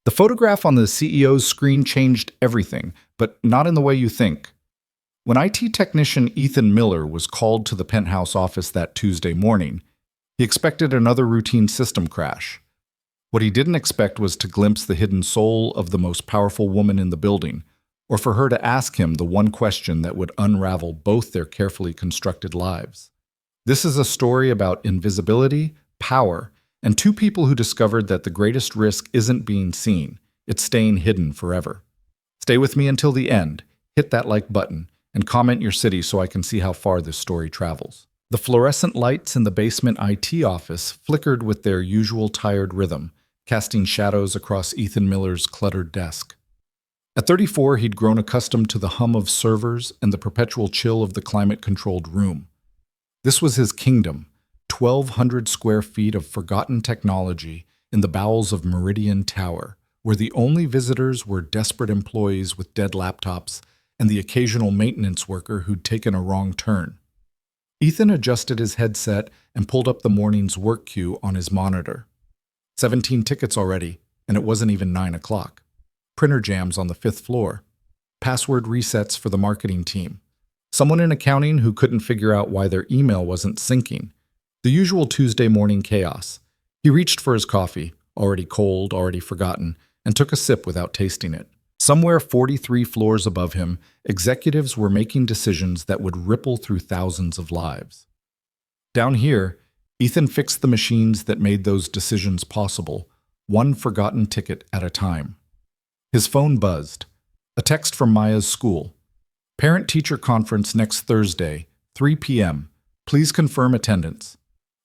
The photograph on the CEO's screen changed everything, but not in the way you think. When IT technician Ethan Miller was called to the penthouse office that Tuesday morning, he expected another routine system crash. What he didn't expect was to glimpse the hidden soul of the most powerful woman in the building, or for her to ask him the one question that would unravel both their carefully constructed lives. This is a story about invisibility, power, and two people who discovered that the greatest risk isn't being seen, it's staying hidden forever. Stay with me until the end, hit that like button, and comment your city so I can see how far this story travels. The fluorescent lights in the basement IT office flickered with their usual tired rhythm, casting shadows across Ethan Miller's cluttered desk. At 34, he'd grown accustomed to the hum of servers and the perpetual chill of the climate-controlled room. This was his kingdom, 1,200 square feet of forgotten technology in the bowels of Meridian Tower, where the only visitors were desperate employees with dead laptops and the occasional maintenance worker who'd taken a wrong turn. Ethan adjusted his headset and pulled up the morning's work queue on his monitor. 17 tickets already, and it wasn't even 9 o'clock. Printer jams on the 5th floor. Password resets for the marketing team. Someone in accounting who couldn't figure out why their email wasn't syncing. The usual Tuesday morning chaos. He reached for his coffee, already cold, already forgotten, and took a sip without tasting it. Somewhere 43 floors above him, executives were making decisions that would ripple through thousands of lives. Down here, Ethan fixed the machines that made those decisions possible, one forgotten ticket at a time. His phone buzzed. A text from Maya's school. Parent-teacher conference next Thursday, 3 p.m. Please confirm attendance.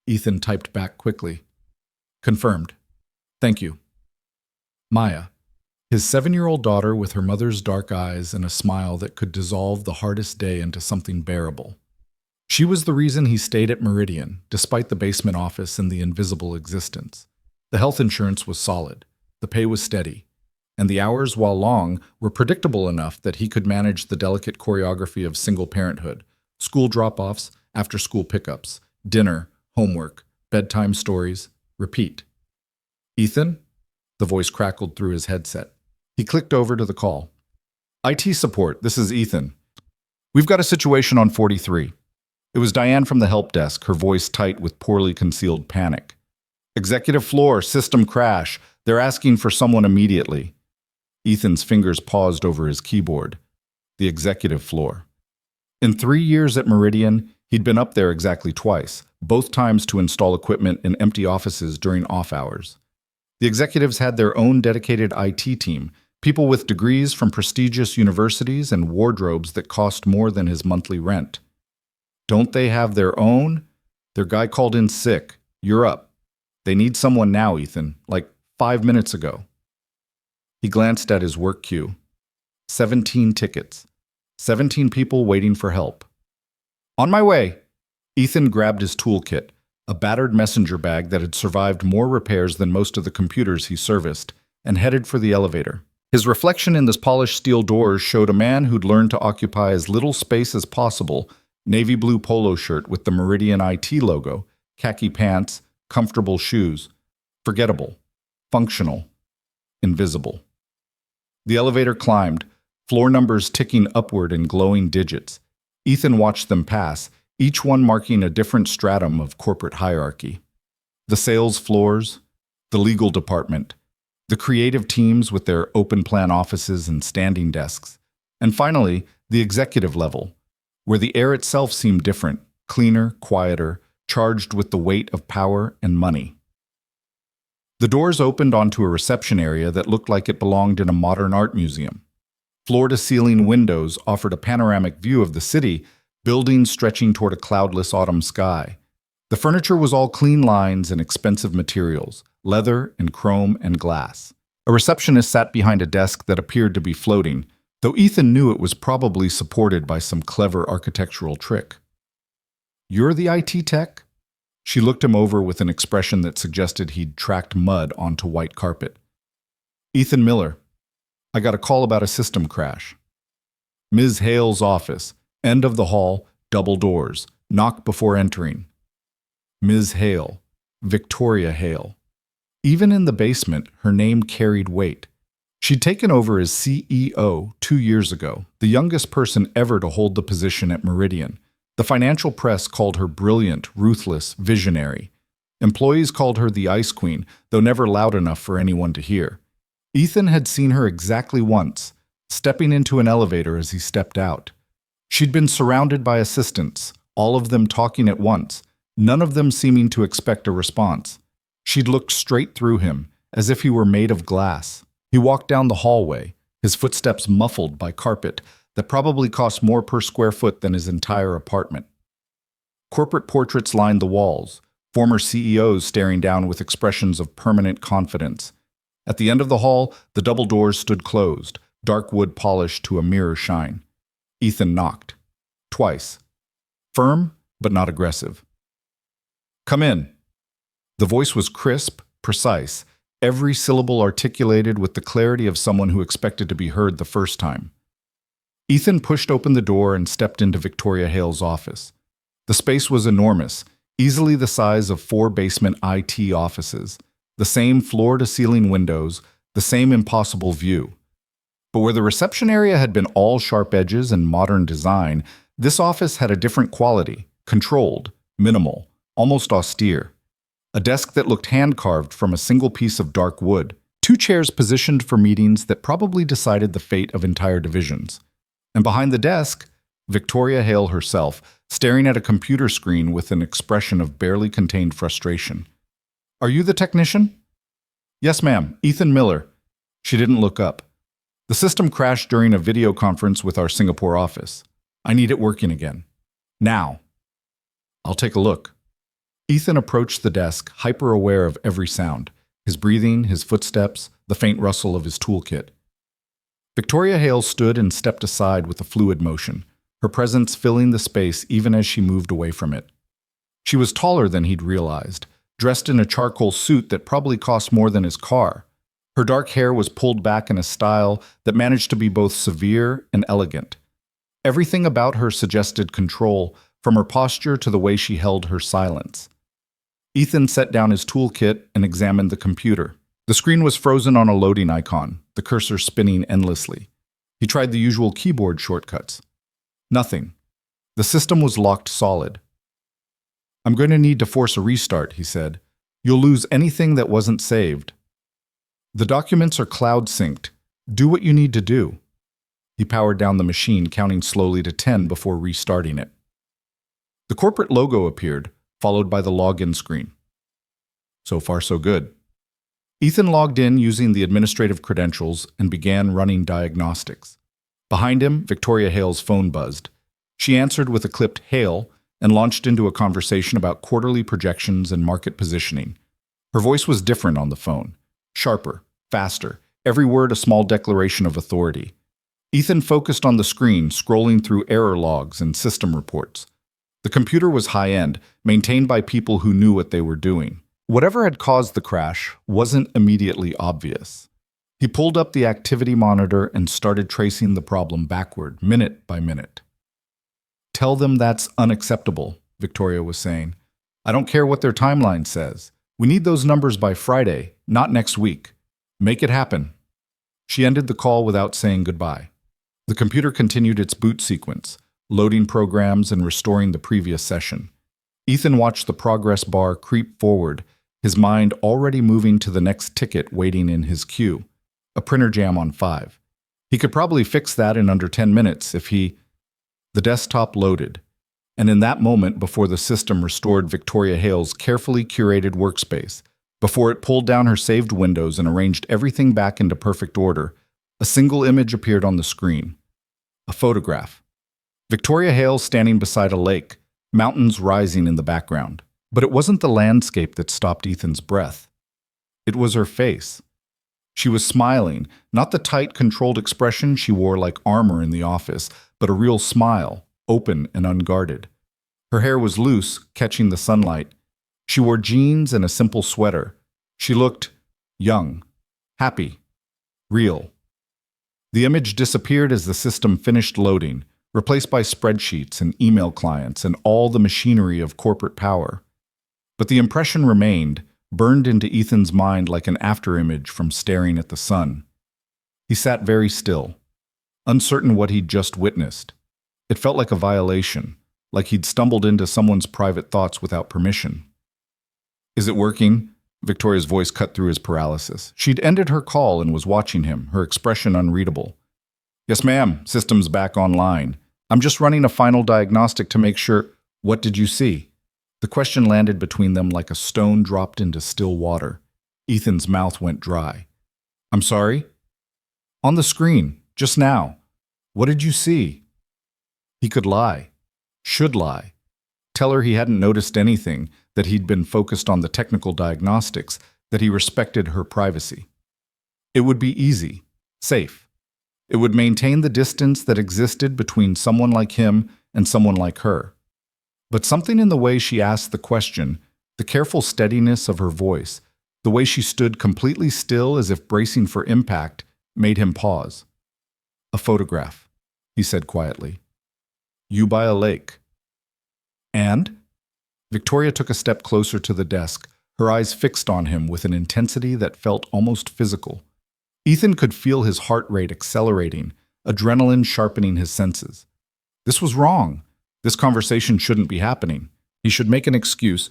Ethan typed back quickly. Confirmed. Thank you. Maya, his 7-year-old daughter with her mother's dark eyes and a smile that could dissolve the hardest day into something bearable. She was the reason he stayed at Meridian, despite the basement office and the invisible existence. The health insurance was solid. The pay was steady. And the hours, while long, were predictable enough that he could manage the delicate choreography of single parenthood, school drop-offs, after-school pickups, dinner, homework, bedtime stories, repeat. Ethan? The voice crackled through his headset. He clicked over to the call. IT support, this is Ethan. We've got a situation on 43. It was Diane from the help desk, her voice tight with poorly concealed panic. Executive floor, system crash. They're asking for someone immediately. Ethan's fingers paused over his keyboard. The executive floor. In 3 years at Meridian, he'd been up there exactly twice, both times to install equipment in empty offices during off hours. The executives had their own dedicated IT team, people with degrees from prestigious universities and wardrobes that cost more than his monthly rent. Don't they have their own? Their guy called in sick. You're up. They need someone now, Ethan, like 5 minutes ago. He glanced at his work queue. 17 tickets. 17 people waiting for help. On my way. Ethan grabbed his toolkit, a battered messenger bag that had survived more repairs than most of the computers he serviced, and headed for the elevator. His reflection in the polished steel doors showed a man who'd learned to occupy as little space as possible, navy blue polo shirt with the Meridian IT logo, khaki pants, comfortable shoes. Forgettable. Functional. Invisible. The elevator climbed, floor numbers ticking upward in glowing digits. Ethan watched them pass, each one marking a different stratum of corporate hierarchy. The sales floors, the legal department, the creative teams with their open-plan offices and standing desks, and finally, the executive level, where the air itself seemed different, cleaner, quieter, charged with the weight of power and money. The doors opened onto a reception area that looked like it belonged in a modern art museum. Floor-to-ceiling windows offered a panoramic view of the city, buildings stretching toward a cloudless autumn sky. The furniture was all clean lines and expensive materials, leather and chrome and glass. A receptionist sat behind a desk that appeared to be floating, though Ethan knew it was probably supported by some clever architectural trick. You're the IT tech? She looked him over with an expression that suggested he'd tracked mud onto white carpet. Ethan Miller. I got a call about a system crash. Ms. Hale's office. End of the hall, double doors. Knock before entering. Ms. Hale. Victoria Hale. Even in the basement, her name carried weight. She'd taken over as CEO 2 years ago, the youngest person ever to hold the position at Meridian. The financial press called her brilliant, ruthless, visionary. Employees called her the Ice Queen, though never loud enough for anyone to hear. Ethan had seen her exactly once, stepping into an elevator as he stepped out. She'd been surrounded by assistants, all of them talking at once, none of them seeming to expect a response. She'd looked straight through him, as if he were made of glass. He walked down the hallway, his footsteps muffled by carpet that probably cost more per square foot than his entire apartment. Corporate portraits lined the walls, former CEOs staring down with expressions of permanent confidence. At the end of the hall, the double doors stood closed, dark wood polished to a mirror shine. Ethan knocked. Twice. Firm, but not aggressive. "Come in." The voice was crisp, precise, every syllable articulated with the clarity of someone who expected to be heard the first time. Ethan pushed open the door and stepped into Victoria Hale's office. The space was enormous, easily the size of 4 basement IT offices, the same floor-to-ceiling windows, the same impossible view. But where the reception area had been all sharp edges and modern design, this office had a different quality, controlled, minimal, almost austere. A desk that looked hand-carved from a single piece of dark wood, 2 chairs positioned for meetings that probably decided the fate of entire divisions. And behind the desk, Victoria Hale herself, staring at a computer screen with an expression of barely contained frustration. "Are you the technician?" "Yes, ma'am, Ethan Miller." She didn't look up. "The system crashed during a video conference with our Singapore office. I need it working again. Now." "I'll take a look." Ethan approached the desk, hyper-aware of every sound, his breathing, his footsteps, the faint rustle of his toolkit. Victoria Hale stood and stepped aside with a fluid motion, her presence filling the space even as she moved away from it. She was taller than he'd realized, dressed in a charcoal suit that probably cost more than his car. Her dark hair was pulled back in a style that managed to be both severe and elegant. Everything about her suggested control, from her posture to the way she held her silence. Ethan set down his toolkit and examined the computer. The screen was frozen on a loading icon, the cursor spinning endlessly. He tried the usual keyboard shortcuts. Nothing. The system was locked solid. "I'm going to need to force a restart," he said. "You'll lose anything that wasn't saved." "The documents are cloud synced. Do what you need to do." He powered down the machine, counting slowly to 10 before restarting it. The corporate logo appeared, followed by the login screen. So far, so good. Ethan logged in using the administrative credentials and began running diagnostics. Behind him, Victoria Hale's phone buzzed. She answered with a clipped "Hale" and launched into a conversation about quarterly projections and market positioning. Her voice was different on the phone, sharper, faster, every word a small declaration of authority. Ethan focused on the screen, scrolling through error logs and system reports. The computer was high-end, maintained by people who knew what they were doing. Whatever had caused the crash wasn't immediately obvious. He pulled up the activity monitor and started tracing the problem backward, minute by minute. "Tell them that's unacceptable," Victoria was saying. "I don't care what their timeline says. We need those numbers by Friday, not next week. Make it happen." She ended the call without saying goodbye. The computer continued its boot sequence, loading programs and restoring the previous session. Ethan watched the progress bar creep forward, his mind already moving to the next ticket waiting in his queue, a printer jam on 5. He could probably fix that in under 10 minutes if he... The desktop loaded, and in that moment before the system restored Victoria Hale's carefully curated workspace, before it pulled down her saved windows and arranged everything back into perfect order, a single image appeared on the screen. A photograph. Victoria Hale standing beside a lake, mountains rising in the background. But it wasn't the landscape that stopped Ethan's breath. It was her face. She was smiling, not the tight, controlled expression she wore like armor in the office, but a real smile, open and unguarded. Her hair was loose, catching the sunlight. She wore jeans and a simple sweater. She looked young, happy, real. The image disappeared as the system finished loading, replaced by spreadsheets and email clients and all the machinery of corporate power. But the impression remained, burned into Ethan's mind like an afterimage from staring at the sun. He sat very still, uncertain what he'd just witnessed. It felt like a violation, like he'd stumbled into someone's private thoughts without permission. Is it working? Victoria's voice cut through his paralysis. She'd ended her call and was watching him, her expression unreadable. Yes, ma'am. System's back online. I'm just running a final diagnostic to make sure. What did you see? The question landed between them like a stone dropped into still water. Ethan's mouth went dry. I'm sorry? On the screen, just now. What did you see? He could lie. Should lie. Tell her he hadn't noticed anything, that he'd been focused on the technical diagnostics, that he respected her privacy. It would be easy, safe. It would maintain the distance that existed between someone like him and someone like her. But something in the way she asked the question, the careful steadiness of her voice, the way she stood completely still as if bracing for impact, made him pause. A photograph, he said quietly. You by a lake. And? Victoria took a step closer to the desk, her eyes fixed on him with an intensity that felt almost physical. Ethan could feel his heart rate accelerating, adrenaline sharpening his senses. This was wrong. This conversation shouldn't be happening. He should make an excuse,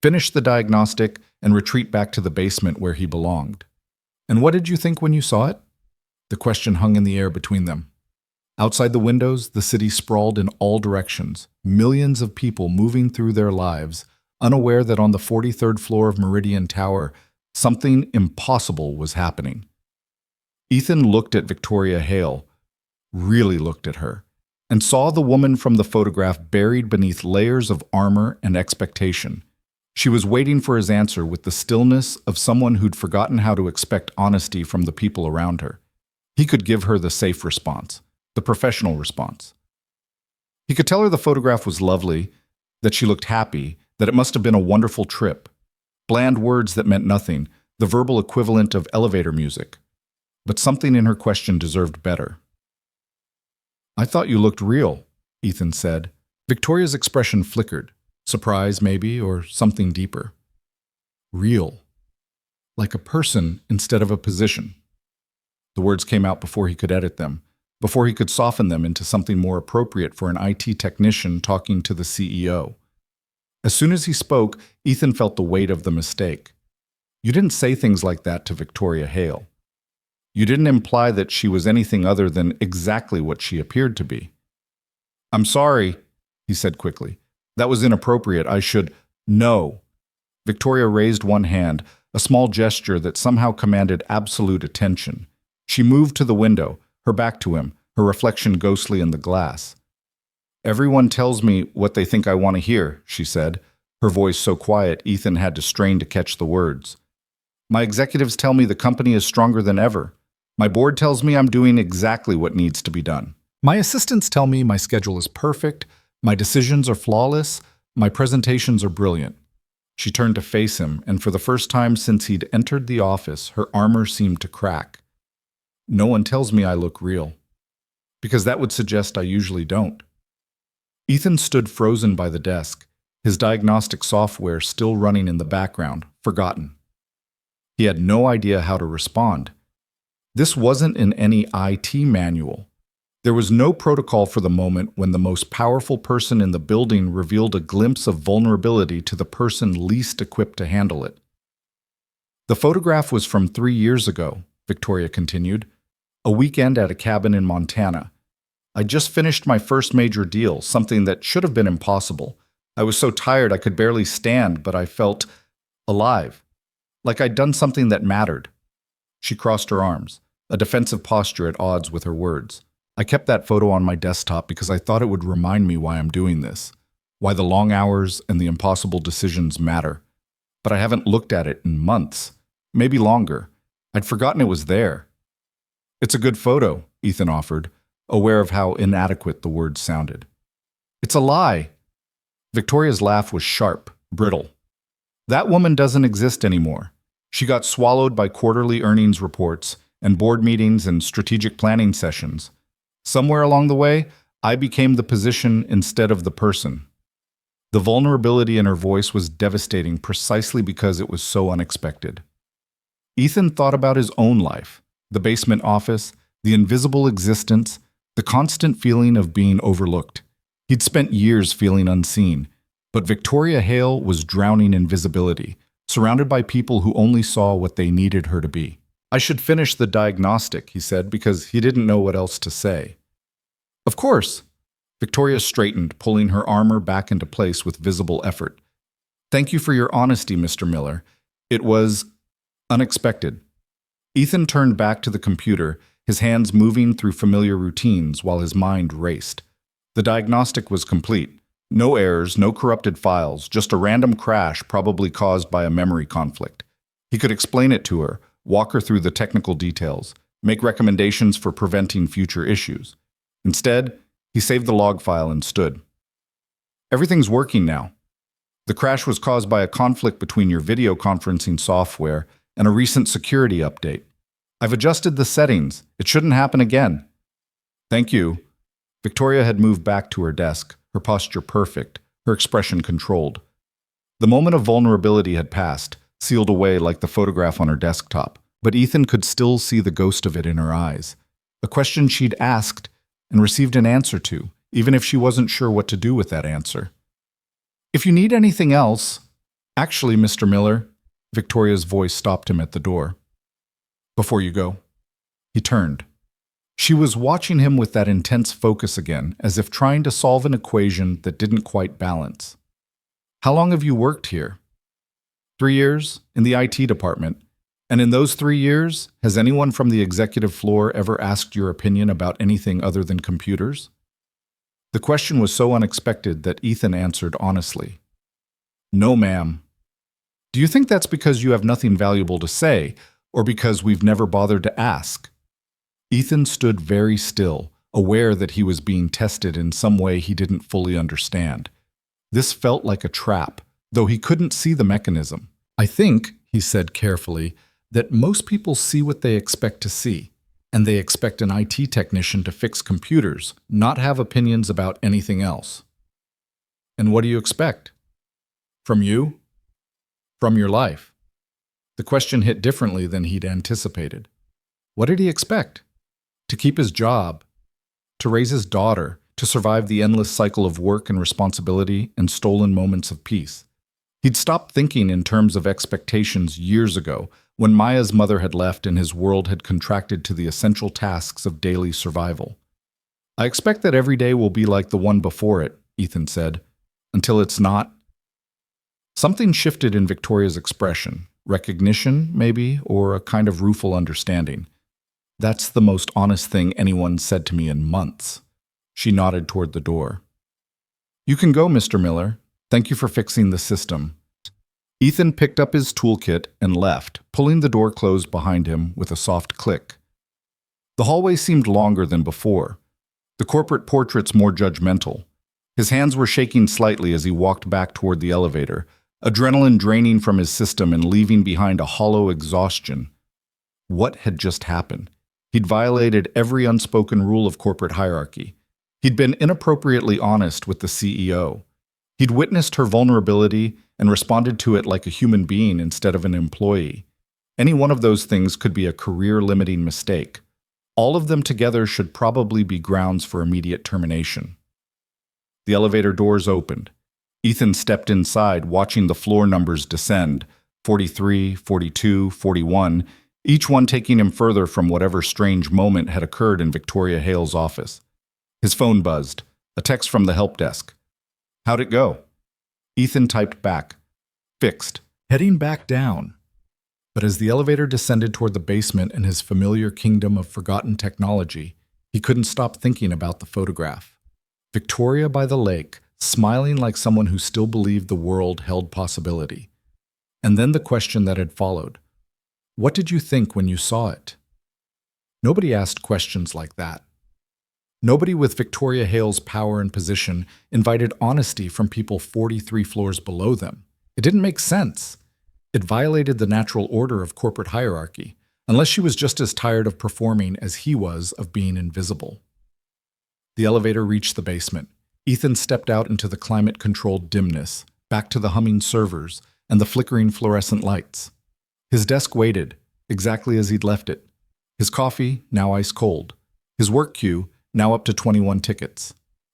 finish the diagnostic, and retreat back to the basement where he belonged. And what did you think when you saw it? The question hung in the air between them. Outside the windows, the city sprawled in all directions, millions of people moving through their lives, unaware that on the 43rd floor of Meridian Tower, something impossible was happening. Ethan looked at Victoria Hale, really looked at her, and saw the woman from the photograph buried beneath layers of armor and expectation. She was waiting for his answer with the stillness of someone who'd forgotten how to expect honesty from the people around her. He could give her the safe response. The professional response. He could tell her the photograph was lovely, that she looked happy, that it must have been a wonderful trip. Bland words that meant nothing, the verbal equivalent of elevator music. But something in her question deserved better. I thought you looked real, Ethan said. Victoria's expression flickered, surprise maybe, or something deeper. Real. Like a person instead of a position. The words came out before he could edit them, before he could soften them into something more appropriate for an IT technician talking to the CEO. As soon as he spoke, Ethan felt the weight of the mistake. You didn't say things like that to Victoria Hale. You didn't imply that she was anything other than exactly what she appeared to be. I'm sorry, he said quickly. That was inappropriate. I should... No. Victoria raised one hand, a small gesture that somehow commanded absolute attention. She moved to the window, her back to him, her reflection ghostly in the glass. Everyone tells me what they think I want to hear, she said, her voice so quiet Ethan had to strain to catch the words. My executives tell me the company is stronger than ever. My board tells me I'm doing exactly what needs to be done. My assistants tell me my schedule is perfect, my decisions are flawless, my presentations are brilliant. She turned to face him, and for the first time since he'd entered the office, her armor seemed to crack. No one tells me I look real, because that would suggest I usually don't. Ethan stood frozen by the desk, his diagnostic software still running in the background, forgotten. He had no idea how to respond. This wasn't in any IT manual. There was no protocol for the moment when the most powerful person in the building revealed a glimpse of vulnerability to the person least equipped to handle it. The photograph was from 3 years ago, Victoria continued. A weekend at a cabin in Montana. I just finished my first major deal, something that should have been impossible. I was so tired I could barely stand, but I felt alive, like I'd done something that mattered. She crossed her arms, a defensive posture at odds with her words. I kept that photo on my desktop because I thought it would remind me why I'm doing this, why the long hours and the impossible decisions matter. But I haven't looked at it in months, maybe longer. I'd forgotten it was there. It's a good photo, Ethan offered, aware of how inadequate the words sounded. It's a lie. Victoria's laugh was sharp, brittle. That woman doesn't exist anymore. She got swallowed by quarterly earnings reports and board meetings and strategic planning sessions. Somewhere along the way, I became the position instead of the person. The vulnerability in her voice was devastating precisely because it was so unexpected. Ethan thought about his own life. The basement office, The invisible existence, the constant feeling of being overlooked. He'd spent years feeling unseen, but Victoria Hale was drowning in visibility, surrounded by people who only saw what they needed her to be. I should finish the diagnostic, he said, because he didn't know what else to say. Of course. Victoria straightened, pulling her armor back into place with visible effort. Thank you for your honesty, Mr. Miller. It was unexpected. Ethan turned back to the computer, his hands moving through familiar routines while his mind raced. The diagnostic was complete. No errors, no corrupted files, just a random crash probably caused by a memory conflict. He could explain it to her, walk her through the technical details, make recommendations for preventing future issues. Instead, he saved the log file and stood. Everything's working now. The crash was caused by a conflict between your video conferencing software and a recent security update. I've adjusted the settings. It shouldn't happen again. Thank you. Victoria had moved back to her desk, her posture perfect, her expression controlled. The moment of vulnerability had passed, sealed away like the photograph on her desktop, but Ethan could still see the ghost of it in her eyes. A question she'd asked and received an answer to, even if she wasn't sure what to do with that answer. If you need anything else... Actually, Mr. Miller, Victoria's voice stopped him at the door. Before you go. He turned. She was watching him with that intense focus again, as if trying to solve an equation that didn't quite balance. How long have you worked here? 3 years, in the IT department. And in those 3 years, has anyone from the executive floor ever asked your opinion about anything other than computers? The question was so unexpected that Ethan answered honestly. No, ma'am. Do you think that's because you have nothing valuable to say, or because we've never bothered to ask? Ethan stood very still, aware that he was being tested in some way he didn't fully understand. This felt like a trap, though he couldn't see the mechanism. I think, he said carefully, that most people see what they expect to see, and they expect an IT technician to fix computers, not have opinions about anything else. And what do you expect? From you? From your life? The question hit differently than he'd anticipated. What did he expect? To keep his job, to raise his daughter, to survive the endless cycle of work and responsibility and stolen moments of peace. He'd stopped thinking in terms of expectations years ago, when Maya's mother had left and his world had contracted to the essential tasks of daily survival. I expect that every day will be like the one before it, Ethan said, until it's not. Something shifted in Victoria's expression, recognition, maybe, or a kind of rueful understanding. That's the most honest thing anyone said to me in months. She nodded toward the door. You can go, Mr. Miller. Thank you for fixing the system. Ethan picked up his toolkit and left, pulling the door closed behind him with a soft click. The hallway seemed longer than before, the corporate portraits more judgmental. His hands were shaking slightly as he walked back toward the elevator, adrenaline draining from his system and leaving behind a hollow exhaustion. What had just happened? He'd violated every unspoken rule of corporate hierarchy. He'd been inappropriately honest with the CEO. He'd witnessed her vulnerability and responded to it like a human being instead of an employee. Any one of those things could be a career-limiting mistake. All of them together should probably be grounds for immediate termination. The elevator doors opened. Ethan stepped inside, watching the floor numbers descend, 43, 42, 41, each one taking him further from whatever strange moment had occurred in Victoria Hale's office. His phone buzzed, a text from the help desk. How'd it go? Ethan typed back, fixed, heading back down. But as the elevator descended toward the basement and his familiar kingdom of forgotten technology, he couldn't stop thinking about the photograph. Victoria by the lake, smiling like someone who still believed the world held possibility. And then the question that had followed. What did you think when you saw it? Nobody asked questions like that. Nobody with Victoria Hale's power and position invited honesty from people 43 floors below them. It didn't make sense. It violated the natural order of corporate hierarchy, unless she was just as tired of performing as he was of being invisible. The elevator reached the basement. Ethan stepped out into the climate-controlled dimness, back to the humming servers and the flickering fluorescent lights. His desk waited, exactly as he'd left it. His coffee, now ice cold. His work queue, now up to 21 tickets.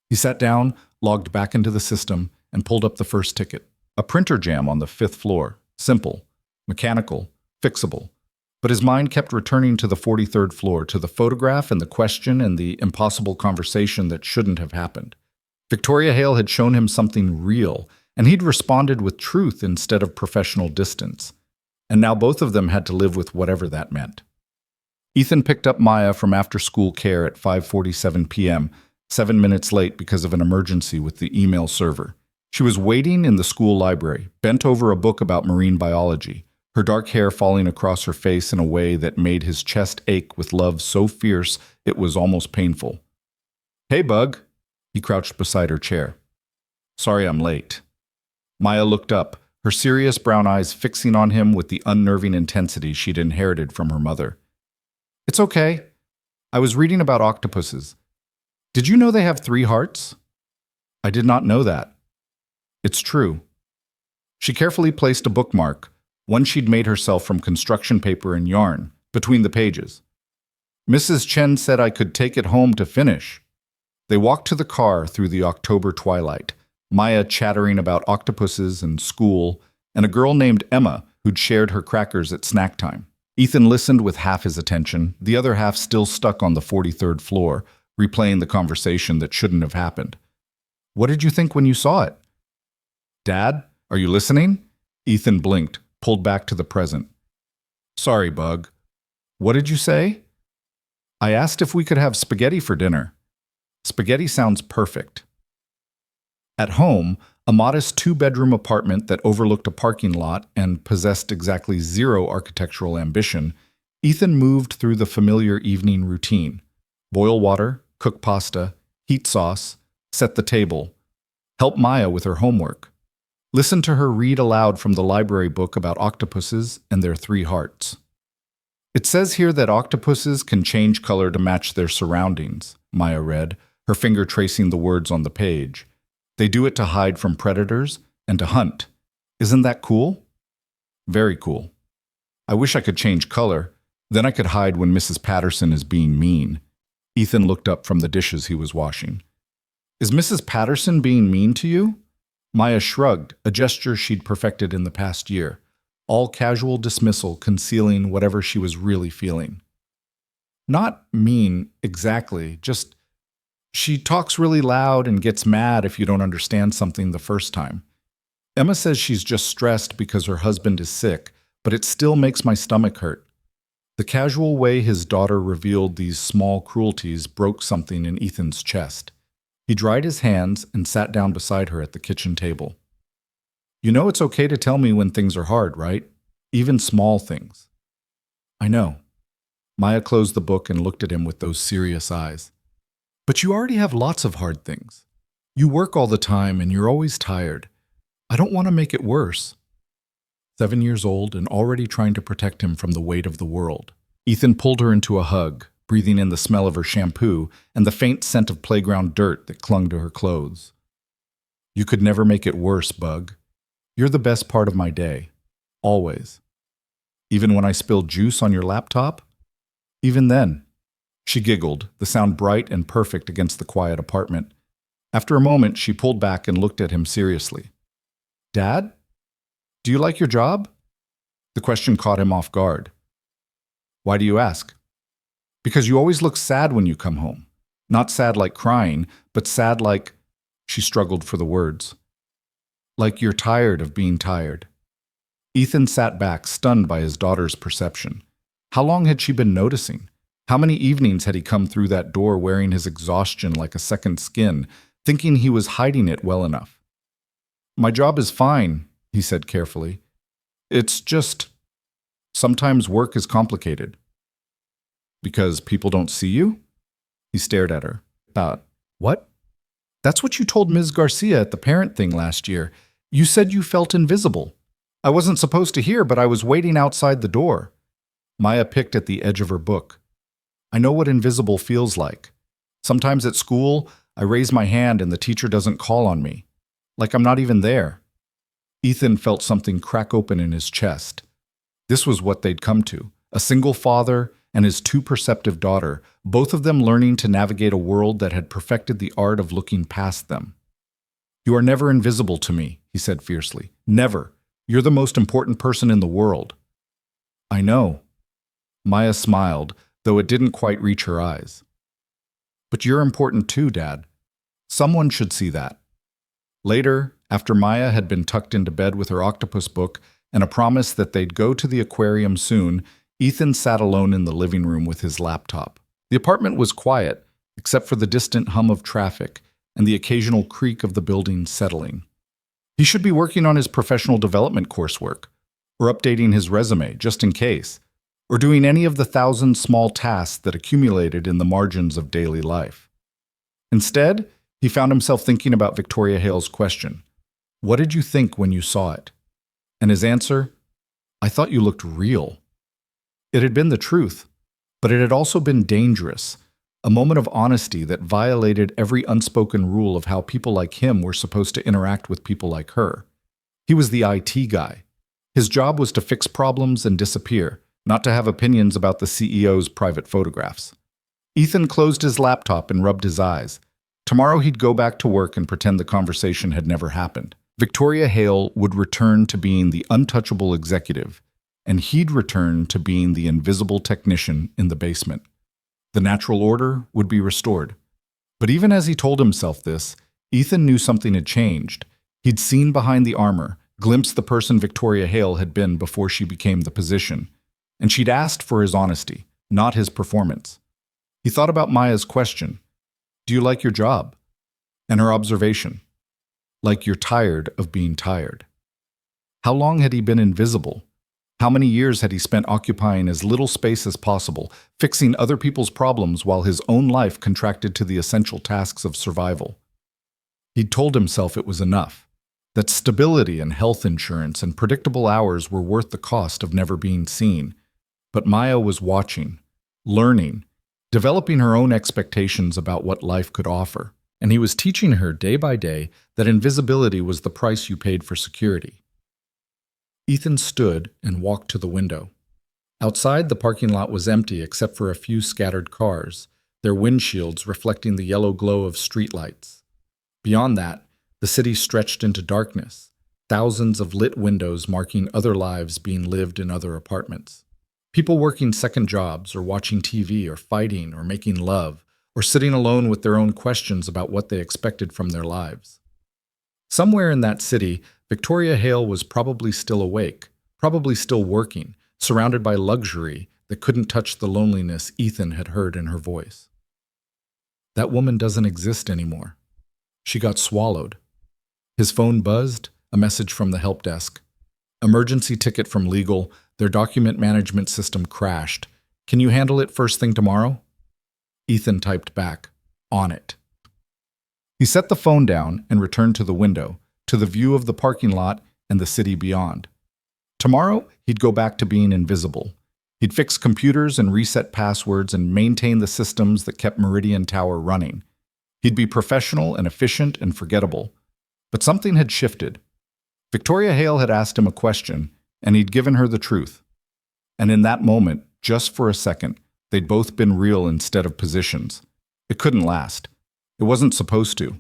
He sat down, logged back into the system, and pulled up the first ticket. A printer jam on the 5th floor. Simple, mechanical, fixable. But his mind kept returning to the 43rd floor, to the photograph and the question and the impossible conversation that shouldn't have happened. Victoria Hale had shown him something real, and he'd responded with truth instead of professional distance. And now both of them had to live with whatever that meant. Ethan picked up Maya from after-school care at 5:47 p.m., 7 minutes late because of an emergency with the email server. She was waiting in the school library, bent over a book about marine biology, her dark hair falling across her face in a way that made his chest ache with love so fierce it was almost painful. "Hey, Bug." He crouched beside her chair. "Sorry I'm late." Maya looked up, her serious brown eyes fixing on him with the unnerving intensity she'd inherited from her mother. "It's okay. I was reading about octopuses. Did you know they have 3 hearts?" "I did not know that." "It's true." She carefully placed a bookmark, one she'd made herself from construction paper and yarn, between the pages. "Mrs. Chen said I could take it home to finish." They walked to the car through the October twilight, Maya chattering about octopuses and school, and a girl named Emma who'd shared her crackers at snack time. Ethan listened with half his attention, the other half still stuck on the 43rd floor, replaying the conversation that shouldn't have happened. "What did you think when you saw it?" "Dad, are you listening?" Ethan blinked, pulled back to the present. "Sorry, Bug. What did you say?" "I asked if we could have spaghetti for dinner." "Spaghetti sounds perfect." At home, a modest 2-bedroom apartment that overlooked a parking lot and possessed exactly 0 architectural ambition, Ethan moved through the familiar evening routine. Boil water, cook pasta, heat sauce, set the table, help Maya with her homework. Listen to her read aloud from the library book about octopuses and their 3 hearts. "It says here that octopuses can change color to match their surroundings," Maya read, her finger tracing the words on the page. "They do it to hide from predators and to hunt. Isn't that cool?" "Very cool. I wish I could change color. Then I could hide when Mrs. Patterson is being mean." Ethan looked up from the dishes he was washing. "Is Mrs. Patterson being mean to you?" Maya shrugged, a gesture she'd perfected in the past year, all casual dismissal concealing whatever she was really feeling. "Not mean, exactly, just she talks really loud and gets mad if you don't understand something the first time. Emma says she's just stressed because her husband is sick, but it still makes my stomach hurt." The casual way his daughter revealed these small cruelties broke something in Ethan's chest. He dried his hands and sat down beside her at the kitchen table. "You know it's okay to tell me when things are hard, right? Even small things." "I know." Maya closed the book and looked at him with those serious eyes. "But you already have lots of hard things. You work all the time and you're always tired. I don't want to make it worse." 7 years old and already trying to protect him from the weight of the world. Ethan pulled her into a hug, breathing in the smell of her shampoo and the faint scent of playground dirt that clung to her clothes. "You could never make it worse, Bug. You're the best part of my day. Always. Even when I spilled juice on your laptop? Even then." She giggled, the sound bright and perfect against the quiet apartment. After a moment, she pulled back and looked at him seriously. "Dad? Do you like your job?" The question caught him off guard. "Why do you ask?" "Because you always look sad when you come home. Not sad like crying, but sad like—" She struggled for the words. "Like you're tired of being tired." Ethan sat back, stunned by his daughter's perception. How long had she been noticing? How many evenings had he come through that door wearing his exhaustion like a second skin, thinking he was hiding it well enough? "My job is fine," he said carefully. "It's just, sometimes work is complicated." "Because people don't see you?" He stared at her. What? That's what you told Ms. Garcia at the parent thing last year. You said you felt invisible. I wasn't supposed to hear, but I was waiting outside the door." Maya picked at the edge of her book. "I know what invisible feels like. Sometimes at school, I raise my hand and the teacher doesn't call on me. Like I'm not even there." Ethan felt something crack open in his chest. This was what they'd come to. A single father and his too perceptive daughter, both of them learning to navigate a world that had perfected the art of looking past them. "You are never invisible to me," he said fiercely. "Never. You're the most important person in the world." "I know." Maya smiled, though it didn't quite reach her eyes. "But you're important too, Dad. Someone should see that." Later, after Maya had been tucked into bed with her octopus book and a promise that they'd go to the aquarium soon, Ethan sat alone in the living room with his laptop. The apartment was quiet, except for the distant hum of traffic and the occasional creak of the building settling. He should be working on his professional development coursework, or updating his resume, just in case, or doing any of the 1,000 small tasks that accumulated in the margins of daily life. Instead, he found himself thinking about Victoria Hale's question, "What did you think when you saw it?" And his answer, "I thought you looked real." It had been the truth, but it had also been dangerous, a moment of honesty that violated every unspoken rule of how people like him were supposed to interact with people like her. He was the IT guy. His job was to fix problems and disappear, not to have opinions about the CEO's private photographs. Ethan closed his laptop and rubbed his eyes. Tomorrow he'd go back to work and pretend the conversation had never happened. Victoria Hale would return to being the untouchable executive, and he'd return to being the invisible technician in the basement. The natural order would be restored. But even as he told himself this, Ethan knew something had changed. He'd seen behind the armor, glimpsed the person Victoria Hale had been before she became the position, and she'd asked for his honesty, not his performance. He thought about Maya's question, "Do you like your job?" And her observation, "Like you're tired of being tired." How long had he been invisible? How many years had he spent occupying as little space as possible, fixing other people's problems while his own life contracted to the essential tasks of survival? He'd told himself it was enough, that stability and health insurance and predictable hours were worth the cost of never being seen. But Maya was watching, learning, developing her own expectations about what life could offer, and he was teaching her day by day that invisibility was the price you paid for security. Ethan stood and walked to the window. Outside, the parking lot was empty except for a few scattered cars, their windshields reflecting the yellow glow of streetlights. Beyond that, the city stretched into darkness, thousands of lit windows marking other lives being lived in other apartments. People working second jobs, or watching TV, or fighting, or making love, or sitting alone with their own questions about what they expected from their lives. Somewhere in that city, Victoria Hale was probably still awake, probably still working, surrounded by luxury that couldn't touch the loneliness Ethan had heard in her voice. That woman doesn't exist anymore. She got swallowed. His phone buzzed, a message from the help desk. Emergency ticket from legal, their document management system crashed. Can you handle it first thing tomorrow? Ethan typed back, "On it." He set the phone down and returned to the window, to the view of the parking lot and the city beyond. Tomorrow, he'd go back to being invisible. He'd fix computers and reset passwords and maintain the systems that kept Meridian Tower running. He'd be professional and efficient and forgettable. But something had shifted. Victoria Hale had asked him a question, and he'd given her the truth. And in that moment, just for a second, they'd both been real instead of positions. It couldn't last. It wasn't supposed to.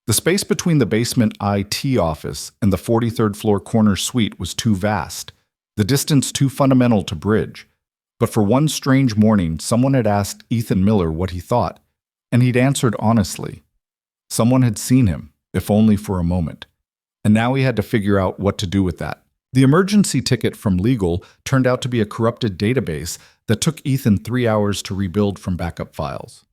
The space between the basement IT office and the 43rd floor corner suite was too vast, the distance too fundamental to bridge. But for one strange morning, someone had asked Ethan Miller what he thought, and he'd answered honestly. Someone had seen him, if only for a moment. And now he had to figure out what to do with that. The emergency ticket from legal turned out to be a corrupted database that took Ethan 3 hours to rebuild from backup files.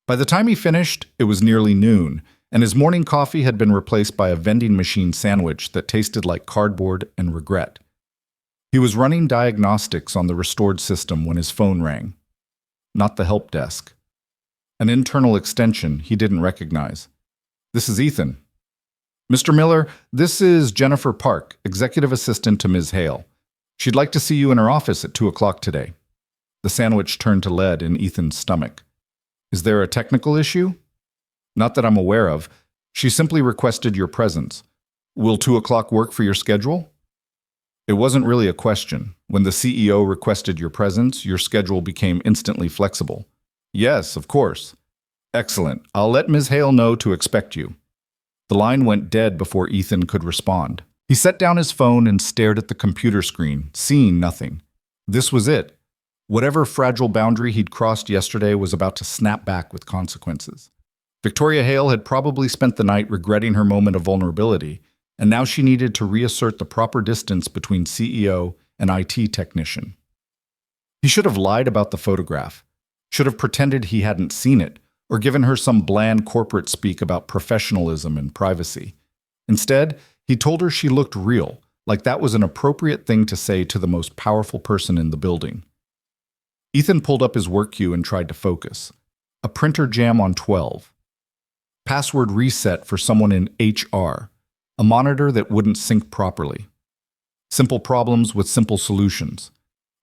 By the time he finished, it was nearly noon, and his morning coffee had been replaced by a vending machine sandwich that tasted like cardboard and regret. He was running diagnostics on the restored system when his phone rang. Not the help desk. An internal extension he didn't recognize. "This is Ethan." "Mr. Miller, this is Jennifer Park, executive assistant to Ms. Hale. She'd like to see you in her office at 2 o'clock today." The sandwich turned to lead in Ethan's stomach. "Is there a technical issue?" "Not that I'm aware of. She simply requested your presence. Will 2 o'clock work for your schedule?" It wasn't really a question. When the CEO requested your presence, your schedule became instantly flexible. Yes, of course. Excellent. I'll let Ms. Hale know to expect you. The line went dead before Ethan could respond. He set down his phone and stared at the computer screen, seeing nothing. This was it. Whatever fragile boundary he'd crossed yesterday was about to snap back with consequences. Victoria Hale had probably spent the night regretting her moment of vulnerability, and now she needed to reassert the proper distance between CEO and IT technician. He should have lied about the photograph, should have pretended he hadn't seen it, or given her some bland corporate speak about professionalism and privacy. Instead, he told her she looked real, like that was an appropriate thing to say to the most powerful person in the building. Ethan pulled up his work queue and tried to focus. A printer jam on 12. Password reset for someone in HR. A monitor that wouldn't sync properly. Simple problems with simple solutions.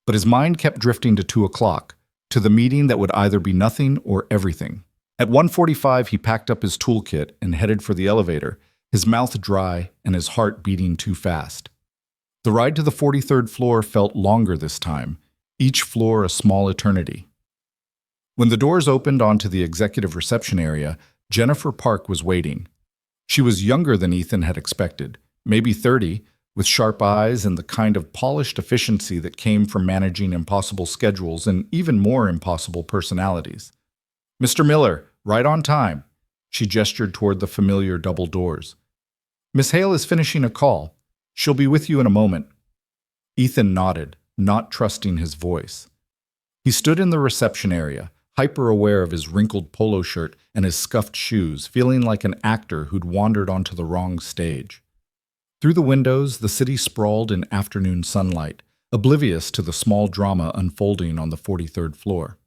But his mind kept drifting to 2 o'clock, to the meeting that would either be nothing or everything. At 1:45, he packed up his toolkit and headed for the elevator, his mouth dry and his heart beating too fast. The ride to the 43rd floor felt longer this time, each floor a small eternity. When the doors opened onto the executive reception area, Jennifer Park was waiting. She was younger than Ethan had expected, maybe 30, with sharp eyes and the kind of polished efficiency that came from managing impossible schedules and even more impossible personalities. "Mr. Miller, right on time." She gestured toward the familiar double doors. "Miss Hale is finishing a call. She'll be with you in a moment." Ethan nodded, not trusting his voice. He stood in the reception area, hyper-aware of his wrinkled polo shirt and his scuffed shoes, feeling like an actor who'd wandered onto the wrong stage. Through the windows, the city sprawled in afternoon sunlight, oblivious to the small drama unfolding on the 43rd floor.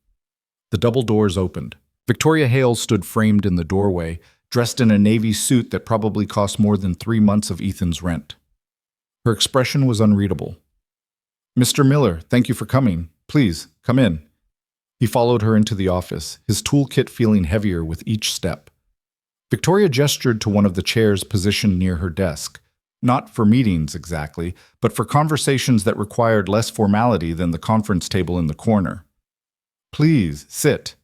The double doors opened. Victoria Hale stood framed in the doorway, dressed in a navy suit that probably cost more than 3 months of Ethan's rent. Her expression was unreadable. "Mr. Miller, thank you for coming. Please, come in." He followed her into the office, his toolkit feeling heavier with each step. Victoria gestured to one of the chairs positioned near her desk, not for meetings exactly, but for conversations that required less formality than the conference table in the corner. "Please, sit."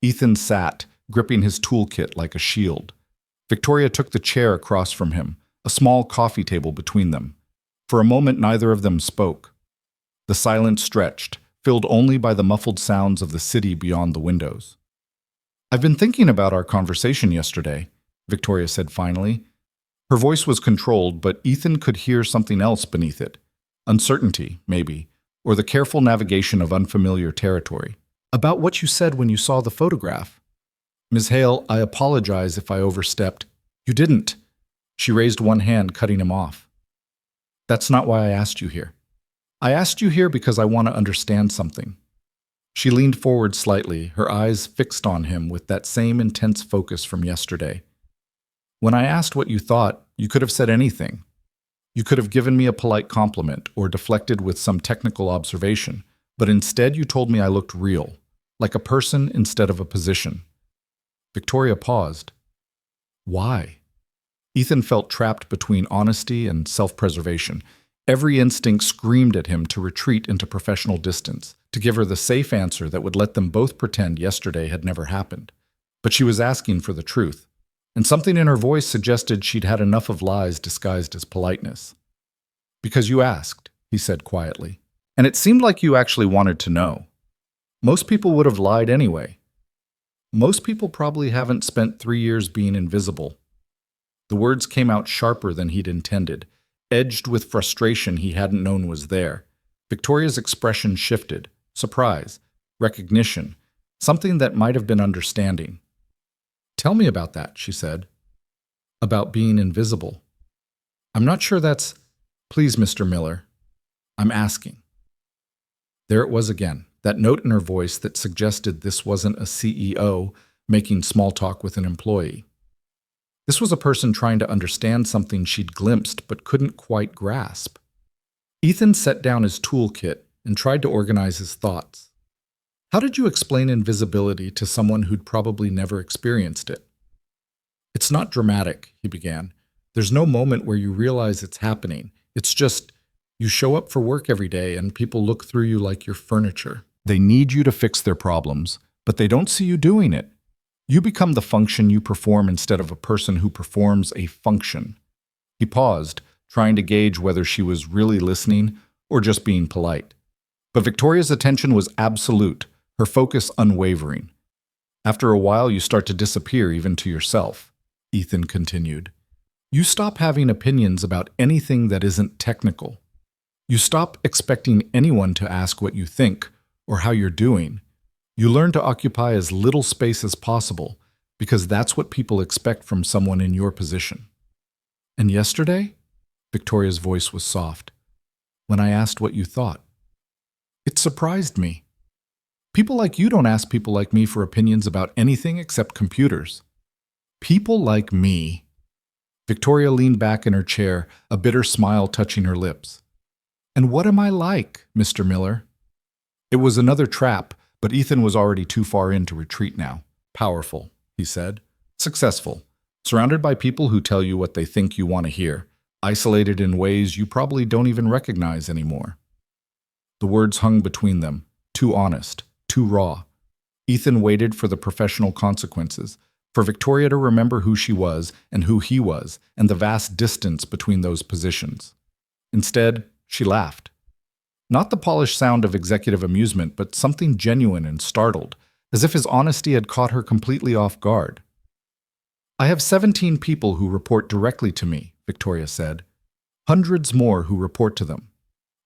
Ethan sat, gripping his toolkit like a shield. Victoria took the chair across from him, a small coffee table between them. For a moment, neither of them spoke. The silence stretched, filled only by the muffled sounds of the city beyond the windows. "I've been thinking about our conversation yesterday," Victoria said finally. Her voice was controlled, but Ethan could hear something else beneath it. Uncertainty, maybe, or the careful navigation of unfamiliar territory. "About what you said when you saw the photograph." "Ms. Hale, I apologize if I overstepped." "You didn't." She raised one hand, cutting him off. "That's not why I asked you here. I asked you here because I want to understand something." She leaned forward slightly, her eyes fixed on him with that same intense focus from yesterday. "When I asked what you thought, you could have said anything. You could have given me a polite compliment or deflected with some technical observation, but instead you told me I looked real, like a person instead of a position." Victoria paused. Why? Ethan felt trapped between honesty and self-preservation. Every instinct screamed at him to retreat into professional distance, to give her the safe answer that would let them both pretend yesterday had never happened. But she was asking for the truth, and something in her voice suggested she'd had enough of lies disguised as politeness. "Because you asked," he said quietly, "and it seemed like you actually wanted to know. Most people would have lied anyway. Most people probably haven't spent 3 years being invisible." The words came out sharper than he'd intended, edged with frustration he hadn't known was there. Victoria's expression shifted. Surprise, recognition, something that might have been understanding. "Tell me about that," she said. "About being invisible." "I'm not sure that's—" "Please, Mr. Miller, I'm asking." There it was again, that note in her voice that suggested this wasn't a CEO making small talk with an employee. This was a person trying to understand something she'd glimpsed but couldn't quite grasp. Ethan set down his toolkit and tried to organize his thoughts. How did you explain invisibility to someone who'd probably never experienced it? "It's not dramatic," he began. "There's no moment where you realize it's happening. It's just, You show up for work every day and people look through you like you're furniture. They need you to fix their problems, but they don't see you doing it. You become the function you perform instead of a person who performs a function. He paused, trying to gauge whether she was really listening or just being polite. But Victoria's attention was absolute, her focus unwavering. After a while, you start to disappear even to yourself, Ethan continued. You stop having opinions about anything that isn't technical. You stop expecting anyone to ask what you think or how you're doing. You learn to occupy as little space as possible because that's what people expect from someone in your position. And yesterday, Victoria's voice was soft, when I asked what you thought. It surprised me. People like you don't ask people like me for opinions about anything except computers. People like me. Victoria leaned back in her chair, a bitter smile touching her lips. And what am I like, Mr. Miller? It was another trap, but Ethan was already too far in to retreat now. Powerful, he said. Successful. Surrounded by people who tell you what they think you want to hear. Isolated in ways you probably don't even recognize anymore. The words hung between them, too honest, too raw. Ethan waited for the professional consequences, for Victoria to remember who she was and who he was, and the vast distance between those positions. Instead, she laughed. Not the polished sound of executive amusement, but something genuine and startled, as if his honesty had caught her completely off guard. I have 17 people who report directly to me, Victoria said. Hundreds more who report to them.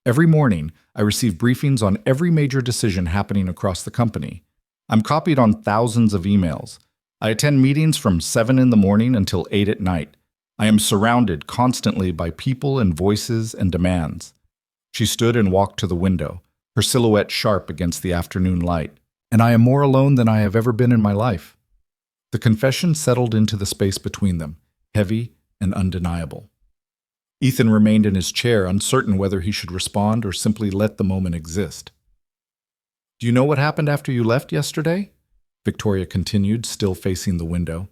Every morning, I receive briefings on every major decision happening across the company. I'm copied on thousands of emails. I attend meetings from 7 in the morning until 8 at night. I am surrounded constantly by people and voices and demands. She stood and walked to the window, her silhouette sharp against the afternoon light. And I am more alone than I have ever been in my life. The confession settled into the space between them, heavy and undeniable. Ethan remained in his chair, uncertain whether he should respond or simply let the moment exist. Do you know what happened after you left yesterday? Victoria continued, still facing the window.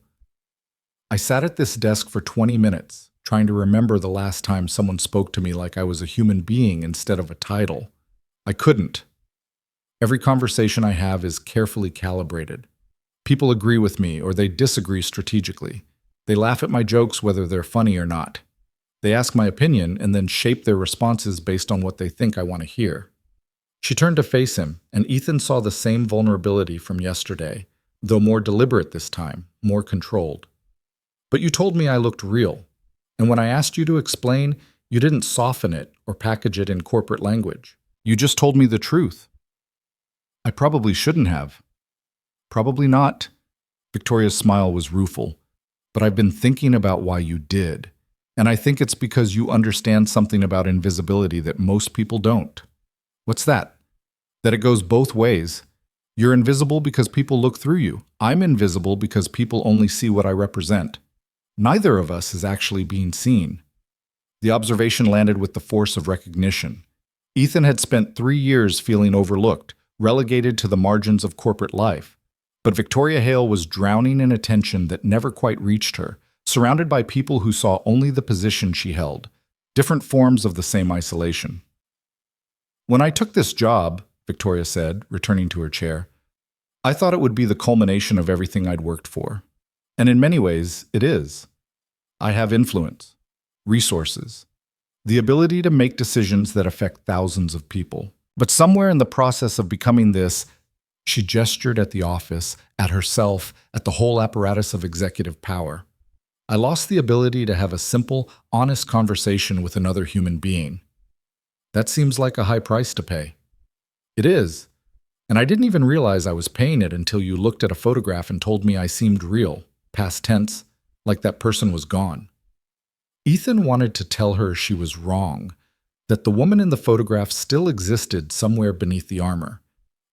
I sat at this desk for 20 minutes, trying to remember the last time someone spoke to me like I was a human being instead of a title. I couldn't. Every conversation I have is carefully calibrated. People agree with me or they disagree strategically. They laugh at my jokes whether they're funny or not. They ask my opinion and then shape their responses based on what they think I want to hear. She turned to face him, and Ethan saw the same vulnerability from yesterday, though more deliberate this time, more controlled. But you told me I looked real, and when I asked you to explain, you didn't soften it or package it in corporate language. You just told me the truth. I probably shouldn't have. Probably not. Victoria's smile was rueful. But I've been thinking about why you did. And I think it's because you understand something about invisibility that most people don't. What's that? That it goes both ways. You're invisible because people look through you. I'm invisible because people only see what I represent. Neither of us is actually being seen. The observation landed with the force of recognition. Ethan had spent 3 years feeling overlooked, relegated to the margins of corporate life. But Victoria Hale was drowning in attention that never quite reached her, surrounded by people who saw only the position she held, different forms of the same isolation. When I took this job, Victoria said, returning to her chair, I thought it would be the culmination of everything I'd worked for. And in many ways, it is. I have influence, resources, the ability to make decisions that affect thousands of people. But somewhere in the process of becoming this, she gestured at the office, at herself, at the whole apparatus of executive power. I lost the ability to have a simple, honest conversation with another human being. That seems like a high price to pay. It is. And I didn't even realize I was paying it until you looked at a photograph and told me I seemed real, past tense, like that person was gone. Ethan wanted to tell her she was wrong, that the woman in the photograph still existed somewhere beneath the armor.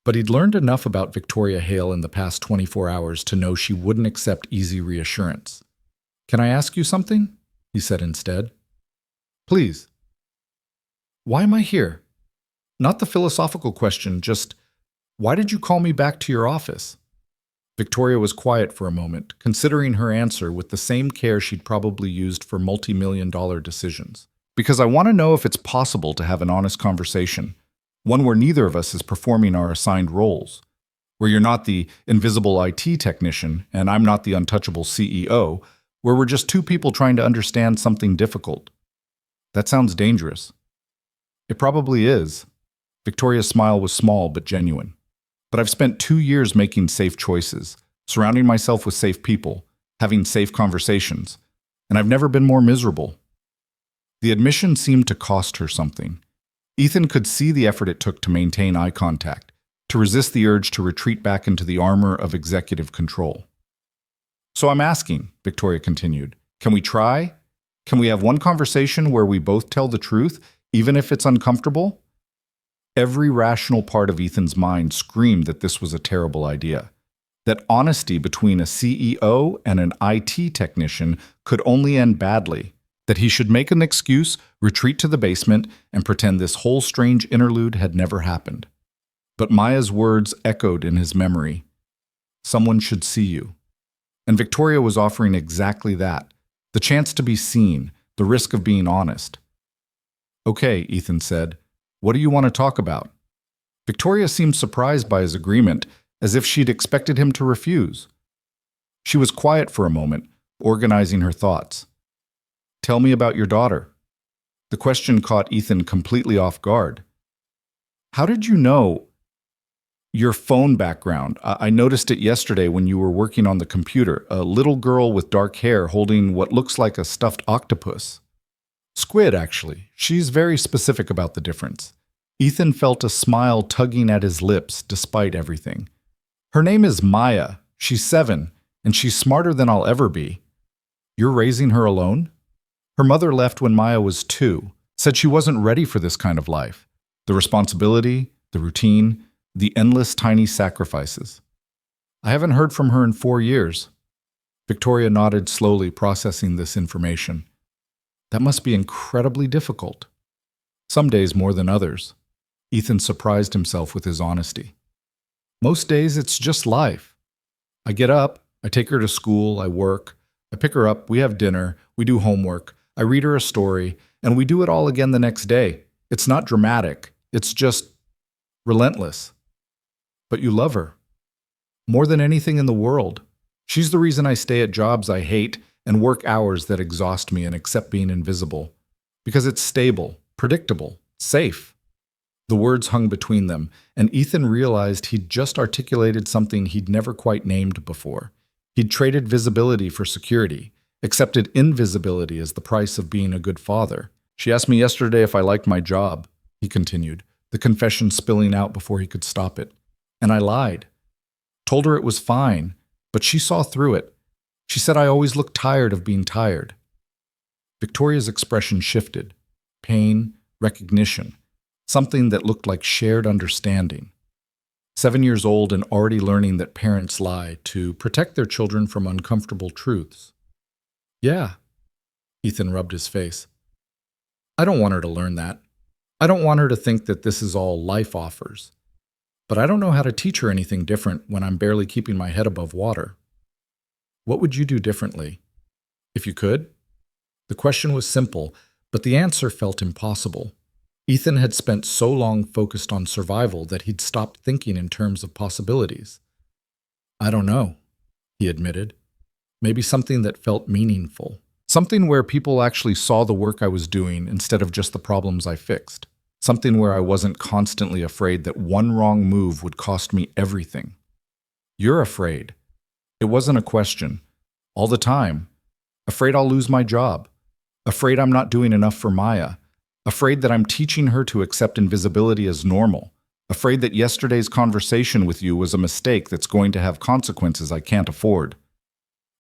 But he'd learned enough about Victoria Hale in the past 24 hours to know she wouldn't accept easy reassurance. Can I ask you something? He said instead. Please. Why am I here? Not the philosophical question, just, why did you call me back to your office? Victoria was quiet for a moment, considering her answer with the same care she'd probably used for multi-million-dollar decisions. Because I want to know if it's possible to have an honest conversation, one where neither of us is performing our assigned roles, where you're not the invisible IT technician and I'm not the untouchable CEO, where we're just two people trying to understand something difficult. That sounds dangerous. It probably is. Victoria's smile was small but genuine. But I've spent 2 years making safe choices, surrounding myself with safe people, having safe conversations, and I've never been more miserable. The admission seemed to cost her something. Ethan could see the effort it took to maintain eye contact, to resist the urge to retreat back into the armor of executive control. So I'm asking, Victoria continued, can we try? Can we have one conversation where we both tell the truth, even if it's uncomfortable? Every rational part of Ethan's mind screamed that this was a terrible idea, that honesty between a CEO and an IT technician could only end badly, that he should make an excuse, retreat to the basement, and pretend this whole strange interlude had never happened. But Maya's words echoed in his memory. Someone should see you. And Victoria was offering exactly that, the chance to be seen, the risk of being honest. Okay, Ethan said. What do you want to talk about? Victoria seemed surprised by his agreement, as if she'd expected him to refuse. She was quiet for a moment, organizing her thoughts. Tell me about your daughter. The question caught Ethan completely off guard. How did you know? Your phone background. I noticed it yesterday when you were working on the computer. A little girl with dark hair holding what looks like a stuffed octopus. Squid, actually. She's very specific about the difference. Ethan felt a smile tugging at his lips despite everything. Her name is Maya. She's 7, and she's smarter than I'll ever be. You're raising her alone? Her mother left when Maya was 2, said she wasn't ready for this kind of life. The responsibility, the routine, the endless tiny sacrifices. I haven't heard from her in 4 years. Victoria nodded slowly, processing this information. That must be incredibly difficult. Some days more than others. Ethan surprised himself with his honesty. Most days it's just life. I get up, I take her to school, I work, I pick her up, we have dinner, we do homework, I read her a story, and we do it all again the next day. It's not dramatic, it's just relentless. But you love her. More than anything in the world. She's the reason I stay at jobs I hate and work hours that exhaust me and accept being invisible. Because it's stable, predictable, safe. The words hung between them, and Ethan realized he'd just articulated something he'd never quite named before. He'd traded visibility for security, accepted invisibility as the price of being a good father. She asked me yesterday if I liked my job, he continued, the confession spilling out before he could stop it. And I lied. Told her it was fine, but she saw through it. She said I always looked tired of being tired. Victoria's expression shifted. Pain, recognition, something that looked like shared understanding. 7 years old and already learning that parents lie to protect their children from uncomfortable truths. Yeah, Ethan rubbed his face. I don't want her to learn that. I don't want her to think that this is all life offers. But I don't know how to teach her anything different when I'm barely keeping my head above water. What would you do differently? If you could? The question was simple, but the answer felt impossible. Ethan had spent so long focused on survival that he'd stopped thinking in terms of possibilities. I don't know, he admitted. Maybe something that felt meaningful. Something where people actually saw the work I was doing instead of just the problems I fixed. Something where I wasn't constantly afraid that one wrong move would cost me everything. You're afraid. It wasn't a question. All the time. Afraid I'll lose my job. Afraid I'm not doing enough for Maya. Afraid that I'm teaching her to accept invisibility as normal. Afraid that yesterday's conversation with you was a mistake that's going to have consequences I can't afford.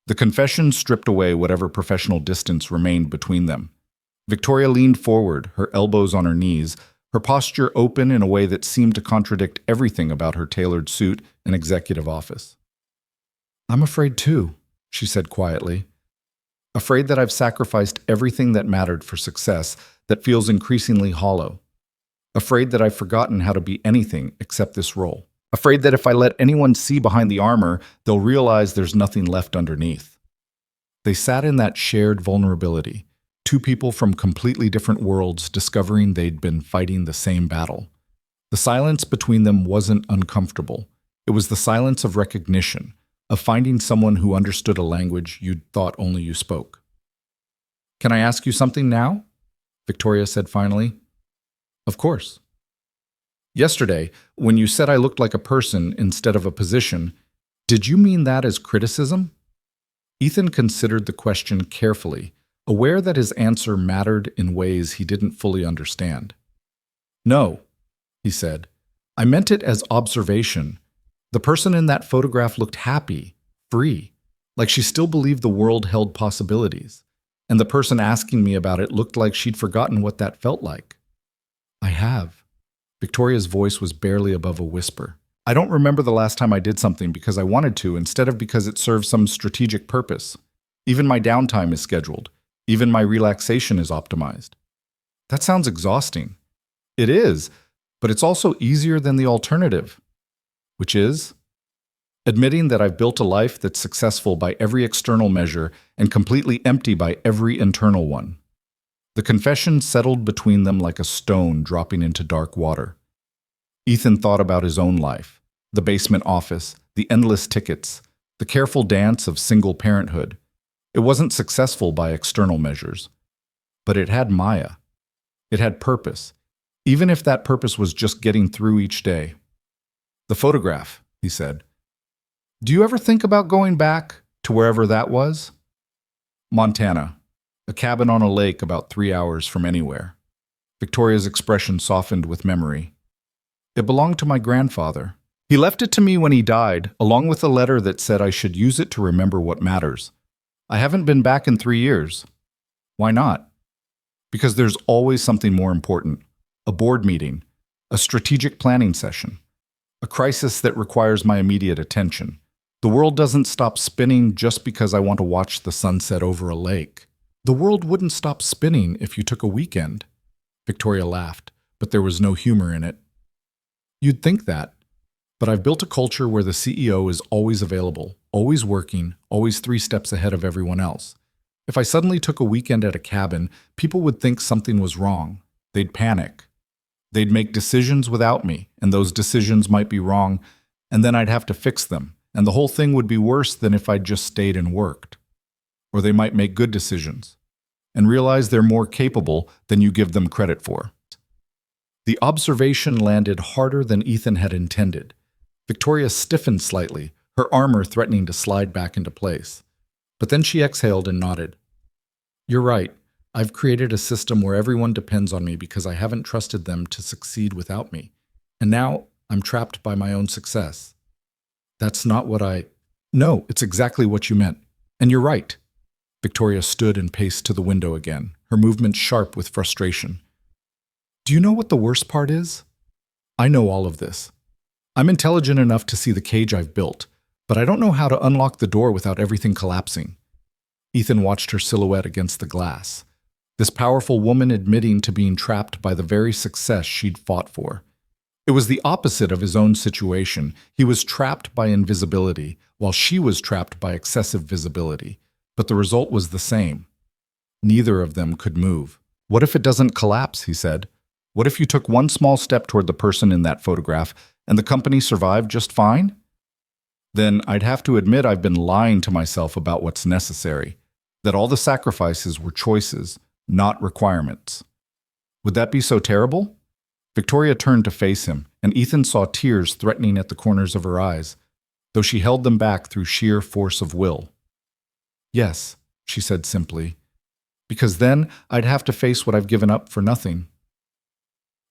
The confession stripped away whatever professional distance remained between them. Victoria leaned forward, her elbows on her knees, her posture open in a way that seemed to contradict everything about her tailored suit and executive office. I'm afraid too, she said quietly. Afraid that I've sacrificed everything that mattered for success that feels increasingly hollow. Afraid that I've forgotten how to be anything except this role. Afraid that if I let anyone see behind the armor, they'll realize there's nothing left underneath. They sat in that shared vulnerability, Two people from completely different worlds discovering they'd been fighting the same battle. The silence between them wasn't uncomfortable. It was the silence of recognition, of finding someone who understood a language you'd thought only you spoke. "Can I ask you something now?" Victoria said finally. "Of course." "Yesterday, when you said I looked like a person instead of a position, did you mean that as criticism?" Ethan considered the question carefully, aware that his answer mattered in ways he didn't fully understand. "No," he said. "I meant it as observation. The person in that photograph looked happy, free, like she still believed the world held possibilities. And the person asking me about it looked like she'd forgotten what that felt like." "I have." Victoria's voice was barely above a whisper. "I don't remember the last time I did something because I wanted to instead of because it served some strategic purpose. Even my downtime is scheduled. Even my relaxation is optimized." "That sounds exhausting." "It is, but it's also easier than the alternative." "Which is?" "Admitting that I've built a life that's successful by every external measure and completely empty by every internal one." The confession settled between them like a stone dropping into dark water. Ethan thought about his own life, the basement office, the endless tickets, the careful dance of single parenthood. It wasn't successful by external measures, but it had Maya. It had purpose, even if that purpose was just getting through each day. "The photograph," he said. "Do you ever think about going back to wherever that was?" "Montana. A cabin on a lake about 3 hours from anywhere." Victoria's expression softened with memory. "It belonged to my grandfather. He left it to me when he died, along with a letter that said I should use it to remember what matters. I haven't been back in 3 years. Why not? Because there's always something more important. A board meeting, a strategic planning session, a crisis that requires my immediate attention. The world doesn't stop spinning just because I want to watch the sunset over a lake. The world wouldn't stop spinning if you took a weekend." Victoria laughed, but there was no humor in it. "You'd think that. But I've built a culture where the CEO is always available, always working, always 3 steps ahead of everyone else. If I suddenly took a weekend at a cabin, people would think something was wrong. They'd panic. They'd make decisions without me, and those decisions might be wrong, and then I'd have to fix them, and the whole thing would be worse than if I'd just stayed and worked. Or they might make good decisions, and realize they're more capable than you give them credit for." The observation landed harder than Ethan had intended. Victoria stiffened slightly, her armor threatening to slide back into place. But then she exhaled and nodded. "You're right. I've created a system where everyone depends on me because I haven't trusted them to succeed without me. And now I'm trapped by my own success." "That's not what I—" "No, it's exactly what you meant. And you're right." Victoria stood and paced to the window again, her movements sharp with frustration. "Do you know what the worst part is? I know all of this. I'm intelligent enough to see the cage I've built, but I don't know how to unlock the door without everything collapsing." Ethan watched her silhouette against the glass. This powerful woman admitting to being trapped by the very success she'd fought for. It was the opposite of his own situation. He was trapped by invisibility, while she was trapped by excessive visibility. But the result was the same. Neither of them could move. "What if it doesn't collapse?" he said. "What if you took one small step toward the person in that photograph and the company survived just fine?" "Then I'd have to admit I've been lying to myself about what's necessary, that all the sacrifices were choices, not requirements." "Would that be so terrible?" Victoria turned to face him, and Ethan saw tears threatening at the corners of her eyes, though she held them back through sheer force of will. "Yes," she said simply, "because then I'd have to face what I've given up for nothing."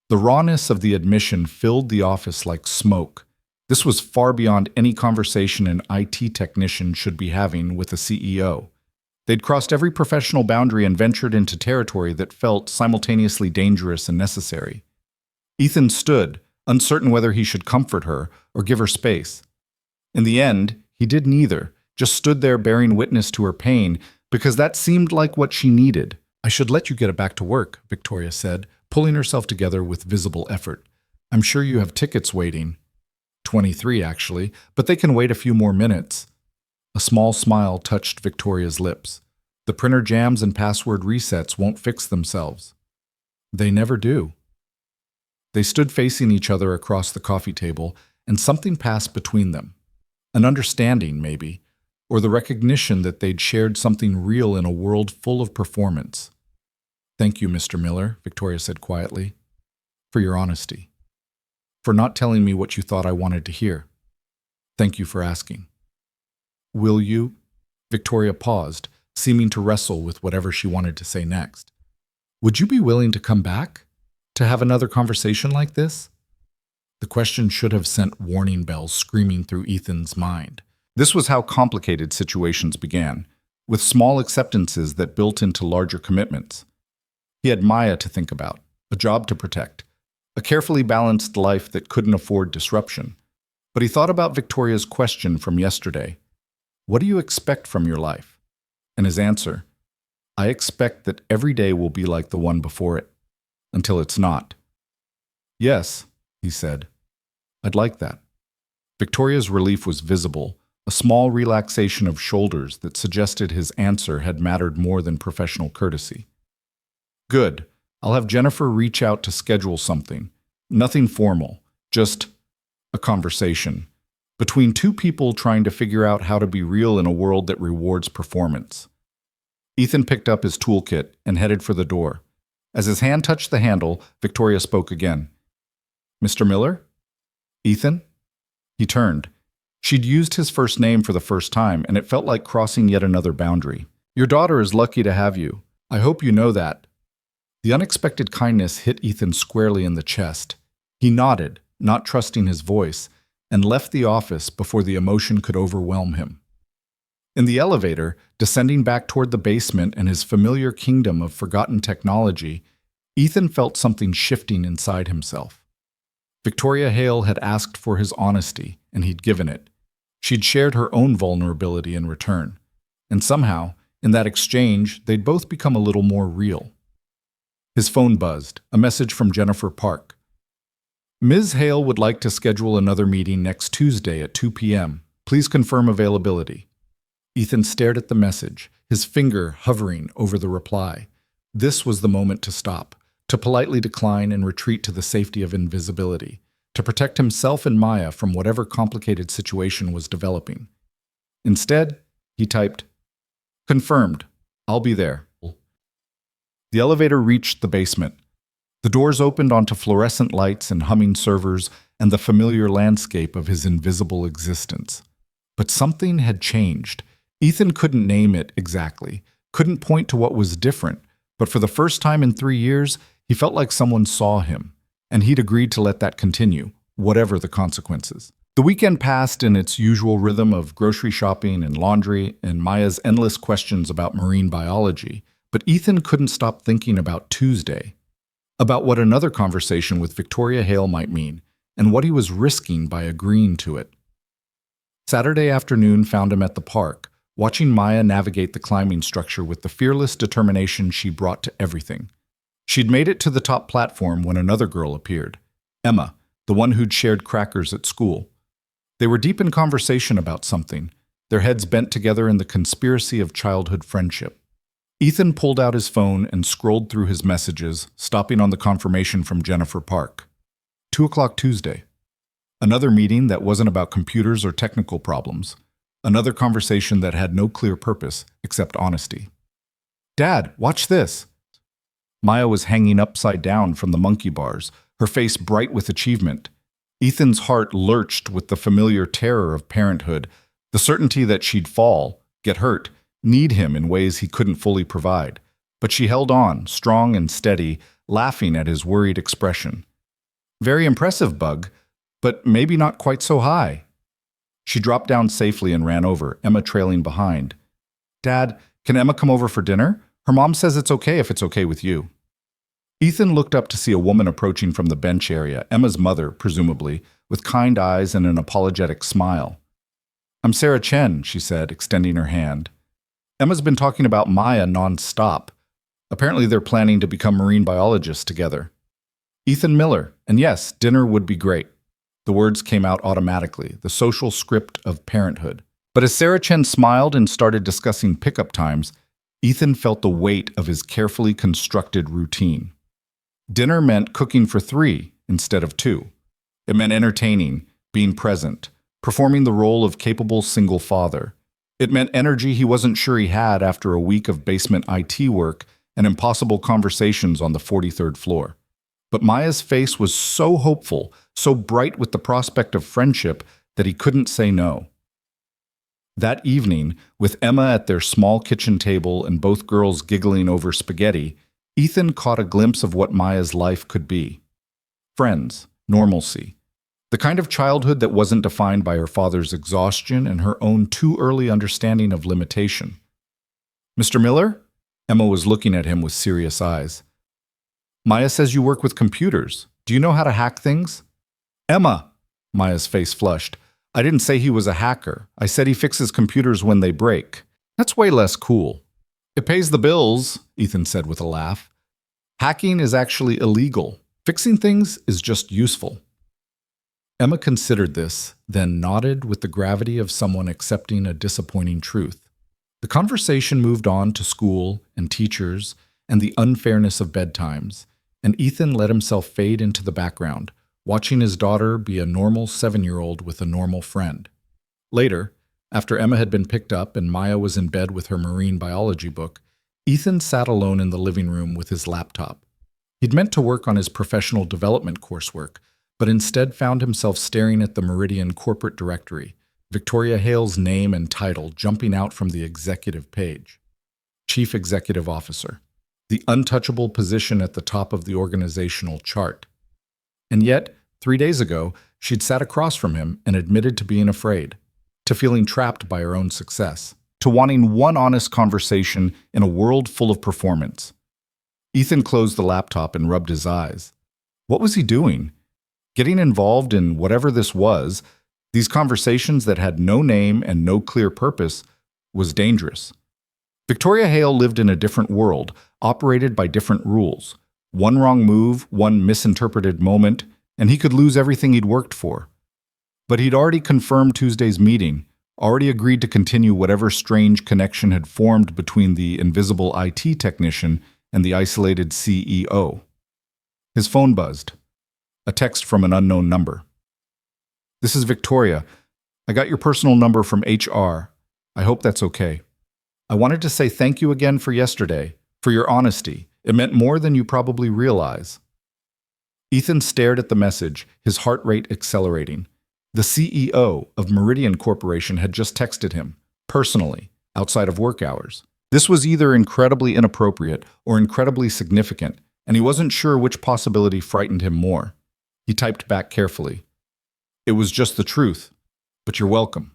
The rawness of the admission filled the office like smoke. This was far beyond any conversation an IT technician should be having with a CEO. They'd crossed every professional boundary and ventured into territory that felt simultaneously dangerous and necessary. Ethan stood, uncertain whether he should comfort her or give her space. In the end, he did neither, just stood there bearing witness to her pain, because that seemed like what she needed. "I should let you get back to work," Victoria said, pulling herself together with visible effort. "I'm sure you have tickets waiting." 23, actually, but they can wait a few more minutes." A small smile touched Victoria's lips. The printer jams and password resets won't fix themselves. They never do. They stood facing each other across the coffee table, and something passed between them. An understanding, maybe, or the recognition that they'd shared something real in a world full of performance. "Thank you, Mr. Miller," Victoria said quietly, "for your honesty. For not telling me what you thought I wanted to hear. Thank you for asking." "Will you?" Victoria paused, seeming to wrestle with whatever she wanted to say next. "Would you be willing to come back? To have another conversation like this?" The question should have sent warning bells screaming through Ethan's mind. This was how complicated situations began, with small acceptances that built into larger commitments. He had Maya to think about, a job to protect, a carefully balanced life that couldn't afford disruption. But he thought about Victoria's question from yesterday. "What do you expect from your life?" And his answer, "I expect that every day will be like the one before it, until it's not." "Yes," he said, "I'd like that." Victoria's relief was visible, a small relaxation of shoulders that suggested his answer had mattered more than professional courtesy. "Good. I'll have Jennifer reach out to schedule something. Nothing formal, just a conversation between two people trying to figure out how to be real in a world that rewards performance." Ethan picked up his toolkit and headed for the door. As his hand touched the handle, Victoria spoke again. "Mr. Miller?" "Ethan?" He turned. She'd used his first name for the first time, and it felt like crossing yet another boundary. "Your daughter is lucky to have you. I hope you know that." The unexpected kindness hit Ethan squarely in the chest. He nodded, not trusting his voice, and left the office before the emotion could overwhelm him. In the elevator, descending back toward the basement and his familiar kingdom of forgotten technology, Ethan felt something shifting inside himself. Victoria Hale had asked for his honesty, and he'd given it. She'd shared her own vulnerability in return. And somehow, in that exchange, they'd both become a little more real. His phone buzzed, a message from Jennifer Park. "Ms. Hale would like to schedule another meeting next Tuesday at 2 p.m. Please confirm availability." Ethan stared at the message, his finger hovering over the reply. This was the moment to stop, to politely decline and retreat to the safety of invisibility, to protect himself and Maya from whatever complicated situation was developing. Instead, he typed, "Confirmed. I'll be there." The elevator reached the basement. The doors opened onto fluorescent lights and humming servers and the familiar landscape of his invisible existence. But something had changed. Ethan couldn't name it exactly, couldn't point to what was different, but for the first time in 3 years, he felt like someone saw him, and he'd agreed to let that continue, whatever the consequences. The weekend passed in its usual rhythm of grocery shopping and laundry and Maya's endless questions about marine biology, but Ethan couldn't stop thinking about Tuesday, about what another conversation with Victoria Hale might mean, and what he was risking by agreeing to it. Saturday afternoon found him at the park, watching Maya navigate the climbing structure with the fearless determination she brought to everything. She'd made it to the top platform when another girl appeared, Emma, the one who'd shared crackers at school. They were deep in conversation about something, their heads bent together in the conspiracy of childhood friendship. Ethan pulled out his phone and scrolled through his messages, stopping on the confirmation from Jennifer Park. 2 o'clock Tuesday. Another meeting that wasn't about computers or technical problems. Another conversation that had no clear purpose except honesty. "Dad, watch this." Maya was hanging upside down from the monkey bars, her face bright with achievement. Ethan's heart lurched with the familiar terror of parenthood, the certainty that she'd fall, get hurt, need him in ways he couldn't fully provide. But she held on, strong and steady, laughing at his worried expression. "Very impressive, Bug, but maybe not quite so high." She dropped down safely and ran over, Emma trailing behind. "Dad, can Emma come over for dinner? Her mom says it's okay if it's okay with you." Ethan looked up to see a woman approaching from the bench area, Emma's mother, presumably, with kind eyes and an apologetic smile. "I'm Sarah Chen," she said, extending her hand. Emma's been talking about Maya non-stop. Apparently they're planning to become marine biologists together. "Ethan Miller, and yes, dinner would be great." The words came out automatically, the social script of parenthood. But as Sarah Chen smiled and started discussing pickup times, Ethan felt the weight of his carefully constructed routine. Dinner meant cooking for 3 instead of 2. It meant entertaining, being present, performing the role of capable single father. It meant energy he wasn't sure he had after a week of basement IT work and impossible conversations on the 43rd floor. But Maya's face was so hopeful, so bright with the prospect of friendship, that he couldn't say no. That evening, with Emma at their small kitchen table and both girls giggling over spaghetti, Ethan caught a glimpse of what Maya's life could be. Friends, normalcy. The kind of childhood that wasn't defined by her father's exhaustion and her own too early understanding of limitation. "Mr. Miller?" Emma was looking at him with serious eyes. "Maya says you work with computers. Do you know how to hack things?" "Emma!" Maya's face flushed. "I didn't say he was a hacker. I said he fixes computers when they break. That's way less cool." "It pays the bills," Ethan said with a laugh. "Hacking is actually illegal. Fixing things is just useful." Emma considered this, then nodded with the gravity of someone accepting a disappointing truth. The conversation moved on to school and teachers and the unfairness of bedtimes, and Ethan let himself fade into the background, watching his daughter be a normal 7-year-old with a normal friend. Later, after Emma had been picked up and Maya was in bed with her marine biology book, Ethan sat alone in the living room with his laptop. He'd meant to work on his professional development coursework, but instead found himself staring at the Meridian corporate directory, Victoria Hale's name and title jumping out from the executive page. Chief Executive Officer, the untouchable position at the top of the organizational chart. And yet, 3 days ago, she'd sat across from him and admitted to being afraid, to feeling trapped by her own success, to wanting one honest conversation in a world full of performance. Ethan closed the laptop and rubbed his eyes. What was he doing? Getting involved in whatever this was, these conversations that had no name and no clear purpose, was dangerous. Victoria Hale lived in a different world, operated by different rules. One wrong move, one misinterpreted moment, and he could lose everything he'd worked for. But he'd already confirmed Tuesday's meeting, already agreed to continue whatever strange connection had formed between the invisible IT technician and the isolated CEO. His phone buzzed. A text from an unknown number. "This is Victoria. I got your personal number from HR. I hope that's okay. I wanted to say thank you again for yesterday, for your honesty. It meant more than you probably realize." Ethan stared at the message, his heart rate accelerating. The CEO of Meridian Corporation had just texted him, personally, outside of work hours. This was either incredibly inappropriate or incredibly significant, and he wasn't sure which possibility frightened him more. He typed back carefully. "It was just the truth, but you're welcome."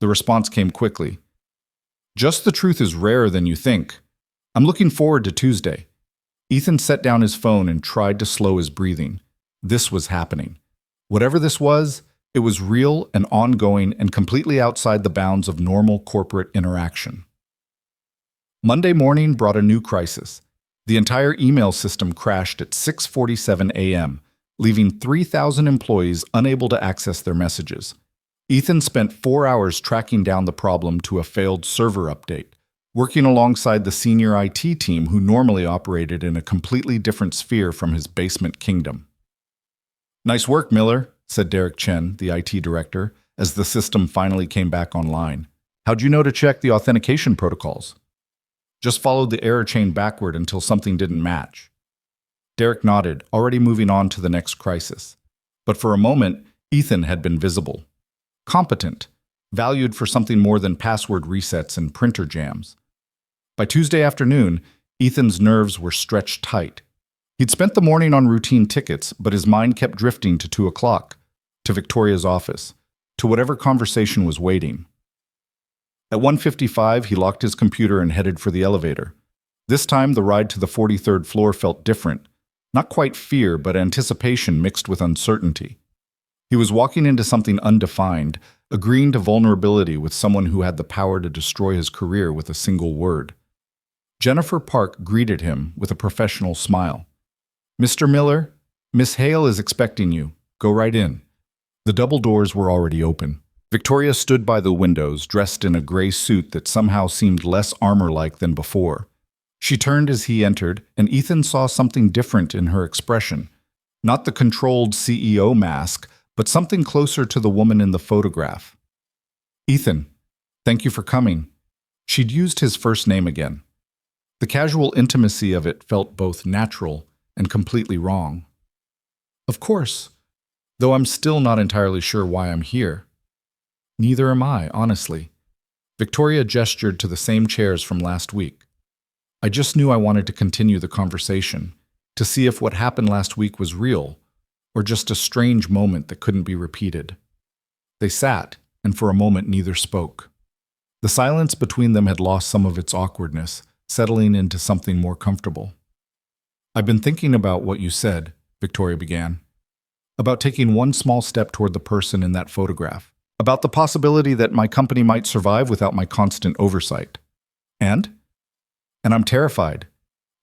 The response came quickly. "Just the truth is rarer than you think. I'm looking forward to Tuesday." Ethan set down his phone and tried to slow his breathing. This was happening. Whatever this was, it was real and ongoing and completely outside the bounds of normal corporate interaction. Monday morning brought a new crisis. The entire email system crashed at 6:47 a.m., leaving 3,000 employees unable to access their messages. Ethan spent 4 hours tracking down the problem to a failed server update, working alongside the senior IT team who normally operated in a completely different sphere from his basement kingdom. "Nice work, Miller," said Derek Chen, the IT director, as the system finally came back online. "How'd you know to check the authentication protocols?" "Just followed the error chain backward until something didn't match." Derek nodded, already moving on to the next crisis. But for a moment, Ethan had been visible. Competent, valued for something more than password resets and printer jams. By Tuesday afternoon, Ethan's nerves were stretched tight. He'd spent the morning on routine tickets, but his mind kept drifting to 2 o'clock, to Victoria's office, to whatever conversation was waiting. At 1:55, he locked his computer and headed for the elevator. This time, the ride to the 43rd floor felt different. Not quite fear, but anticipation mixed with uncertainty. He was walking into something undefined, agreeing to vulnerability with someone who had the power to destroy his career with a single word. Jennifer Park greeted him with a professional smile. "Mr. Miller, Miss Hale is expecting you. Go right in." The double doors were already open. Victoria stood by the windows, dressed in a gray suit that somehow seemed less armor-like than before. She turned as he entered, and Ethan saw something different in her expression. Not the controlled CEO mask, but something closer to the woman in the photograph. Ethan, thank you for coming. She'd used his first name again. The casual intimacy of it felt both natural and completely wrong. Of course, though I'm still not entirely sure why I'm here. Neither am I, honestly. Victoria gestured to the same chairs from last week. I just knew I wanted to continue the conversation, to see if what happened last week was real, or just a strange moment that couldn't be repeated. They sat, and for a moment neither spoke. The silence between them had lost some of its awkwardness, settling into something more comfortable. I've been thinking about what you said, Victoria began. About taking one small step toward the person in that photograph. About the possibility that my company might survive without my constant oversight. And I'm terrified.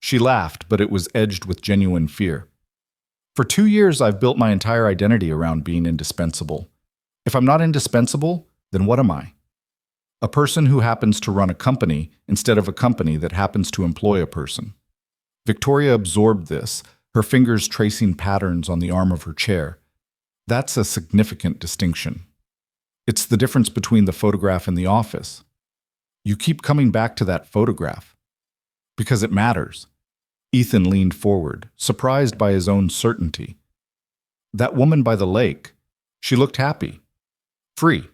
She laughed, but it was edged with genuine fear. For 2 years, I've built my entire identity around being indispensable. If I'm not indispensable, then what am I? A person who happens to run a company instead of a company that happens to employ a person. Victoria absorbed this, her fingers tracing patterns on the arm of her chair. That's a significant distinction. It's the difference between the photograph and the office. You keep coming back to that photograph. Because it matters. Ethan leaned forward, surprised by his own certainty. That woman by the lake, she looked happy. Free.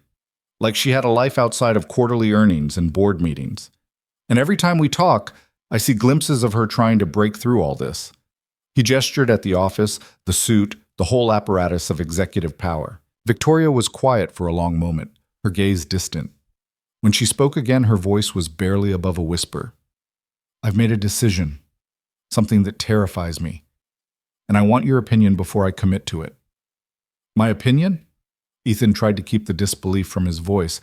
Like she had a life outside of quarterly earnings and board meetings. And every time we talk, I see glimpses of her trying to break through all this. He gestured at the office, the suit, the whole apparatus of executive power. Victoria was quiet for a long moment, her gaze distant. When she spoke again, her voice was barely above a whisper. I've made a decision, something that terrifies me, and I want your opinion before I commit to it. My opinion? Ethan tried to keep the disbelief from his voice.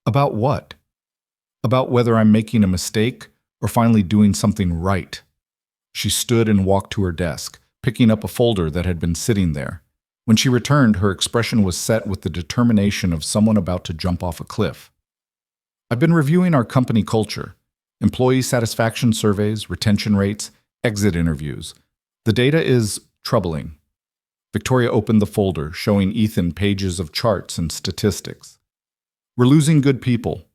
About what? About whether I'm making a mistake or finally doing something right. She stood and walked to her desk, picking up a folder that had been sitting there. When she returned, her expression was set with the determination of someone about to jump off a cliff. I've been reviewing our company culture. Employee satisfaction surveys, retention rates, exit interviews. The data is troubling. Victoria opened the folder, showing Ethan pages of charts and statistics. We're losing good people,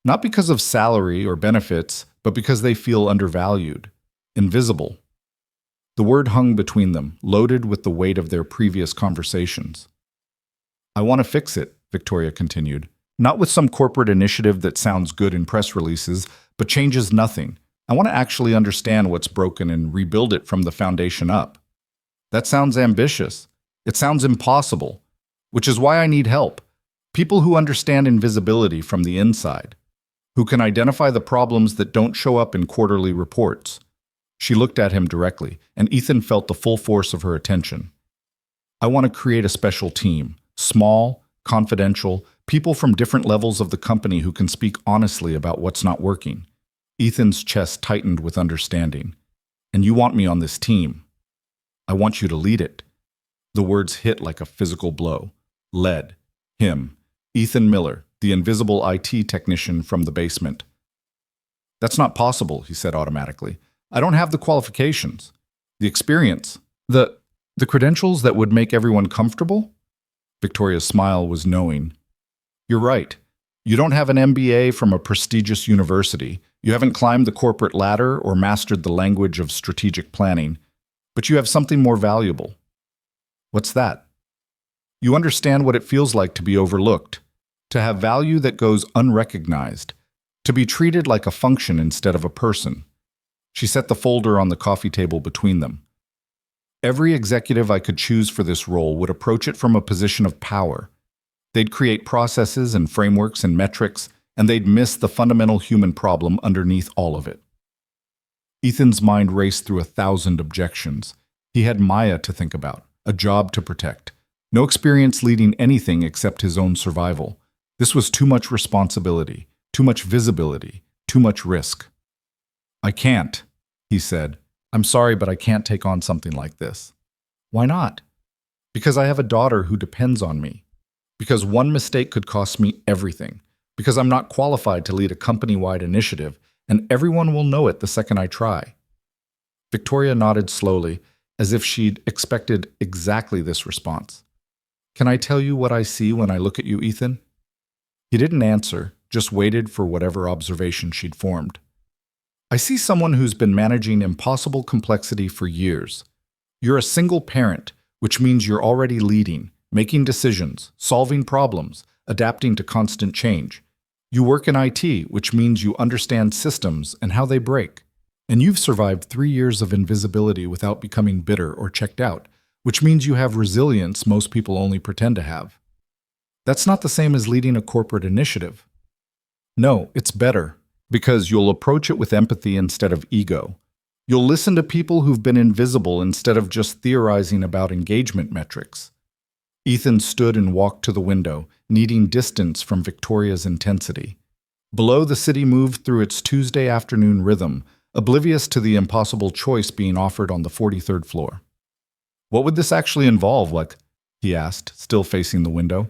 not because of salary or benefits, but because they feel undervalued, invisible. The word hung between them, loaded with the weight of their previous conversations. I want to fix it, Victoria continued. Not with some corporate initiative that sounds good in press releases, but changes nothing. I want to actually understand what's broken and rebuild it from the foundation up. That sounds ambitious. It sounds impossible, which is why I need help. People who understand invisibility from the inside, who can identify the problems that don't show up in quarterly reports. She looked at him directly, and Ethan felt the full force of her attention. I want to create a special team, small, confidential, people from different levels of the company who can speak honestly about what's not working. Ethan's chest tightened with understanding. And you want me on this team. I want you to lead it. The words hit like a physical blow. Led. Him. Ethan Miller, the invisible IT technician from the basement. That's not possible, he said automatically. I don't have the qualifications, the experience, the credentials that would make everyone comfortable? Victoria's smile was knowing. You're right. You don't have an MBA from a prestigious university. You haven't climbed the corporate ladder or mastered the language of strategic planning. But you have something more valuable. What's that? You understand what it feels like to be overlooked, to have value that goes unrecognized, to be treated like a function instead of a person. She set the folder on the coffee table between them. Every executive I could choose for this role would approach it from a position of power. They'd create processes and frameworks and metrics, and they'd miss the fundamental human problem underneath all of it. Ethan's mind raced through 1,000 objections. He had Maya to think about, a job to protect. No experience leading anything except his own survival. This was too much responsibility, too much visibility, too much risk. I can't, he said. I'm sorry, but I can't take on something like this. Why not? Because I have a daughter who depends on me. Because one mistake could cost me everything. Because I'm not qualified to lead a company-wide initiative, and everyone will know it the second I try. Victoria nodded slowly, as if she'd expected exactly this response. Can I tell you what I see when I look at you, Ethan? He didn't answer, just waited for whatever observation she'd formed. I see someone who's been managing impossible complexity for years. You're a single parent, which means you're already leading, making decisions, solving problems, adapting to constant change. You work in IT, which means you understand systems and how they break. And you've survived 3 years of invisibility without becoming bitter or checked out, which means you have resilience most people only pretend to have. That's not the same as leading a corporate initiative. No, it's better, because you'll approach it with empathy instead of ego. You'll listen to people who've been invisible instead of just theorizing about engagement metrics. Ethan stood and walked to the window, needing distance from Victoria's intensity. Below, the city moved through its Tuesday afternoon rhythm, oblivious to the impossible choice being offered on the 43rd floor. What would this actually involve, he asked, still facing the window.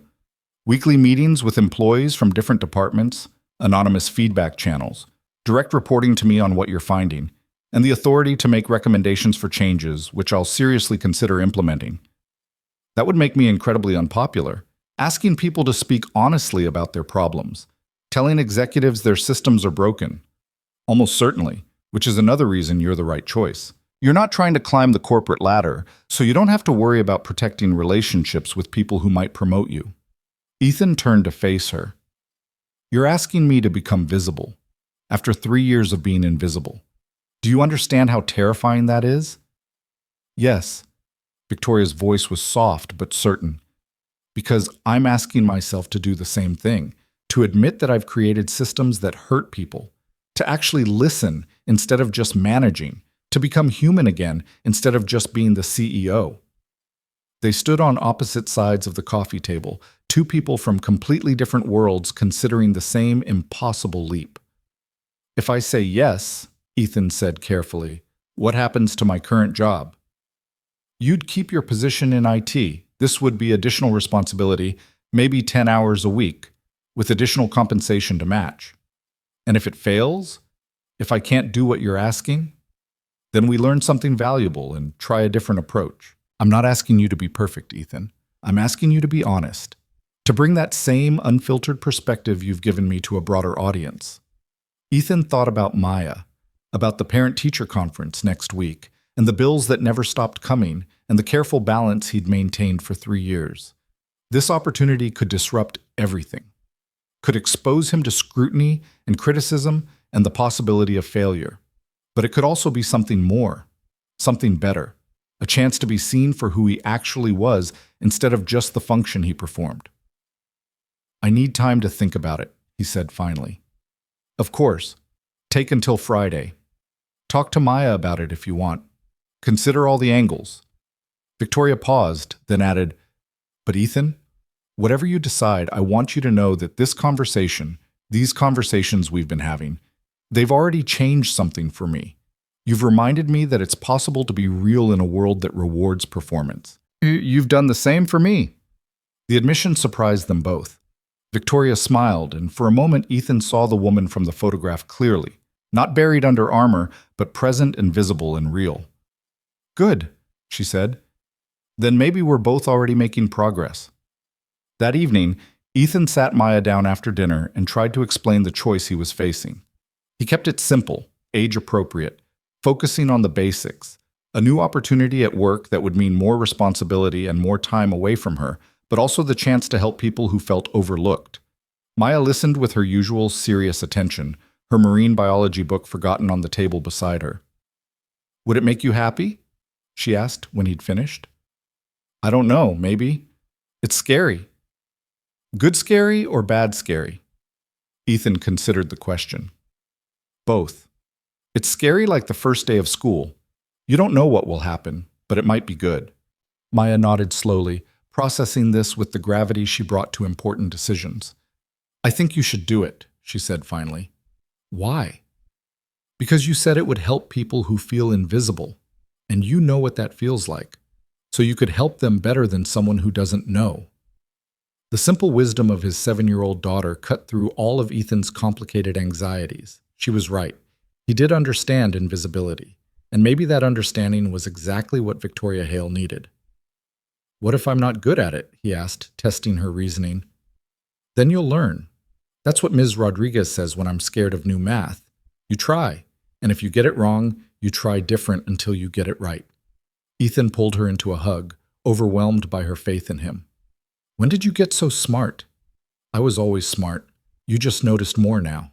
Weekly meetings with employees from different departments, anonymous feedback channels, direct reporting to me on what you're finding, and the authority to make recommendations for changes, which I'll seriously consider implementing. That would make me incredibly unpopular, asking people to speak honestly about their problems, telling executives their systems are broken. Almost certainly, which is another reason you're the right choice. You're not trying to climb the corporate ladder, so you don't have to worry about protecting relationships with people who might promote you. Ethan turned to face her. You're asking me to become visible, after 3 years of being invisible. Do you understand how terrifying that is? Yes. Victoria's voice was soft but certain. Because I'm asking myself to do the same thing, to admit that I've created systems that hurt people, to actually listen instead of just managing, to become human again instead of just being the CEO. They stood on opposite sides of the coffee table, two people from completely different worlds considering the same impossible leap. If I say yes, Ethan said carefully, what happens to my current job? You'd keep your position in IT. This would be additional responsibility, maybe 10 hours a week, with additional compensation to match. And if it fails, if I can't do what you're asking, then we learn something valuable and try a different approach. I'm not asking you to be perfect, Ethan. I'm asking you to be honest, to bring that same unfiltered perspective you've given me to a broader audience. Ethan thought about Maya, about the parent-teacher conference next week, and the bills that never stopped coming, and the careful balance he'd maintained for 3 years. This opportunity could disrupt everything, could expose him to scrutiny and criticism and the possibility of failure. But it could also be something more, something better, a chance to be seen for who he actually was instead of just the function he performed. I need time to think about it, he said finally. Of course, take until Friday. Talk to Maya about it if you want. Consider all the angles. Victoria paused, then added, But Ethan, whatever you decide, I want you to know that these conversations we've been having, they've already changed something for me. You've reminded me that it's possible to be real in a world that rewards performance. You've done the same for me. The admission surprised them both. Victoria smiled, and for a moment Ethan saw the woman from the photograph clearly, not buried under armor, but present and visible and real. Good, she said. Then maybe we're both already making progress. That evening, Ethan sat Maya down after dinner and tried to explain the choice he was facing. He kept it simple, age-appropriate, focusing on the basics, a new opportunity at work that would mean more responsibility and more time away from her, but also the chance to help people who felt overlooked. Maya listened with her usual serious attention, her marine biology book forgotten on the table beside her. Would it make you happy? She asked when he'd finished. I don't know, maybe. It's scary. Good scary or bad scary? Ethan considered the question. Both. It's scary like the first day of school. You don't know what will happen, but it might be good. Maya nodded slowly, processing this with the gravity she brought to important decisions. I think you should do it, she said finally. Why? Because you said it would help people who feel invisible, and you know what that feels like, so you could help them better than someone who doesn't know. The simple wisdom of his 7-year-old daughter cut through all of Ethan's complicated anxieties. She was right. He did understand invisibility, and maybe that understanding was exactly what Victoria Hale needed. "What if I'm not good at it?" he asked, testing her reasoning. "Then you'll learn. That's what Ms. Rodriguez says when I'm scared of new math. You try, and if you get it wrong, you try different until you get it right." Ethan pulled her into a hug, overwhelmed by her faith in him. "When did you get so smart?" "I was always smart. You just noticed more now."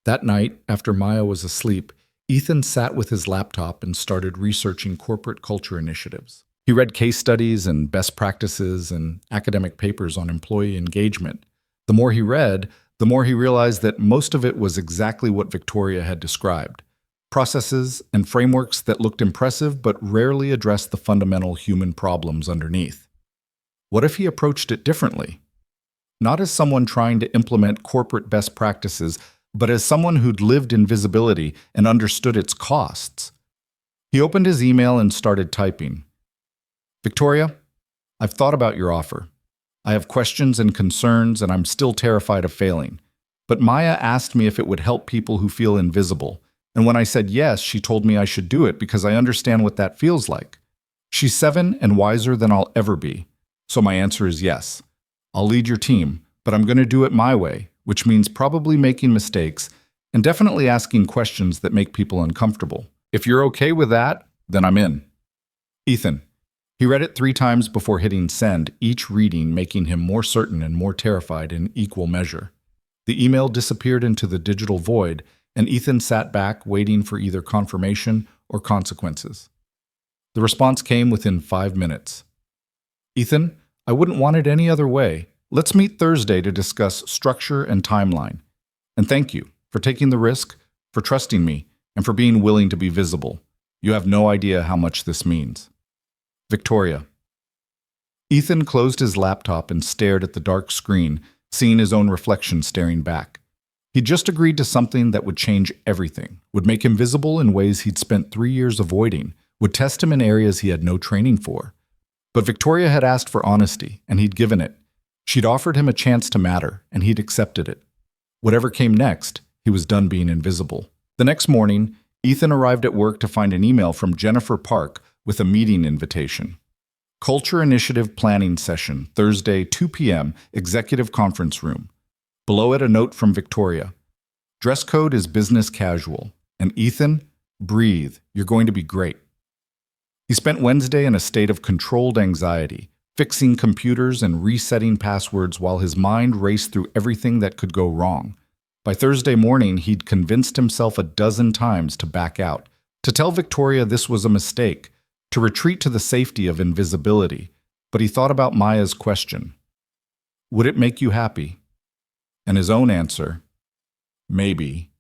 That night, after Maya was asleep, Ethan sat with his laptop and started researching corporate culture initiatives. He read case studies and best practices and academic papers on employee engagement. The more he read, the more he realized that most of it was exactly what Victoria had described: processes and frameworks that looked impressive but rarely addressed the fundamental human problems underneath. What if he approached it differently? Not as someone trying to implement corporate best practices, but as someone who'd lived invisibility and understood its costs. He opened his email and started typing. "Victoria, I've thought about your offer. I have questions and concerns, and I'm still terrified of failing. But Maya asked me if it would help people who feel invisible, and when I said yes, she told me I should do it because I understand what that feels like. She's 7 and wiser than I'll ever be. So my answer is yes. I'll lead your team, but I'm going to do it my way, which means probably making mistakes and definitely asking questions that make people uncomfortable. If you're okay with that, then I'm in." Ethan. He read it 3 times before hitting send, each reading making him more certain and more terrified in equal measure. The email disappeared into the digital void, and Ethan sat back waiting for either confirmation or consequences. The response came within 5 minutes. "Ethan, I wouldn't want it any other way. Let's meet Thursday to discuss structure and timeline. And thank you for taking the risk, for trusting me, and for being willing to be visible. You have no idea how much this means. Victoria." Ethan closed his laptop and stared at the dark screen, seeing his own reflection staring back. He'd just agreed to something that would change everything, would make him visible in ways he'd spent 3 years avoiding, would test him in areas he had no training for. But Victoria had asked for honesty, and he'd given it. She'd offered him a chance to matter, and he'd accepted it. Whatever came next, he was done being invisible. The next morning, Ethan arrived at work to find an email from Jennifer Park with a meeting invitation. Culture Initiative Planning Session, Thursday, 2 p.m., Executive Conference Room. Below it, a note from Victoria. "Dress code is business casual. And Ethan, breathe. You're going to be great." He spent Wednesday in a state of controlled anxiety, fixing computers and resetting passwords while his mind raced through everything that could go wrong. By Thursday morning, he'd convinced himself a dozen times to back out, to tell Victoria this was a mistake, to retreat to the safety of invisibility. But he thought about Maya's question. Would it make you happy? And his own answer, maybe.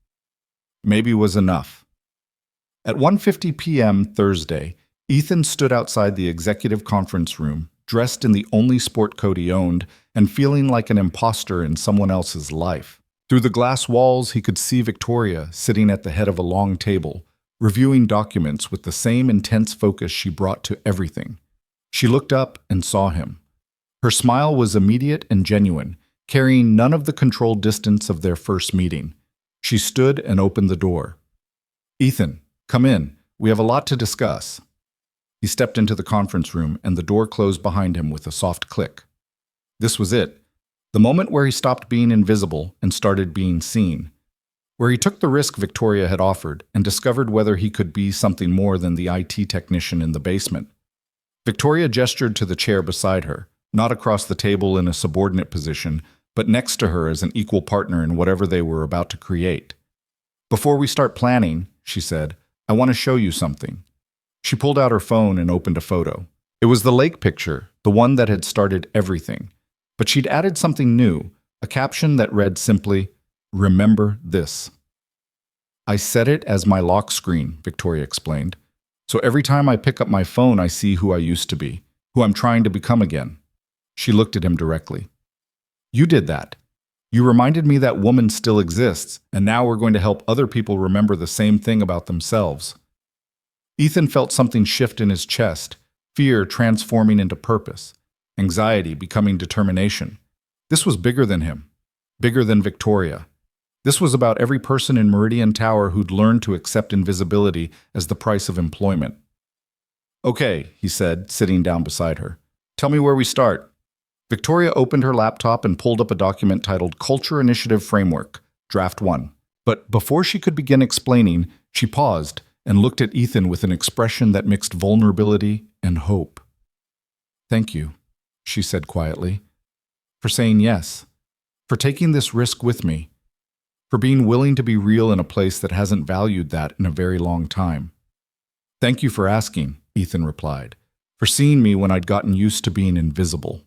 Maybe was enough. At 1:50 p.m. Thursday, Ethan stood outside the executive conference room, dressed in the only sport coat he owned, and feeling like an imposter in someone else's life. Through the glass walls, he could see Victoria sitting at the head of a long table, reviewing documents with the same intense focus she brought to everything. She looked up and saw him. Her smile was immediate and genuine, carrying none of the controlled distance of their first meeting. She stood and opened the door. "Ethan, come in. We have a lot to discuss." He stepped into the conference room, and the door closed behind him with a soft click. This was it, the moment where he stopped being invisible and started being seen, where he took the risk Victoria had offered and discovered whether he could be something more than the IT technician in the basement. Victoria gestured to the chair beside her, not across the table in a subordinate position, but next to her as an equal partner in whatever they were about to create. "Before we start planning," she said, "I want to show you something." She pulled out her phone and opened a photo. It was the lake picture, the one that had started everything. But she'd added something new, a caption that read simply, "Remember this." "I set it as my lock screen," Victoria explained. "So every time I pick up my phone, I see who I used to be, who I'm trying to become again." She looked at him directly. "You did that. You reminded me that woman still exists, and now we're going to help other people remember the same thing about themselves." Ethan felt something shift in his chest, fear transforming into purpose, anxiety becoming determination. This was bigger than him, bigger than Victoria. This was about every person in Meridian Tower who'd learned to accept invisibility as the price of employment. Okay, he said, sitting down beside her. Tell me where we start. Victoria opened her laptop and pulled up a document titled Culture Initiative Framework, Draft 1. But before she could begin explaining, she paused and looked at Ethan with an expression that mixed vulnerability and hope. Thank you, she said quietly, for saying yes, for taking this risk with me, for being willing to be real in a place that hasn't valued that in a very long time. Thank you for asking, Ethan replied, for seeing me when I'd gotten used to being invisible.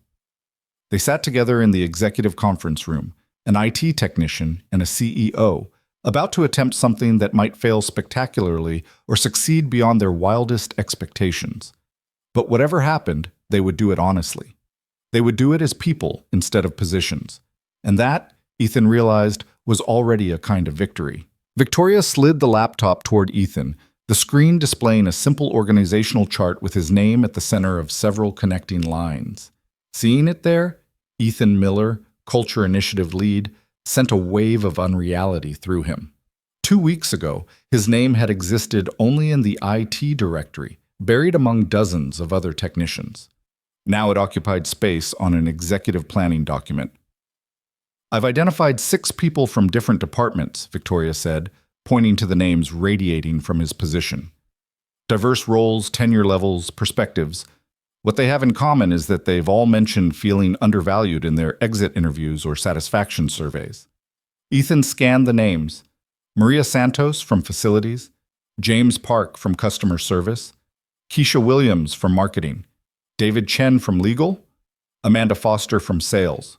They sat together in the executive conference room, an IT technician and a CEO, about to attempt something that might fail spectacularly or succeed beyond their wildest expectations. But whatever happened, they would do it honestly. They would do it as people instead of positions. And that, Ethan realized, was already a kind of victory. Victoria slid the laptop toward Ethan, the screen displaying a simple organizational chart with his name at the center of several connecting lines. Seeing it there, Ethan Miller, Culture Initiative lead, sent a wave of unreality through him. 2 weeks ago, his name had existed only in the IT directory, buried among dozens of other technicians. Now it occupied space on an executive planning document. I've identified 6 people from different departments, Victoria said, pointing to the names radiating from his position. Diverse roles, tenure levels, perspectives. What they have in common is that they've all mentioned feeling undervalued in their exit interviews or satisfaction surveys. Ethan scanned the names. Maria Santos from Facilities, James Park from Customer Service, Keisha Williams from Marketing, David Chen from Legal, Amanda Foster from Sales,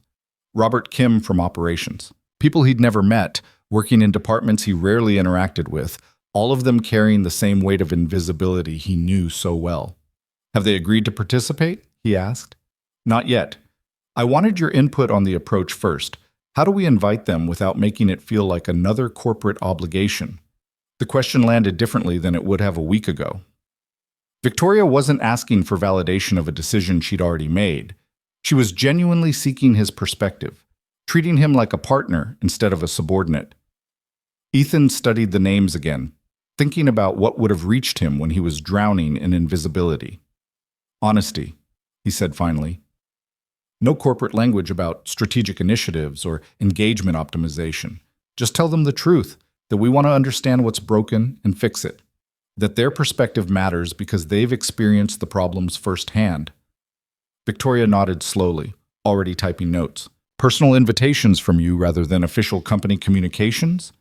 Robert Kim from Operations. People he'd never met, working in departments he rarely interacted with, all of them carrying the same weight of invisibility he knew so well. Have they agreed to participate? He asked. Not yet. I wanted your input on the approach first. How do we invite them without making it feel like another corporate obligation? The question landed differently than it would have a week ago. Victoria wasn't asking for validation of a decision she'd already made. She was genuinely seeking his perspective, treating him like a partner instead of a subordinate. Ethan studied the names again, thinking about what would have reached him when he was drowning in invisibility. Honesty, he said finally. No corporate language about strategic initiatives or engagement optimization. Just tell them the truth, that we want to understand what's broken and fix it. That their perspective matters because they've experienced the problems firsthand. Victoria nodded slowly, already typing notes. Personal invitations from you rather than official company communications?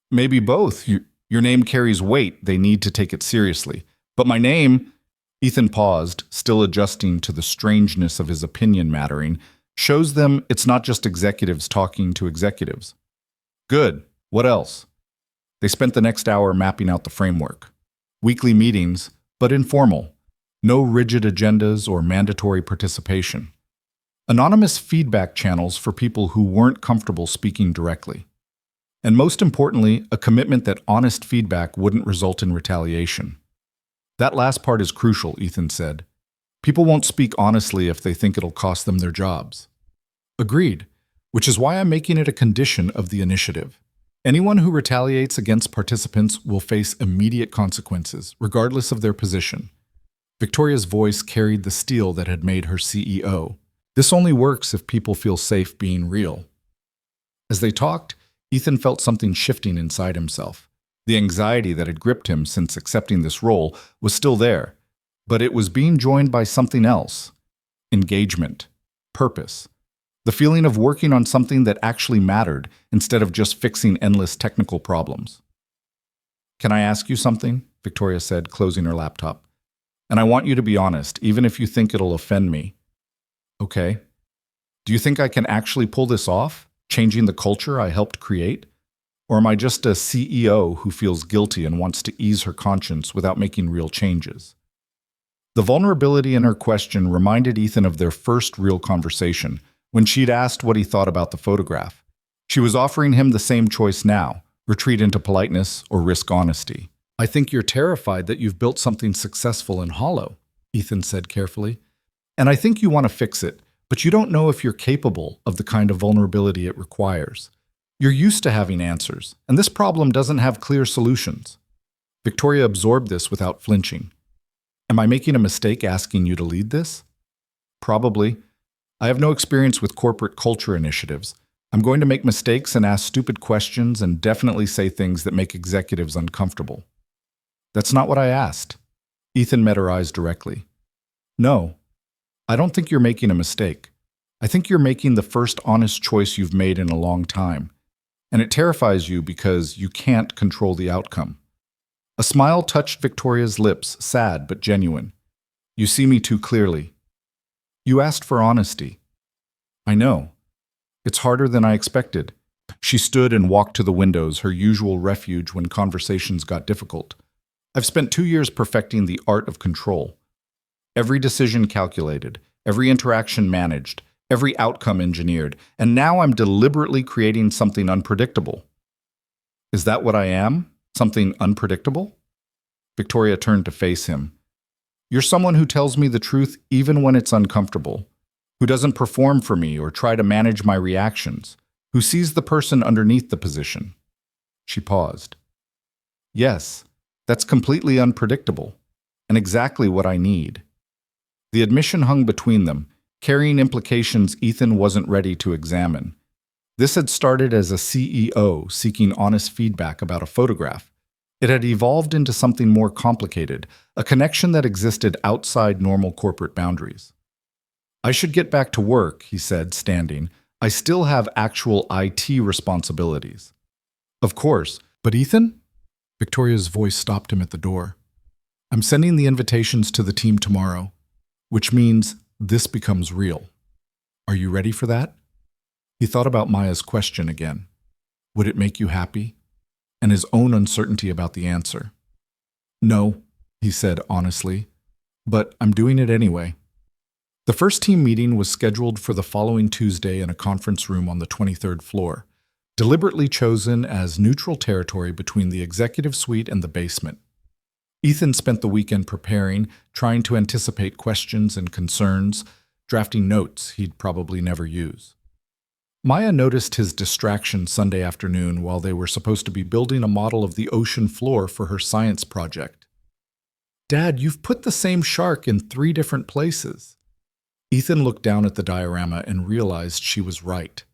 Maybe both. Your name carries weight. They need to take it seriously. But my name... Ethan paused, still adjusting to the strangeness of his opinion mattering, shows them it's not just executives talking to executives. Good. What else? They spent the next hour mapping out the framework. Weekly meetings, but informal. No rigid agendas or mandatory participation. Anonymous feedback channels for people who weren't comfortable speaking directly. And most importantly, a commitment that honest feedback wouldn't result in retaliation. That last part is crucial, Ethan said. People won't speak honestly if they think it'll cost them their jobs. Agreed, which is why I'm making it a condition of the initiative. Anyone who retaliates against participants will face immediate consequences, regardless of their position. Victoria's voice carried the steel that had made her CEO. This only works if people feel safe being real. As they talked, Ethan felt something shifting inside himself. The anxiety that had gripped him since accepting this role was still there, but it was being joined by something else. Engagement. Purpose. The feeling of working on something that actually mattered instead of just fixing endless technical problems. Can I ask you something? Victoria said, closing her laptop. And I want you to be honest, even if you think it'll offend me. Okay. Do you think I can actually pull this off, changing the culture I helped create? Or am I just a CEO who feels guilty and wants to ease her conscience without making real changes? The vulnerability in her question reminded Ethan of their first real conversation, when she'd asked what he thought about the photograph. She was offering him the same choice now, retreat into politeness or risk honesty. I think you're terrified that you've built something successful and hollow, Ethan said carefully. And I think you want to fix it, but you don't know if you're capable of the kind of vulnerability it requires. You're used to having answers, and this problem doesn't have clear solutions. Victoria absorbed this without flinching. Am I making a mistake asking you to lead this? Probably. I have no experience with corporate culture initiatives. I'm going to make mistakes and ask stupid questions and definitely say things that make executives uncomfortable. That's not what I asked. Ethan met her eyes directly. No, I don't think you're making a mistake. I think you're making the first honest choice you've made in a long time. And it terrifies you because you can't control the outcome. A smile touched Victoria's lips, sad but genuine. You see me too clearly. You asked for honesty. I know. It's harder than I expected. She stood and walked to the windows, her usual refuge when conversations got difficult. I've spent 2 years perfecting the art of control. Every decision calculated, every interaction managed, every outcome engineered, and now I'm deliberately creating something unpredictable. Is that what I am? Something unpredictable? Victoria turned to face him. You're someone who tells me the truth even when it's uncomfortable, who doesn't perform for me or try to manage my reactions, who sees the person underneath the position. She paused. Yes, that's completely unpredictable, and exactly what I need. The admission hung between them, carrying implications Ethan wasn't ready to examine. This had started as a CEO seeking honest feedback about a photograph. It had evolved into something more complicated, a connection that existed outside normal corporate boundaries. I should get back to work, he said, standing. I still have actual IT responsibilities. Of course, but Ethan? Victoria's voice stopped him at the door. I'm sending the invitations to the team tomorrow, which means this becomes real. Are you ready for that? He thought about Maya's question again. Would it make you happy? And his own uncertainty about the answer. No, he said honestly, but I'm doing it anyway. The first team meeting was scheduled for the following Tuesday in a conference room on the 23rd floor, deliberately chosen as neutral territory between the executive suite and the basement. Ethan spent the weekend preparing, trying to anticipate questions and concerns, drafting notes he'd probably never use. Maya noticed his distraction Sunday afternoon while they were supposed to be building a model of the ocean floor for her science project. Dad, you've put the same shark in 3 different places. Ethan looked down at the diorama and realized she was right.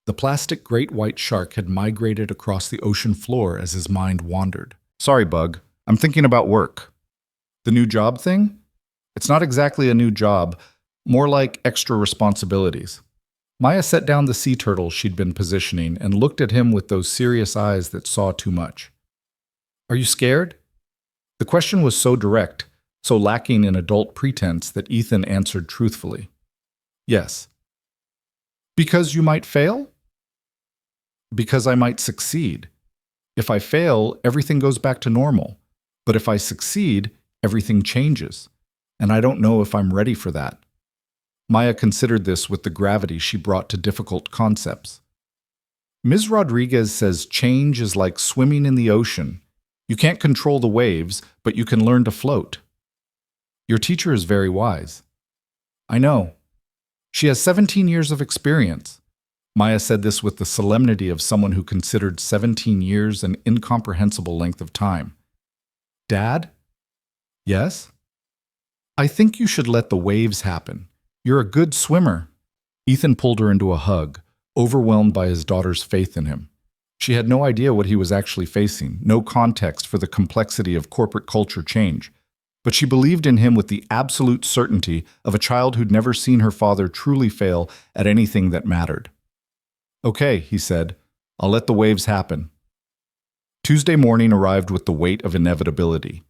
The plastic great white shark had migrated across the ocean floor as his mind wandered. Sorry, Bug. I'm thinking about work. The new job thing? It's not exactly a new job, more like extra responsibilities. Maya set down the sea turtle she'd been positioning and looked at him with those serious eyes that saw too much. Are you scared? The question was so direct, so lacking in adult pretense that Ethan answered truthfully. Yes. Because you might fail? Because I might succeed. If I fail, everything goes back to normal. But if I succeed, everything changes. And I don't know if I'm ready for that. Maya considered this with the gravity she brought to difficult concepts. Ms. Rodriguez says change is like swimming in the ocean. You can't control the waves, but you can learn to float. Your teacher is very wise. I know. She has 17 years of experience. Maya said this with the solemnity of someone who considered 17 years an incomprehensible length of time. Dad? Yes? I think you should let the waves happen. You're a good swimmer. Ethan pulled her into a hug, overwhelmed by his daughter's faith in him. She had no idea what he was actually facing, no context for the complexity of corporate culture change. But she believed in him with the absolute certainty of a child who'd never seen her father truly fail at anything that mattered. Okay, he said, I'll let the waves happen. Tuesday morning arrived with the weight of inevitability.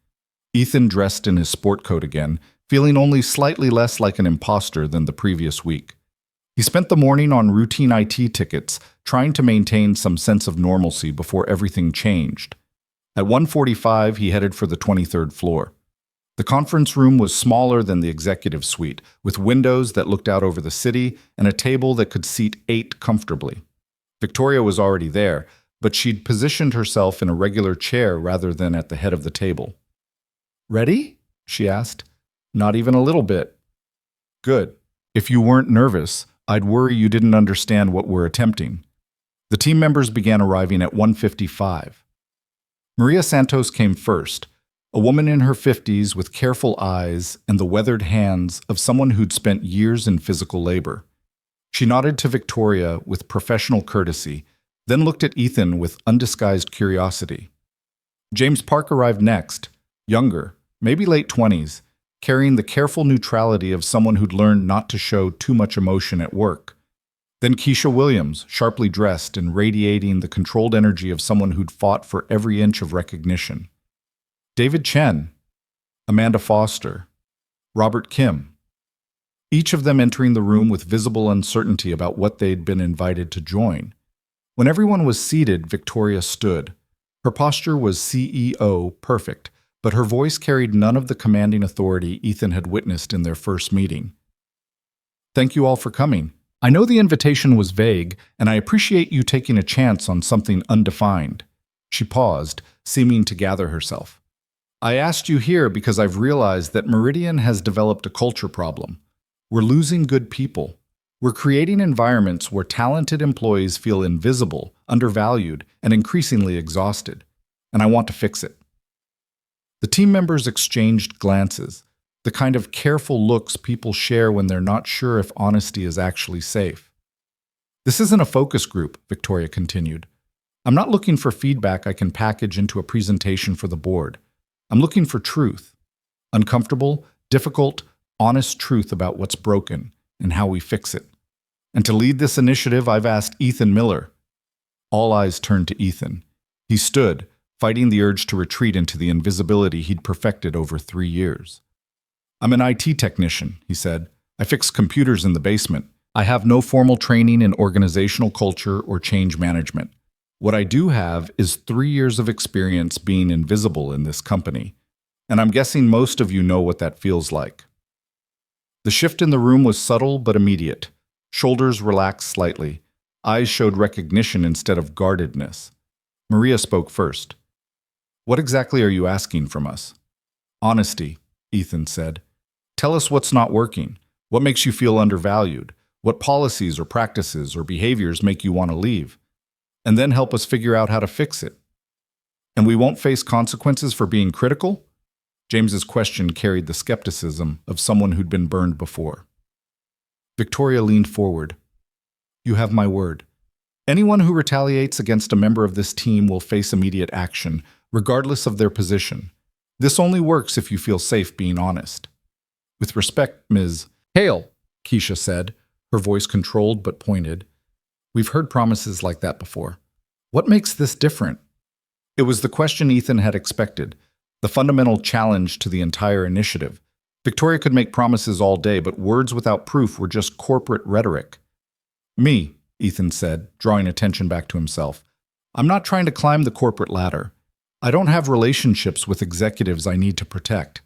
Ethan dressed in his sport coat again, feeling only slightly less like an imposter than the previous week. He spent the morning on routine IT tickets, trying to maintain some sense of normalcy before everything changed. At 1:45, he headed for the 23rd floor. The conference room was smaller than the executive suite, with windows that looked out over the city and a table that could seat 8 comfortably. Victoria was already there, but she'd positioned herself in a regular chair rather than at the head of the table. Ready? She asked. Not even a little bit. Good. If you weren't nervous, I'd worry you didn't understand what we're attempting. The team members began arriving at 1:55. Maria Santos came first, a woman in her 50s with careful eyes and the weathered hands of someone who'd spent years in physical labor. She nodded to Victoria with professional courtesy, then looked at Ethan with undisguised curiosity. James Park arrived next, younger, maybe late 20s, carrying the careful neutrality of someone who'd learned not to show too much emotion at work. Then Keisha Williams, sharply dressed and radiating the controlled energy of someone who'd fought for every inch of recognition. David Chen, Amanda Foster, Robert Kim, each of them entering the room with visible uncertainty about what they'd been invited to join. When everyone was seated, Victoria stood. Her posture was CEO perfect, but her voice carried none of the commanding authority Ethan had witnessed in their first meeting. Thank you all for coming. I know the invitation was vague, and I appreciate you taking a chance on something undefined. She paused, seeming to gather herself. I asked you here because I've realized that Meridian has developed a culture problem. We're losing good people. We're creating environments where talented employees feel invisible, undervalued, and increasingly exhausted. And I want to fix it. The team members exchanged glances, the kind of careful looks people share when they're not sure if honesty is actually safe. This isn't a focus group, Victoria continued. I'm not looking for feedback I can package into a presentation for the board. I'm looking for truth. Uncomfortable, difficult, honest truth about what's broken and how we fix it. And to lead this initiative, I've asked Ethan Miller. All eyes turned to Ethan. He stood, fighting the urge to retreat into the invisibility he'd perfected over 3 years. I'm an IT technician, he said. I fix computers in the basement. I have no formal training in organizational culture or change management. What I do have is 3 years of experience being invisible in this company. And I'm guessing most of you know what that feels like. The shift in the room was subtle but immediate. Shoulders relaxed slightly. Eyes showed recognition instead of guardedness. Maria spoke first. What exactly are you asking from us? Honesty, Ethan said. Tell us what's not working. What makes you feel undervalued? What policies or practices or behaviors make you want to leave? And then help us figure out how to fix it. And we won't face consequences for being critical? James's question carried the skepticism of someone who'd been burned before. Victoria leaned forward. You have my word. Anyone who retaliates against a member of this team will face immediate action, regardless of their position. This only works if you feel safe being honest. With respect, Ms. Hale, Keisha said, her voice controlled but pointed. We've heard promises like that before. What makes this different? It was the question Ethan had expected, the fundamental challenge to the entire initiative. Victoria could make promises all day, but words without proof were just corporate rhetoric. Me, Ethan said, drawing attention back to himself. I'm not trying to climb the corporate ladder. I don't have relationships with executives I need to protect.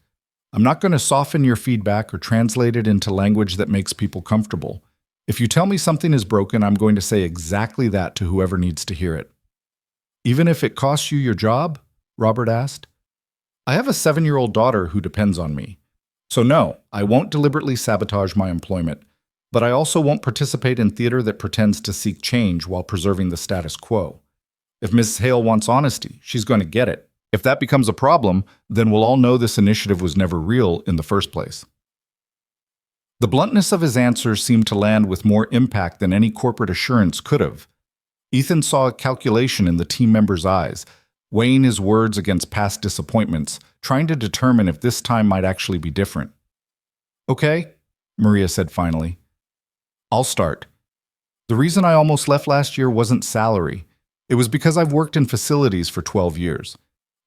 I'm not going to soften your feedback or translate it into language that makes people comfortable. If you tell me something is broken, I'm going to say exactly that to whoever needs to hear it. Even if it costs you your job? Robert asked. I have a 7-year-old daughter who depends on me. So no, I won't deliberately sabotage my employment, but I also won't participate in theater that pretends to seek change while preserving the status quo. If Ms. Hale wants honesty, she's going to get it. If that becomes a problem, then we'll all know this initiative was never real in the first place. The bluntness of his answer seemed to land with more impact than any corporate assurance could have. Ethan saw a calculation in the team member's eyes, weighing his words against past disappointments, trying to determine if this time might actually be different. Okay, Maria said finally. I'll start. The reason I almost left last year wasn't salary. It was because I've worked in facilities for 12 years.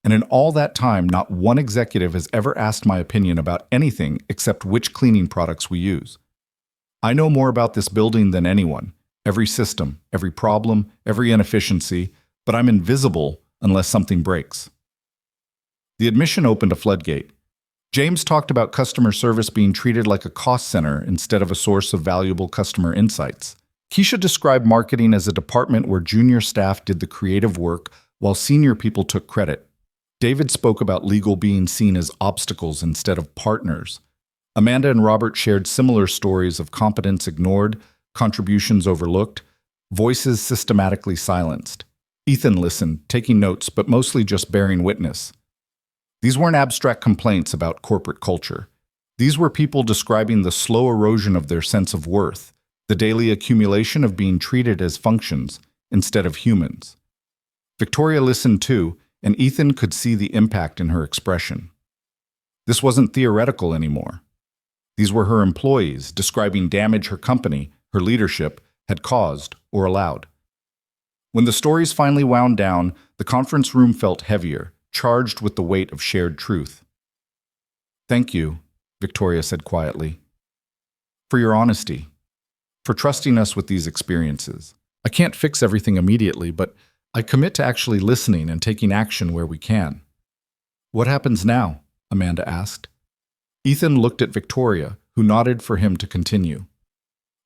And in all that time, not one executive has ever asked my opinion about anything except which cleaning products we use. I know more about this building than anyone, every system, every problem, every inefficiency, but I'm invisible unless something breaks. The admission opened a floodgate. James talked about customer service being treated like a cost center instead of a source of valuable customer insights. Keisha described marketing as a department where junior staff did the creative work while senior people took credit. David spoke about legal being seen as obstacles instead of partners. Amanda and Robert shared similar stories of competence ignored, contributions overlooked, voices systematically silenced. Ethan listened, taking notes, but mostly just bearing witness. These weren't abstract complaints about corporate culture. These were people describing the slow erosion of their sense of worth, the daily accumulation of being treated as functions instead of humans. Victoria listened too, and Ethan could see the impact in her expression. This wasn't theoretical anymore. These were her employees describing damage her company, her leadership, had caused or allowed. When the stories finally wound down, the conference room felt heavier, charged with the weight of shared truth. "Thank you," Victoria said quietly, "for your honesty, for trusting us with these experiences. I can't fix everything immediately, but I commit to actually listening and taking action where we can." "What happens now?" Amanda asked. Ethan looked at Victoria, who nodded for him to continue.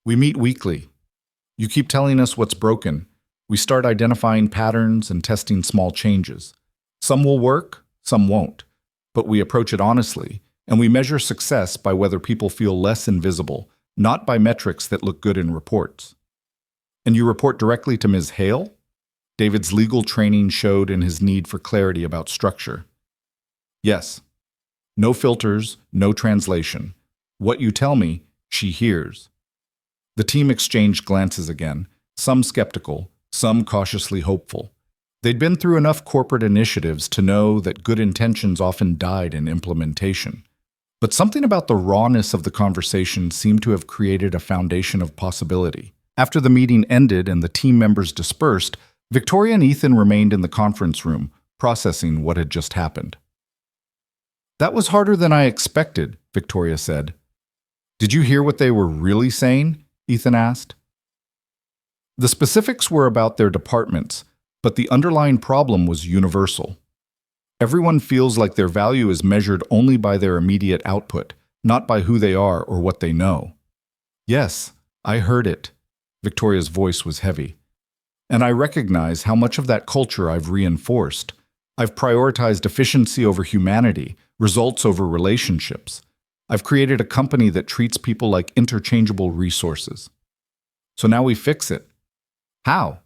"We meet weekly. You keep telling us what's broken. We start identifying patterns and testing small changes. Some will work, some won't. But we approach it honestly, and we measure success by whether people feel less invisible, not by metrics that look good in reports." "And you report directly to Ms. Hale?" David's legal training showed in his need for clarity about structure. "Yes. No filters, no translation. What you tell me, she hears." The team exchanged glances again, some skeptical, some cautiously hopeful. They'd been through enough corporate initiatives to know that good intentions often died in implementation. But something about the rawness of the conversation seemed to have created a foundation of possibility. After the meeting ended and the team members dispersed, Victoria and Ethan remained in the conference room, processing what had just happened. "That was harder than I expected," Victoria said. "Did you hear what they were really saying?" Ethan asked. The specifics were about their departments, but the underlying problem was universal. Everyone feels like their value is measured only by their immediate output, not by who they are or what they know. "Yes, I heard it." Victoria's voice was heavy. "And I recognize how much of that culture I've reinforced. I've prioritized efficiency over humanity, results over relationships. I've created a company that treats people like interchangeable resources. So now we fix it. How?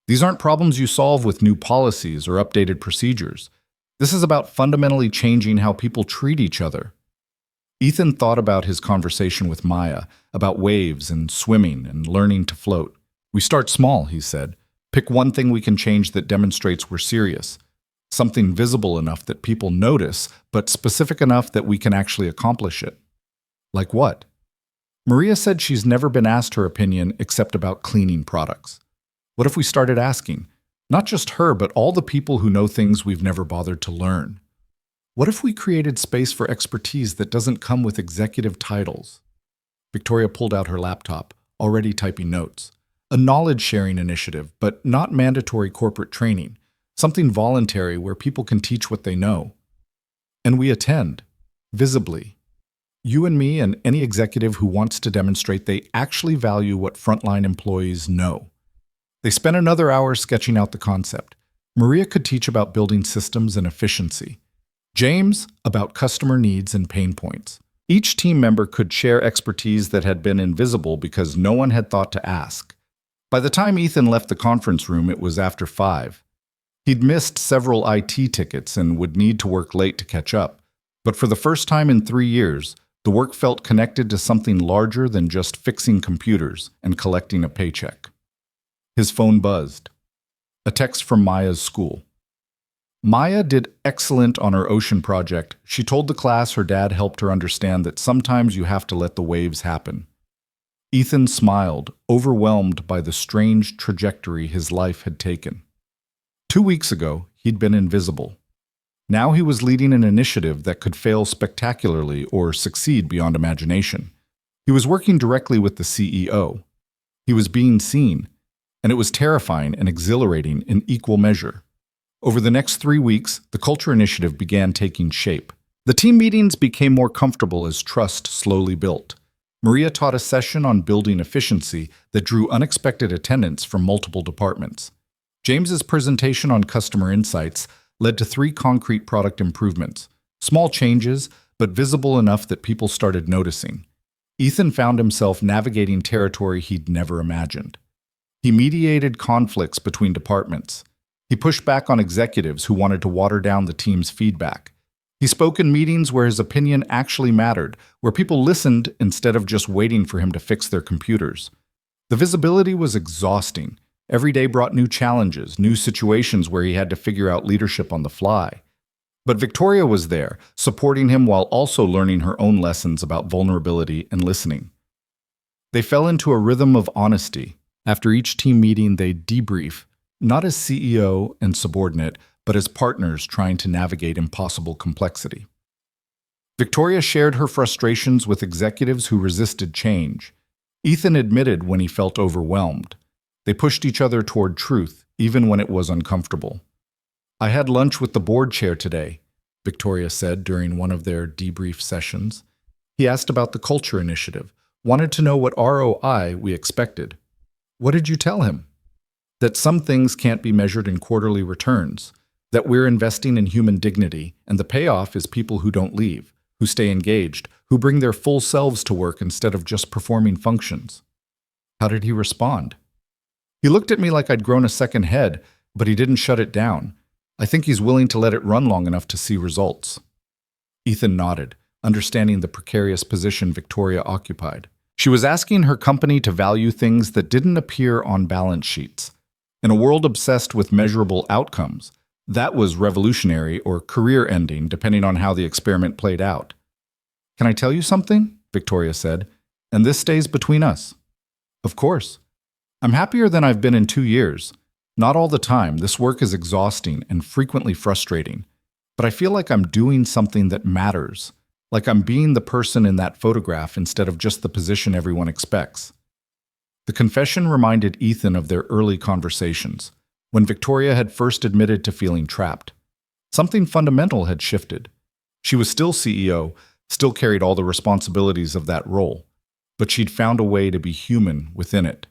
These aren't problems you solve with new policies or updated procedures. This is about fundamentally changing how people treat each other." Ethan thought about his conversation with Maya, about waves and swimming and learning to float. "We start small," he said. "Pick one thing we can change that demonstrates we're serious. Something visible enough that people notice, but specific enough that we can actually accomplish it." "Like what?" Maria said she's never been asked her opinion except about cleaning products. What if we started asking? Not just her, but all the people who know things we've never bothered to learn. What if we created space for expertise that doesn't come with executive titles? Victoria pulled out her laptop, already typing notes. A knowledge-sharing initiative, but not mandatory corporate training. Something voluntary where people can teach what they know. And we attend, visibly. You and me and any executive who wants to demonstrate they actually value what frontline employees know. They spent another hour sketching out the concept. Maria could teach about building systems and efficiency. James about customer needs and pain points. Each team member could share expertise that had been invisible because no one had thought to ask. By the time Ethan left the conference room, it was after 5. He'd missed several IT tickets and would need to work late to catch up. But for the first time in 3 years, the work felt connected to something larger than just fixing computers and collecting a paycheck. His phone buzzed. A text from Maya's school. Maya did excellent on her ocean project. She told the class her dad helped her understand that sometimes you have to let the waves happen. Ethan smiled, overwhelmed by the strange trajectory his life had taken. 2 weeks ago, he'd been invisible. Now he was leading an initiative that could fail spectacularly or succeed beyond imagination. He was working directly with the CEO. He was being seen, and it was terrifying and exhilarating in equal measure. Over the next 3 weeks, the culture initiative began taking shape. The team meetings became more comfortable as trust slowly built. Maria taught a session on building efficiency that drew unexpected attendance from multiple departments. James's presentation on customer insights led to 3 concrete product improvements, small changes, but visible enough that people started noticing. Ethan found himself navigating territory he'd never imagined. He mediated conflicts between departments. He pushed back on executives who wanted to water down the team's feedback. He spoke in meetings where his opinion actually mattered, where people listened instead of just waiting for him to fix their computers. The visibility was exhausting. Every day brought new challenges, new situations where he had to figure out leadership on the fly. But Victoria was there, supporting him while also learning her own lessons about vulnerability and listening. They fell into a rhythm of honesty. After each team meeting, they'd debrief, not as CEO and subordinate, but as partners trying to navigate impossible complexity. Victoria shared her frustrations with executives who resisted change. Ethan admitted when he felt overwhelmed. They pushed each other toward truth, even when it was uncomfortable. "I had lunch with the board chair today," Victoria said during one of their debrief sessions. "He asked about the culture initiative, wanted to know what ROI we expected." "What did you tell him?" "That some things can't be measured in quarterly returns, that we're investing in human dignity, and the payoff is people who don't leave, who stay engaged, who bring their full selves to work instead of just performing functions." "How did he respond?" "He looked at me like I'd grown a second head, but he didn't shut it down. I think he's willing to let it run long enough to see results." Ethan nodded, understanding the precarious position Victoria occupied. She was asking her company to value things that didn't appear on balance sheets. In a world obsessed with measurable outcomes, that was revolutionary or career-ending, depending on how the experiment played out. "Can I tell you something?" Victoria said. "And this stays between us." "Of course. I'm happier than I've been in 2 years. Not all the time. This work is exhausting and frequently frustrating. But I feel like I'm doing something that matters, like I'm being the person in that photograph instead of just the position everyone expects." The confession reminded Ethan of their early conversations, when Victoria had first admitted to feeling trapped. Something fundamental had shifted. She was still CEO, still carried all the responsibilities of that role, but she'd found a way to be human within it.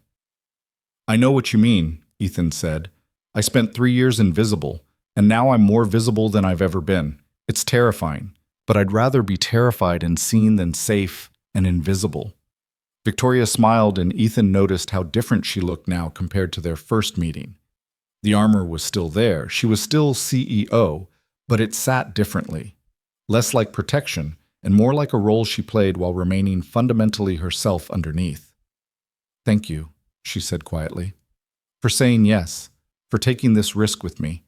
"I know what you mean," Ethan said. "I spent 3 years invisible, and now I'm more visible than I've ever been. It's terrifying, but I'd rather be terrified and seen than safe and invisible." Victoria smiled, and Ethan noticed how different she looked now compared to their first meeting. The armor was still there. She was still CEO, but it sat differently. Less like protection, and more like a role she played while remaining fundamentally herself underneath. "Thank you," she said quietly, "for saying yes, for taking this risk with me,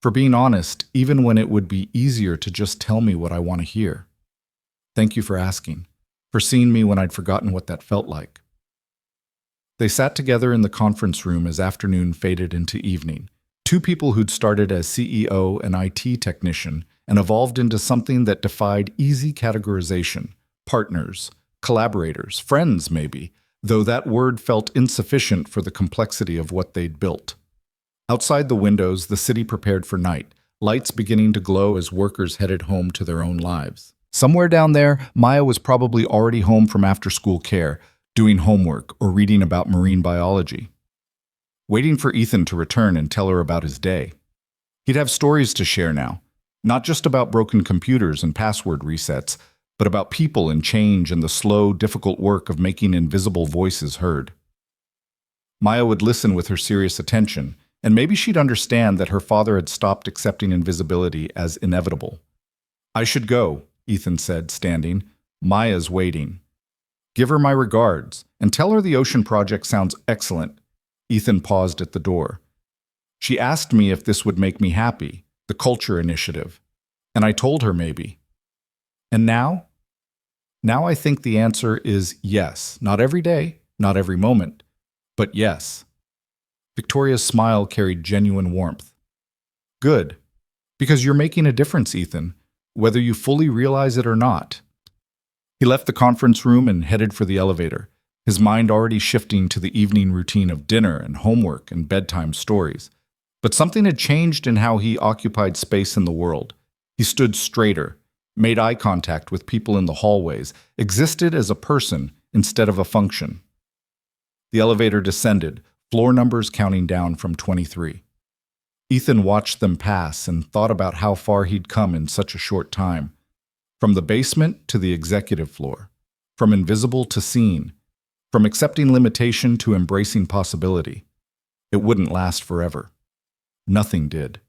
for being honest even when it would be easier to just tell me what I want to hear. Thank you for asking, for seeing me when I'd forgotten what that felt like." They sat together in the conference room as afternoon faded into evening. Two people who'd started as CEO and IT technician and evolved into something that defied easy categorization. Partners, collaborators, friends maybe, though that word felt insufficient for the complexity of what they'd built. Outside the windows, the city prepared for night, lights beginning to glow as workers headed home to their own lives. Somewhere down there, Maya was probably already home from after-school care, doing homework or reading about marine biology, waiting for Ethan to return and tell her about his day. He'd have stories to share now, not just about broken computers and password resets, but about people and change and the slow, difficult work of making invisible voices heard. Maya would listen with her serious attention, and maybe she'd understand that her father had stopped accepting invisibility as inevitable. "I should go," Ethan said, standing. "Maya's waiting. Give her my regards, and tell her the ocean project sounds excellent." Ethan paused at the door. "She asked me if this would make me happy, the culture initiative, and I told her maybe. And now? Now I think the answer is yes. Not every day, not every moment, but yes." Victoria's smile carried genuine warmth. "Good. Because you're making a difference, Ethan, whether you fully realize it or not." He left the conference room and headed for the elevator, his mind already shifting to the evening routine of dinner and homework and bedtime stories. But something had changed in how he occupied space in the world. He stood straighter, made eye contact with people in the hallways, existed as a person instead of a function. The elevator descended, floor numbers counting down from 23. Ethan watched them pass and thought about how far he'd come in such a short time. From the basement to the executive floor, from invisible to seen, from accepting limitation to embracing possibility. It wouldn't last forever. Nothing did.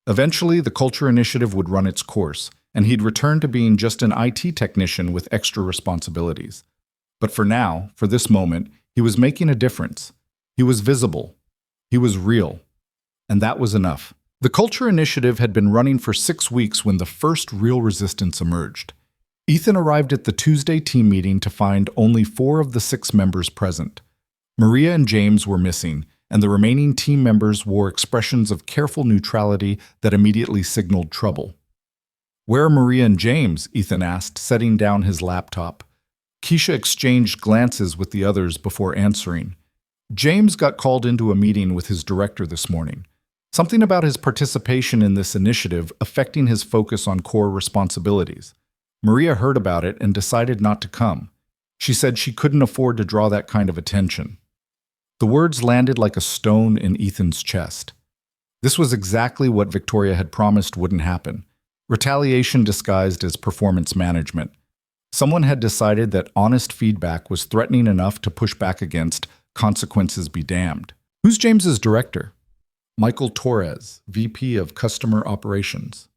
Eventually, the culture initiative would run its course, and he'd return to being just an IT technician with extra responsibilities. But for now, for this moment, he was making a difference. He was visible. He was real. And that was enough. The culture initiative had been running for 6 weeks when the first real resistance emerged. Ethan arrived at the Tuesday team meeting to find only 4 of the 6 members present. Maria and James were missing, and the remaining team members wore expressions of careful neutrality that immediately signaled trouble. "Where are Maria and James?" Ethan asked, setting down his laptop. Keisha exchanged glances with the others before answering. James got called into a meeting with his director this morning. Something about his participation in this initiative affecting his focus on core responsibilities. Maria heard about it and decided not to come. She said she couldn't afford to draw that kind of attention. The words landed like a stone in Ethan's chest. This was exactly what Victoria had promised wouldn't happen. Retaliation disguised as performance management. Someone had decided that honest feedback was threatening enough to push back against, consequences be damned. Who's James's director? Michael Torres, VP of Customer Operations.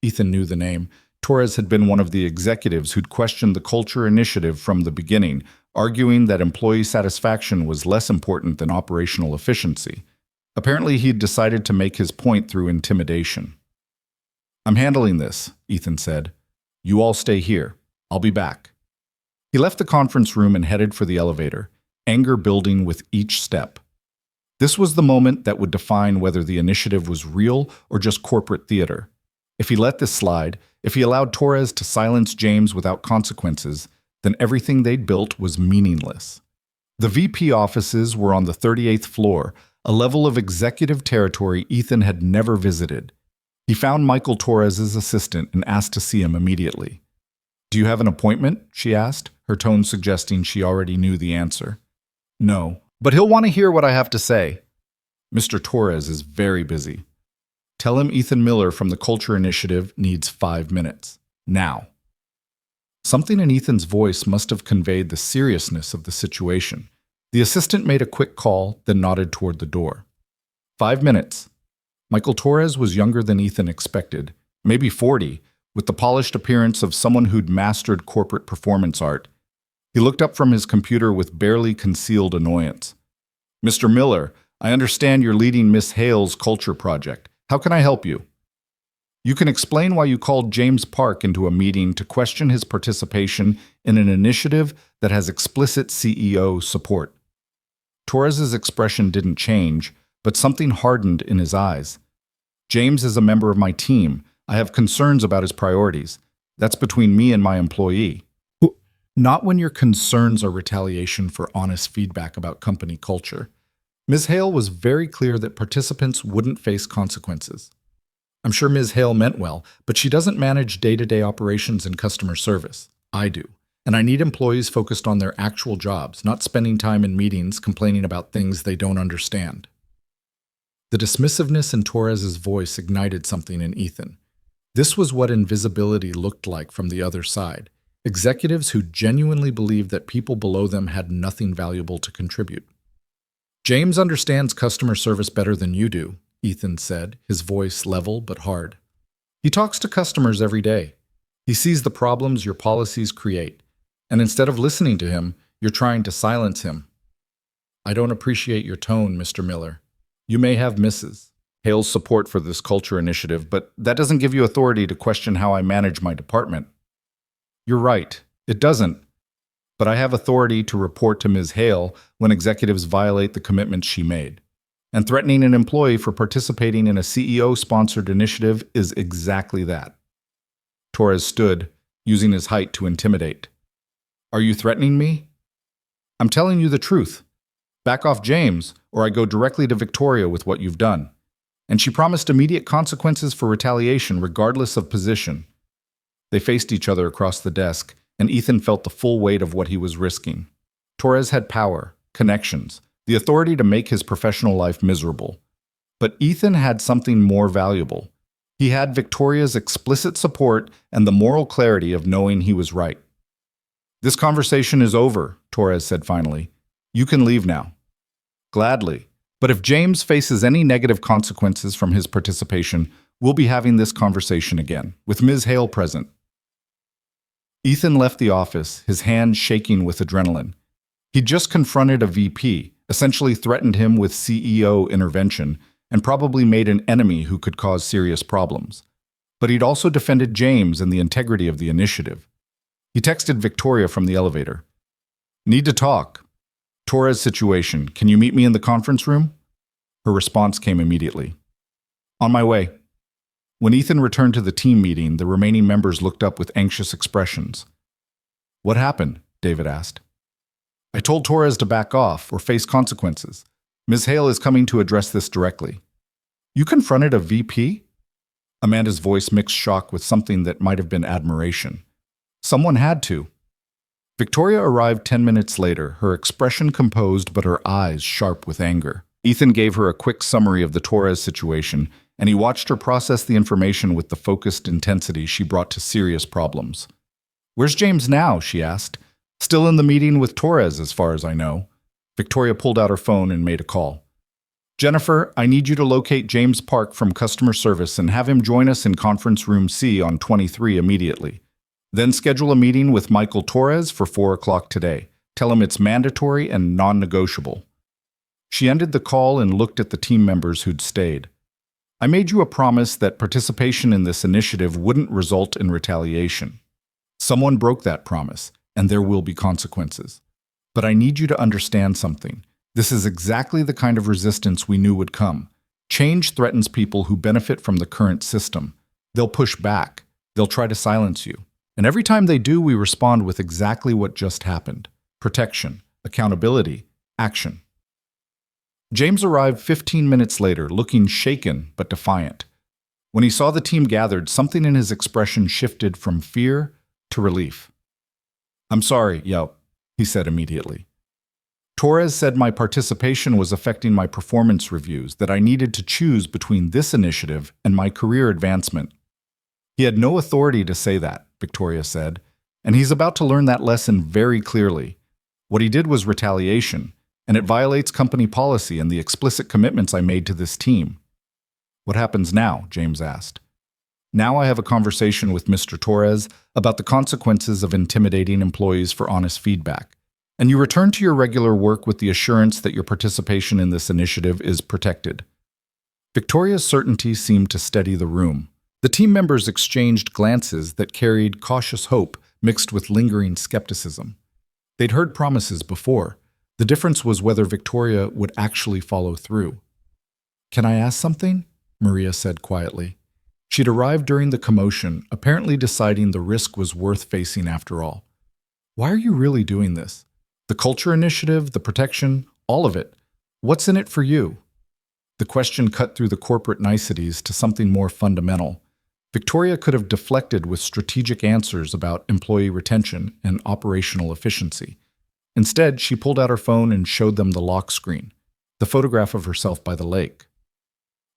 Ethan knew the name. Torres had been one of the executives who'd questioned the culture initiative from the beginning, arguing that employee satisfaction was less important than operational efficiency. Apparently, he'd decided to make his point through intimidation. "I'm handling this," Ethan said. "You all stay here. I'll be back." He left the conference room and headed for the elevator, anger building with each step. This was the moment that would define whether the initiative was real or just corporate theater. If he let this slide, if he allowed Torres to silence James without consequences, then everything they'd built was meaningless. The VP offices were on the 38th floor, a level of executive territory Ethan had never visited. He found Michael Torres' assistant and asked to see him immediately. "Do you have an appointment?" she asked, her tone suggesting she already knew the answer. "No, but he'll want to hear what I have to say." "Mr. Torres is very busy. Tell him Ethan Miller from the Culture Initiative needs 5 minutes. Now." Something in Ethan's voice must have conveyed the seriousness of the situation. The assistant made a quick call, then nodded toward the door. 5 minutes. Michael Torres was younger than Ethan expected, maybe 40, with the polished appearance of someone who'd mastered corporate performance art. He looked up from his computer with barely concealed annoyance. "Mr. Miller, I understand you're leading Miss Hale's culture project. How can I help you?" "You can explain why you called James Park into a meeting to question his participation in an initiative that has explicit CEO support." Torres's expression didn't change, but something hardened in his eyes. "James is a member of my team. I have concerns about his priorities. That's between me and my employee." Not when your concerns are retaliation for honest feedback about company culture. Ms. Hale was very clear that participants wouldn't face consequences. "I'm sure Ms. Hale meant well, but she doesn't manage day-to-day operations and customer service. I do. And I need employees focused on their actual jobs, not spending time in meetings complaining about things they don't understand." The dismissiveness in Torres's voice ignited something in Ethan. This was what invisibility looked like from the other side. Executives who genuinely believed that people below them had nothing valuable to contribute. "James understands customer service better than you do," Ethan said, his voice level but hard. "He talks to customers every day. He sees the problems your policies create. And instead of listening to him, you're trying to silence him." "I don't appreciate your tone, Mr. Miller. You may have Mrs. Hale's support for this culture initiative, but that doesn't give you authority to question how I manage my department." "You're right. It doesn't. But I have authority to report to Ms. Hale when executives violate the commitments she made. And threatening an employee for participating in a CEO-sponsored initiative is exactly that." Torres stood, using his height to intimidate. "Are you threatening me?" "I'm telling you the truth. Back off James, or I go directly to Victoria with what you've done." And she promised immediate consequences for retaliation regardless of position. They faced each other across the desk, and Ethan felt the full weight of what he was risking. Torres had power, connections, the authority to make his professional life miserable. But Ethan had something more valuable. He had Victoria's explicit support and the moral clarity of knowing he was right. "This conversation is over," Torres said finally. "You can leave now." "Gladly. But if James faces any negative consequences from his participation, we'll be having this conversation again, with Ms. Hale present." Ethan left the office, his hands shaking with adrenaline. He'd just confronted a VP, essentially threatened him with CEO intervention, and probably made an enemy who could cause serious problems. But he'd also defended James and the integrity of the initiative. He texted Victoria from the elevator. "Need to talk. Torres situation. Can you meet me in the conference room?" Her response came immediately. "On my way." When Ethan returned to the team meeting, the remaining members looked up with anxious expressions. "What happened?" David asked. "I told Torres to back off or face consequences. Ms. Hale is coming to address this directly." "You confronted a VP?" Amanda's voice mixed shock with something that might have been admiration. "Someone had to." Victoria arrived 10 minutes later, her expression composed but her eyes sharp with anger. Ethan gave her a quick summary of the Torres situation, and he watched her process the information with the focused intensity she brought to serious problems. "Where's James now?" she asked. "Still in the meeting with Torres, as far as I know." Victoria pulled out her phone and made a call. "Jennifer, I need you to locate James Park from customer service and have him join us in conference room C on 23 immediately. Then schedule a meeting with Michael Torres for 4 o'clock today. Tell him it's mandatory and non-negotiable." She ended the call and looked at the team members who'd stayed. "I made you a promise that participation in this initiative wouldn't result in retaliation. Someone broke that promise, and there will be consequences. But I need you to understand something. This is exactly the kind of resistance we knew would come. Change threatens people who benefit from the current system. They'll push back. They'll try to silence you. And every time they do, we respond with exactly what just happened: protection, accountability, action." James arrived 15 minutes later, looking shaken but defiant. When he saw the team gathered, something in his expression shifted from fear to relief. "I'm sorry, he said immediately. "Torres said my participation was affecting my performance reviews, that I needed to choose between this initiative and my career advancement." "He had no authority to say that," Victoria said, "and he's about to learn that lesson very clearly. What he did was retaliation, and it violates company policy and the explicit commitments I made to this team." "What happens now?" James asked. "Now I have a conversation with Mr. Torres about the consequences of intimidating employees for honest feedback, and you return to your regular work with the assurance that your participation in this initiative is protected." Victoria's certainty seemed to steady the room. The team members exchanged glances that carried cautious hope mixed with lingering skepticism. They'd heard promises before. The difference was whether Victoria would actually follow through. "Can I ask something?" Maria said quietly. She'd arrived during the commotion, apparently deciding the risk was worth facing after all. "Why are you really doing this? The culture initiative, the protection, all of it. What's in it for you?" The question cut through the corporate niceties to something more fundamental. Victoria could have deflected with strategic answers about employee retention and operational efficiency. Instead, she pulled out her phone and showed them the lock screen, the photograph of herself by the lake.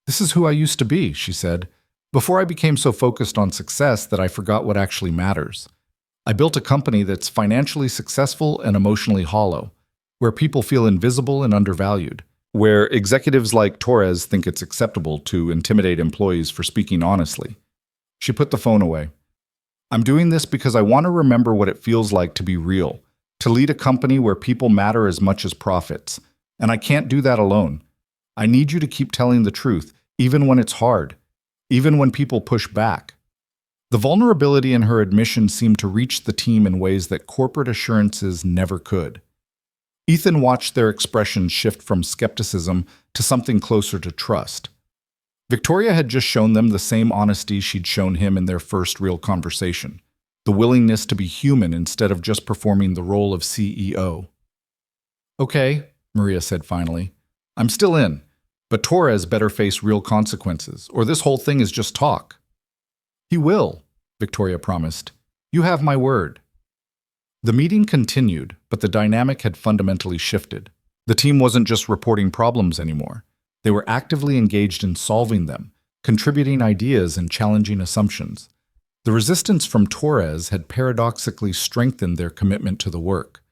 "This is who I used to be," she said, "before I became so focused on success that I forgot what actually matters. I built a company that's financially successful and emotionally hollow, where people feel invisible and undervalued, where executives like Torres think it's acceptable to intimidate employees for speaking honestly." She put the phone away. "I'm doing this because I want to remember what it feels like to be real, to lead a company where people matter as much as profits. And I can't do that alone. I need you to keep telling the truth, even when it's hard, even when people push back." The vulnerability in her admission seemed to reach the team in ways that corporate assurances never could. Ethan watched their expressions shift from skepticism to something closer to trust. Victoria had just shown them the same honesty she'd shown him in their first real conversation, the willingness to be human instead of just performing the role of CEO. "Okay," Maria said finally, "I'm still in, but Torres better face real consequences, or this whole thing is just talk." "He will," Victoria promised. "You have my word." The meeting continued, but the dynamic had fundamentally shifted. The team wasn't just reporting problems anymore. They were actively engaged in solving them, contributing ideas and challenging assumptions. The resistance from Torres had paradoxically strengthened their commitment to the work.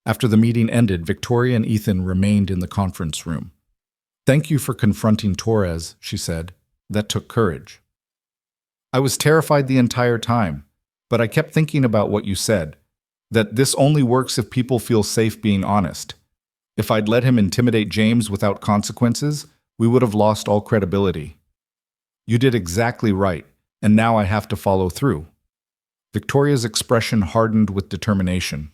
After the meeting ended, Victoria and Ethan remained in the conference room. "Thank you for confronting Torres," she said. "That took courage." "I was terrified the entire time, but I kept thinking about what you said, that this only works if people feel safe being honest. If I'd let him intimidate James without consequences, we would have lost all credibility. You did exactly right, and now I have to follow through." Victoria's expression hardened with determination.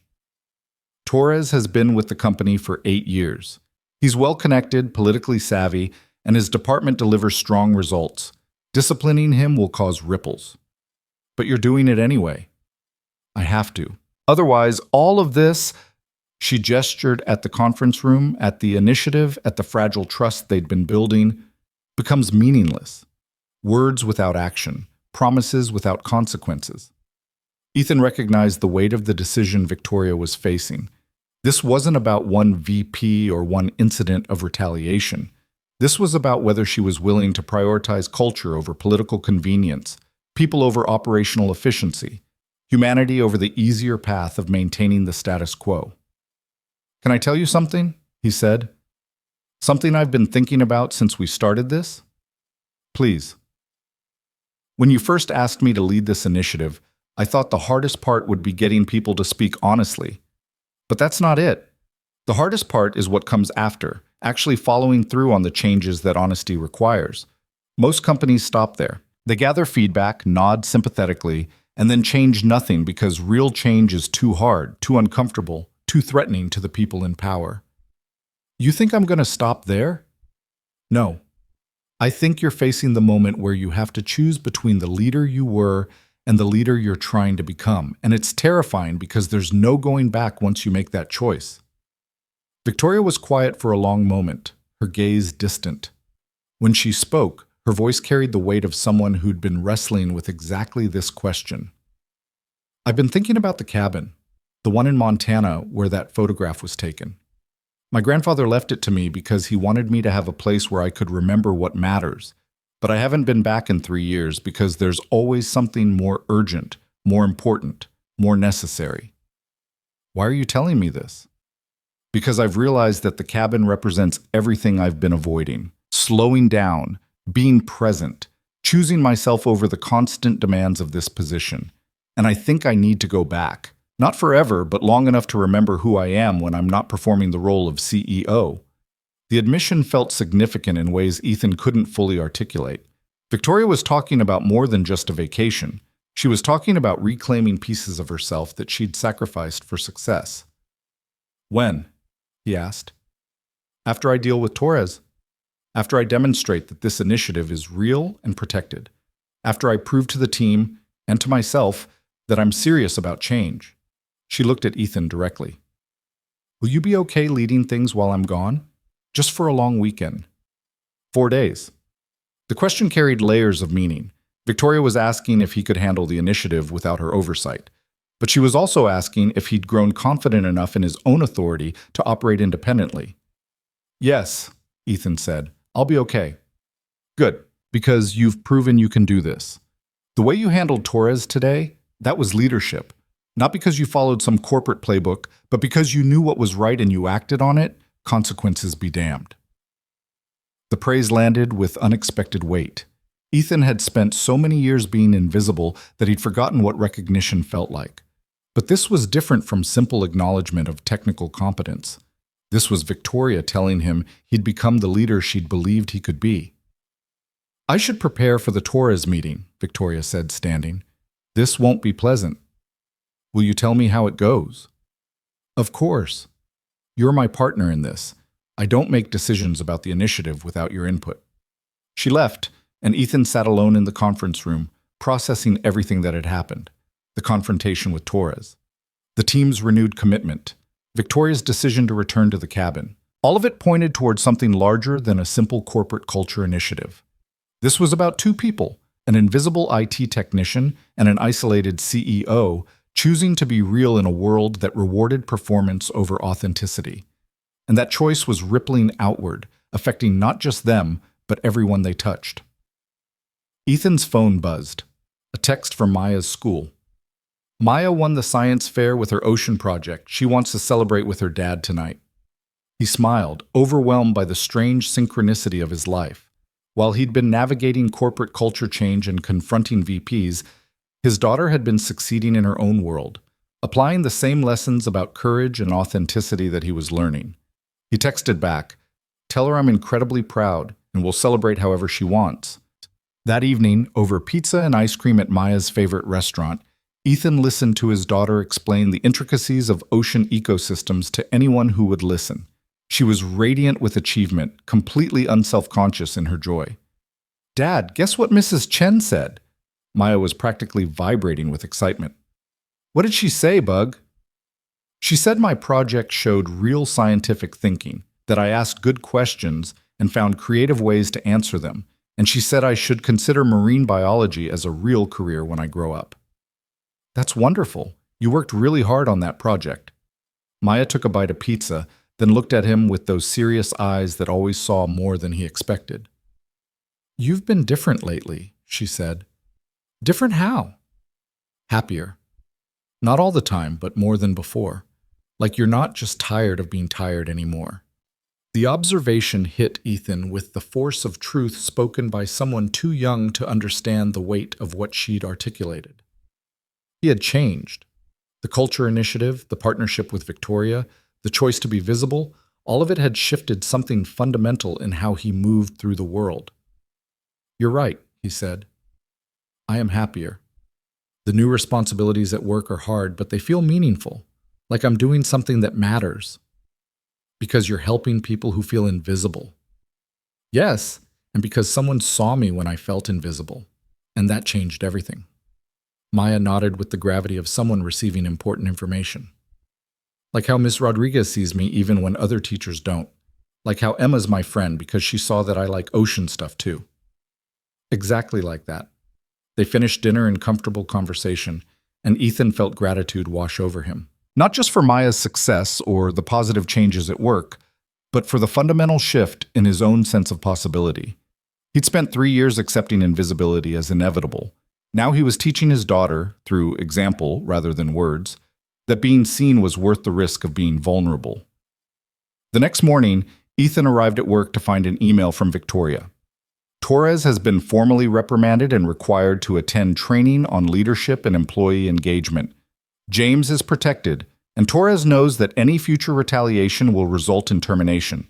Torres has been with the company for 8 years. He's well-connected, politically savvy, and his department delivers strong results. Disciplining him will cause ripples. "But you're doing it anyway." "I have to. Otherwise, all of this," she gestured at the conference room, at the initiative, at the fragile trust they'd been building, "becomes meaningless. Words without action, promises without consequences." Ethan recognized the weight of the decision Victoria was facing. This wasn't about one VP or one incident of retaliation. This was about whether she was willing to prioritize culture over political convenience, people over operational efficiency, humanity over the easier path of maintaining the status quo. "Can I tell you something?" he said. "Something I've been thinking about since we started this?" "Please." "When you first asked me to lead this initiative, I thought the hardest part would be getting people to speak honestly. But that's not it. The hardest part is what comes after, actually following through on the changes that honesty requires. Most companies stop there. They gather feedback, nod sympathetically, and then change nothing because real change is too hard, too uncomfortable, too threatening to the people in power. You think I'm going to stop there? No. I think you're facing the moment where you have to choose between the leader you were and the leader you're trying to become, and it's terrifying because there's no going back once you make that choice." Victoria was quiet for a long moment, her gaze distant. When she spoke, her voice carried the weight of someone who'd been wrestling with exactly this question. "I've been thinking about the cabin, the one in Montana where that photograph was taken. My grandfather left it to me because he wanted me to have a place where I could remember what matters. But I haven't been back in 3 years because there's always something more urgent, more important, more necessary." "Why are you telling me this?" "Because I've realized that the cabin represents everything I've been avoiding. Slowing down, being present, choosing myself over the constant demands of this position. And I think I need to go back. Not forever, but long enough to remember who I am when I'm not performing the role of CEO." The admission felt significant in ways Ethan couldn't fully articulate. Victoria was talking about more than just a vacation. She was talking about reclaiming pieces of herself that she'd sacrificed for success. "When?" he asked. "After I deal with Torres. After I demonstrate that this initiative is real and protected. After I prove to the team, and to myself, that I'm serious about change." She looked at Ethan directly. "Will you be okay leading things while I'm gone? Just for a long weekend." 4 days. The question carried layers of meaning. Victoria was asking if he could handle the initiative without her oversight. But she was also asking if he'd grown confident enough in his own authority to operate independently. "Yes," Ethan said. "I'll be okay." "Good, because you've proven you can do this. The way you handled Torres today, that was leadership. Not because you followed some corporate playbook, but because you knew what was right and you acted on it. Consequences be damned." The praise landed with unexpected weight. Ethan had spent so many years being invisible that he'd forgotten what recognition felt like. But this was different from simple acknowledgement of technical competence. This was Victoria telling him he'd become the leader she'd believed he could be. "I should prepare for the Torres meeting," Victoria said, standing. "This won't be pleasant. Will you tell me how it goes?" "Of course. You're my partner in this. I don't make decisions about the initiative without your input." She left, and Ethan sat alone in the conference room, processing everything that had happened. The confrontation with Torres, the team's renewed commitment, Victoria's decision to return to the cabin. All of it pointed towards something larger than a simple corporate culture initiative. This was about 2 people, an invisible IT technician and an isolated CEO, choosing to be real in a world that rewarded performance over authenticity. And that choice was rippling outward, affecting not just them, but everyone they touched. Ethan's phone buzzed. A text from Maya's school. Maya won the science fair with her ocean project. She wants to celebrate with her dad tonight. He smiled, overwhelmed by the strange synchronicity of his life. While he'd been navigating corporate culture change and confronting VPs, his daughter had been succeeding in her own world, applying the same lessons about courage and authenticity that he was learning. He texted back, "Tell her I'm incredibly proud, and we'll celebrate however she wants." That evening, over pizza and ice cream at Maya's favorite restaurant, Ethan listened to his daughter explain the intricacies of ocean ecosystems to anyone who would listen. She was radiant with achievement, completely unselfconscious in her joy. "Dad, guess what Mrs. Chen said?" Maya was practically vibrating with excitement. "What did she say, Bug?" "She said my project showed real scientific thinking, that I asked good questions and found creative ways to answer them, and she said I should consider marine biology as a real career when I grow up." "That's wonderful. You worked really hard on that project." Maya took a bite of pizza, then looked at him with those serious eyes that always saw more than he expected. "You've been different lately," she said. "Different how?" "Happier. Not all the time, but more than before. Like you're not just tired of being tired anymore." The observation hit Ethan with the force of truth spoken by someone too young to understand the weight of what she'd articulated. He had changed. The culture initiative, the partnership with Victoria, the choice to be visible, all of it had shifted something fundamental in how he moved through the world. "You're right," he said. "I am happier. The new responsibilities at work are hard, but they feel meaningful, like I'm doing something that matters. Because you're helping people who feel invisible." "Yes, and because someone saw me when I felt invisible, and that changed everything." Maya nodded with the gravity of someone receiving important information. "Like how Miss Rodriguez sees me even when other teachers don't. Like how Emma's my friend because she saw that I like ocean stuff too." Exactly like that. They finished dinner in comfortable conversation, and Ethan felt gratitude wash over him. Not just for Maya's success or the positive changes at work, but for the fundamental shift in his own sense of possibility. He'd spent 3 years accepting invisibility as inevitable. Now he was teaching his daughter, through example rather than words, that being seen was worth the risk of being vulnerable. The next morning, Ethan arrived at work to find an email from Victoria. "Torres has been formally reprimanded and required to attend training on leadership and employee engagement. James is protected, and Torres knows that any future retaliation will result in termination.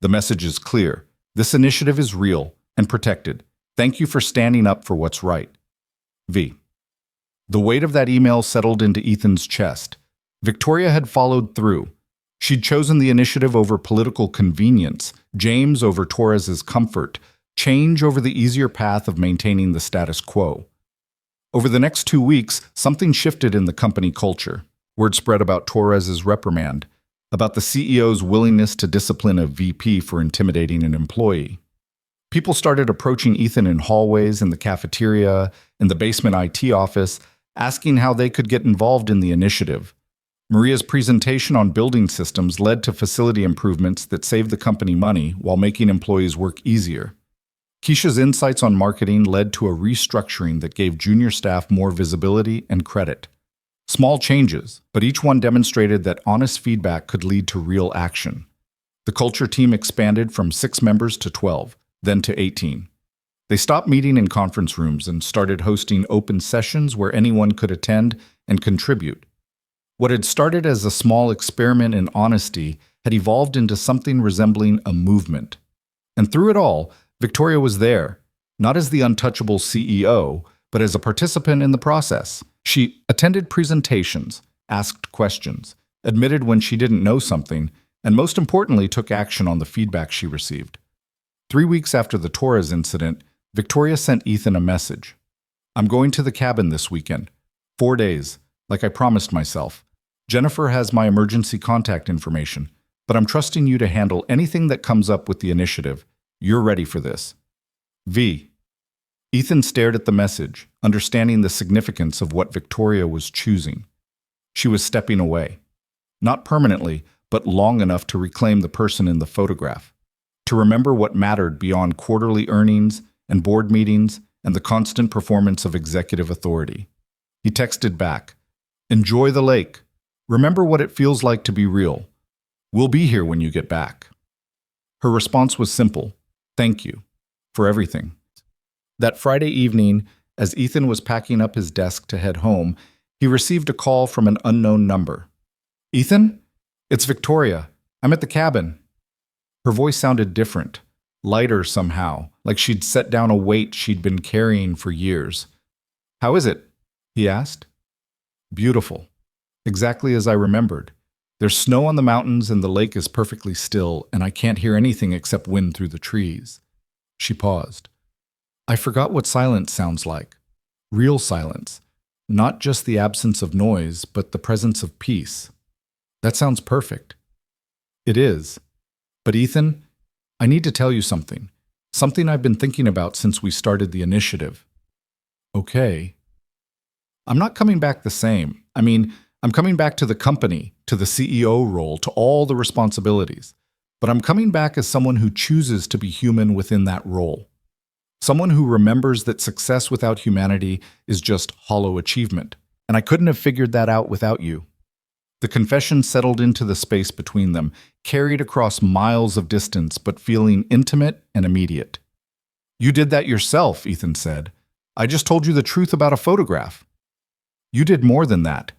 The message is clear. This initiative is real and protected. Thank you for standing up for what's right. V." The weight of that email settled into Ethan's chest. Victoria had followed through. She'd chosen the initiative over political convenience, James over Torres's comfort, change over the easier path of maintaining the status quo. Over the next 2 weeks, something shifted in the company culture. Word spread about Torres's reprimand, about the CEO's willingness to discipline a VP for intimidating an employee. People started approaching Ethan in hallways, in the cafeteria, in the basement IT office, asking how they could get involved in the initiative. Maria's presentation on building systems led to facility improvements that saved the company money while making employees work easier. Keisha's insights on marketing led to a restructuring that gave junior staff more visibility and credit. Small changes, but each one demonstrated that honest feedback could lead to real action. The culture team expanded from 6 members to 12, then to 18. They stopped meeting in conference rooms and started hosting open sessions where anyone could attend and contribute. What had started as a small experiment in honesty had evolved into something resembling a movement. And through it all, Victoria was there, not as the untouchable CEO, but as a participant in the process. She attended presentations, asked questions, admitted when she didn't know something, and most importantly, took action on the feedback she received. 3 weeks after the Torres incident, Victoria sent Ethan a message. "I'm going to the cabin this weekend. 4 days, like I promised myself. Jennifer has my emergency contact information, but I'm trusting you to handle anything that comes up with the initiative. You're ready for this. V." Ethan stared at the message, understanding the significance of what Victoria was choosing. She was stepping away. Not permanently, but long enough to reclaim the person in the photograph. To remember what mattered beyond quarterly earnings and board meetings and the constant performance of executive authority. He texted back, "Enjoy the lake. Remember what it feels like to be real. We'll be here when you get back." Her response was simple, "Thank you for everything." That Friday evening, as Ethan was packing up his desk to head home, he received a call from an unknown number. "Ethan? It's Victoria. I'm at the cabin." Her voice sounded different, lighter somehow, like she'd set down a weight she'd been carrying for years. "How is it?" he asked. "Beautiful. Exactly as I remembered. There's snow on the mountains and the lake is perfectly still, and I can't hear anything except wind through the trees." She paused. "I forgot what silence sounds like. Real silence. Not just the absence of noise, but the presence of peace. That sounds perfect." "It is. But Ethan, I need to tell you something. Something I've been thinking about since we started the initiative." "Okay." "I'm not coming back the same. I'm coming back to the company, to the CEO role, to all the responsibilities. But I'm coming back as someone who chooses to be human within that role. Someone who remembers that success without humanity is just hollow achievement. And I couldn't have figured that out without you." The confession settled into the space between them, carried across miles of distance, but feeling intimate and immediate. "You did that yourself," Ethan said. "I just told you the truth about a photograph." "You did more than that.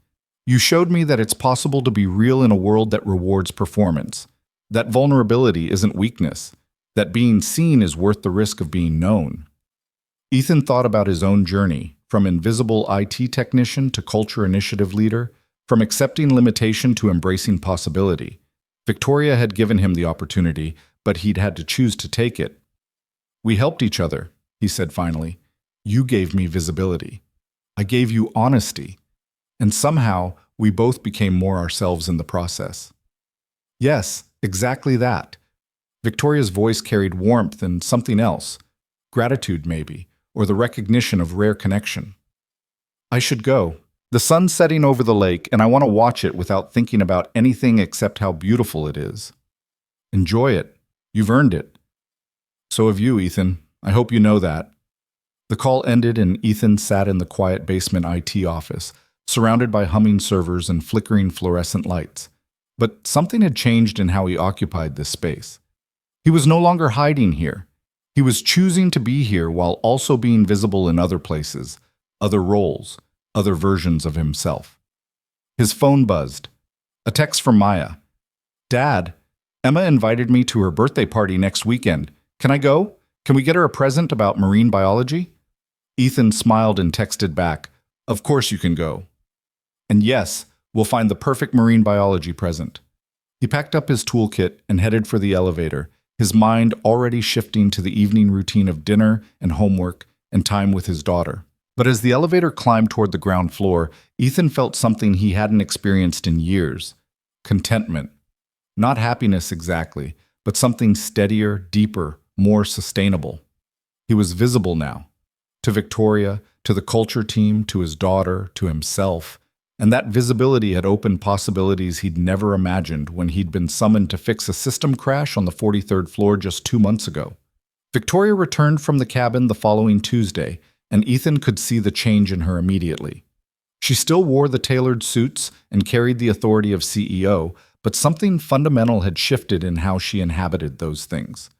You showed me that it's possible to be real in a world that rewards performance, that vulnerability isn't weakness, that being seen is worth the risk of being known." Ethan thought about his own journey, from invisible IT technician to culture initiative leader, from accepting limitation to embracing possibility. Victoria had given him the opportunity, but he'd had to choose to take it. "We helped each other," he said finally. "You gave me visibility. I gave you honesty. And somehow, we both became more ourselves in the process." "Yes, exactly that." Victoria's voice carried warmth and something else. Gratitude, maybe, or the recognition of rare connection. "I should go. The sun's setting over the lake, and I want to watch it without thinking about anything except how beautiful it is." "Enjoy it. You've earned it." "So have you, Ethan. I hope you know that." The call ended, and Ethan sat in the quiet basement IT office, surrounded by humming servers and flickering fluorescent lights. But something had changed in how he occupied this space. He was no longer hiding here. He was choosing to be here while also being visible in other places, other roles, other versions of himself. His phone buzzed. A text from Maya. "Dad, Emma invited me to her birthday party next weekend. Can I go? Can we get her a present about marine biology?" Ethan smiled and texted back, "Of course you can go. And yes, we'll find the perfect marine biology present." He packed up his toolkit and headed for the elevator, his mind already shifting to the evening routine of dinner and homework and time with his daughter. But as the elevator climbed toward the ground floor, Ethan felt something he hadn't experienced in years. Contentment. Not happiness exactly, but something steadier, deeper, more sustainable. He was visible now. To Victoria, to the culture team, to his daughter, to himself. And that visibility had opened possibilities he'd never imagined when he'd been summoned to fix a system crash on the 43rd floor just 2 months ago. Victoria returned from the cabin the following Tuesday, and Ethan could see the change in her immediately. She still wore the tailored suits and carried the authority of CEO, but something fundamental had shifted in how she inhabited those things.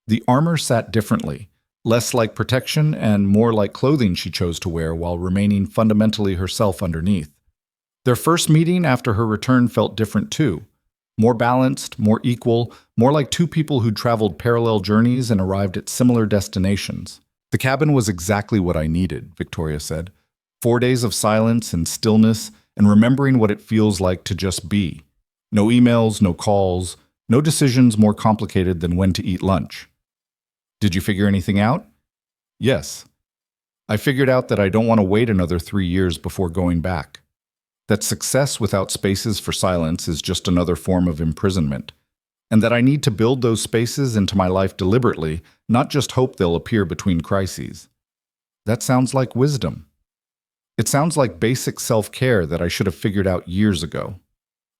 The armor sat differently, less like protection and more like clothing she chose to wear while remaining fundamentally herself underneath. Their first meeting after her return felt different too. More balanced, more equal, more like two people who'd traveled parallel journeys and arrived at similar destinations. "The cabin was exactly what I needed," Victoria said. 4 days of silence and stillness and remembering what it feels like to just be. No emails, no calls, no decisions more complicated than when to eat lunch. "Did you figure anything out?" "Yes. I figured out that I don't want to wait another 3 years before going back. That success without spaces for silence is just another form of imprisonment, and that I need to build those spaces into my life deliberately, not just hope they'll appear between crises." That sounds like wisdom. It sounds like basic self-care that I should have figured out years ago.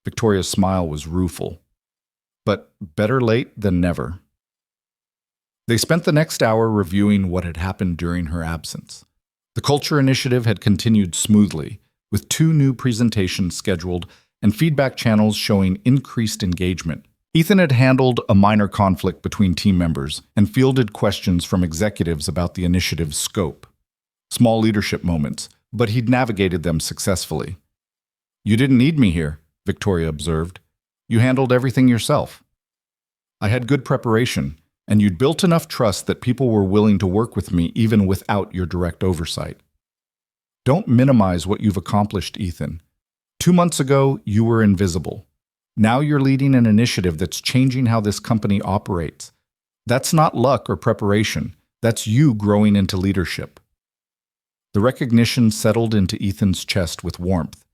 Victoria's smile was rueful. But better late than never. They spent the next hour reviewing what had happened during her absence. The culture initiative had continued smoothly, with 2 new presentations scheduled and feedback channels showing increased engagement. Ethan had handled a minor conflict between team members and fielded questions from executives about the initiative's scope. Small leadership moments, but he'd navigated them successfully. "You didn't need me here," Victoria observed. "You handled everything yourself. I had good preparation, and you'd built enough trust that people were willing to work with me even without your direct oversight." Don't minimize what you've accomplished, Ethan. 2 months ago, you were invisible. Now you're leading an initiative that's changing how this company operates. That's not luck or preparation. That's you growing into leadership. The recognition settled into Ethan's chest with warmth.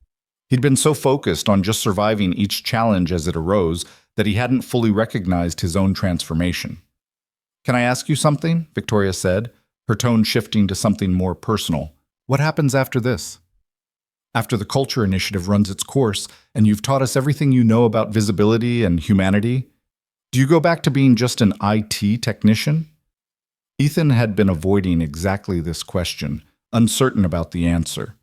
He'd been so focused on just surviving each challenge as it arose that he hadn't fully recognized his own transformation. "Can I ask you something?" Victoria said, her tone shifting to something more personal. "What happens after this?" "After the culture initiative runs its course and you've taught us everything you know about visibility and humanity, do you go back to being just an IT technician?" Ethan had been avoiding exactly this question, uncertain about the answer.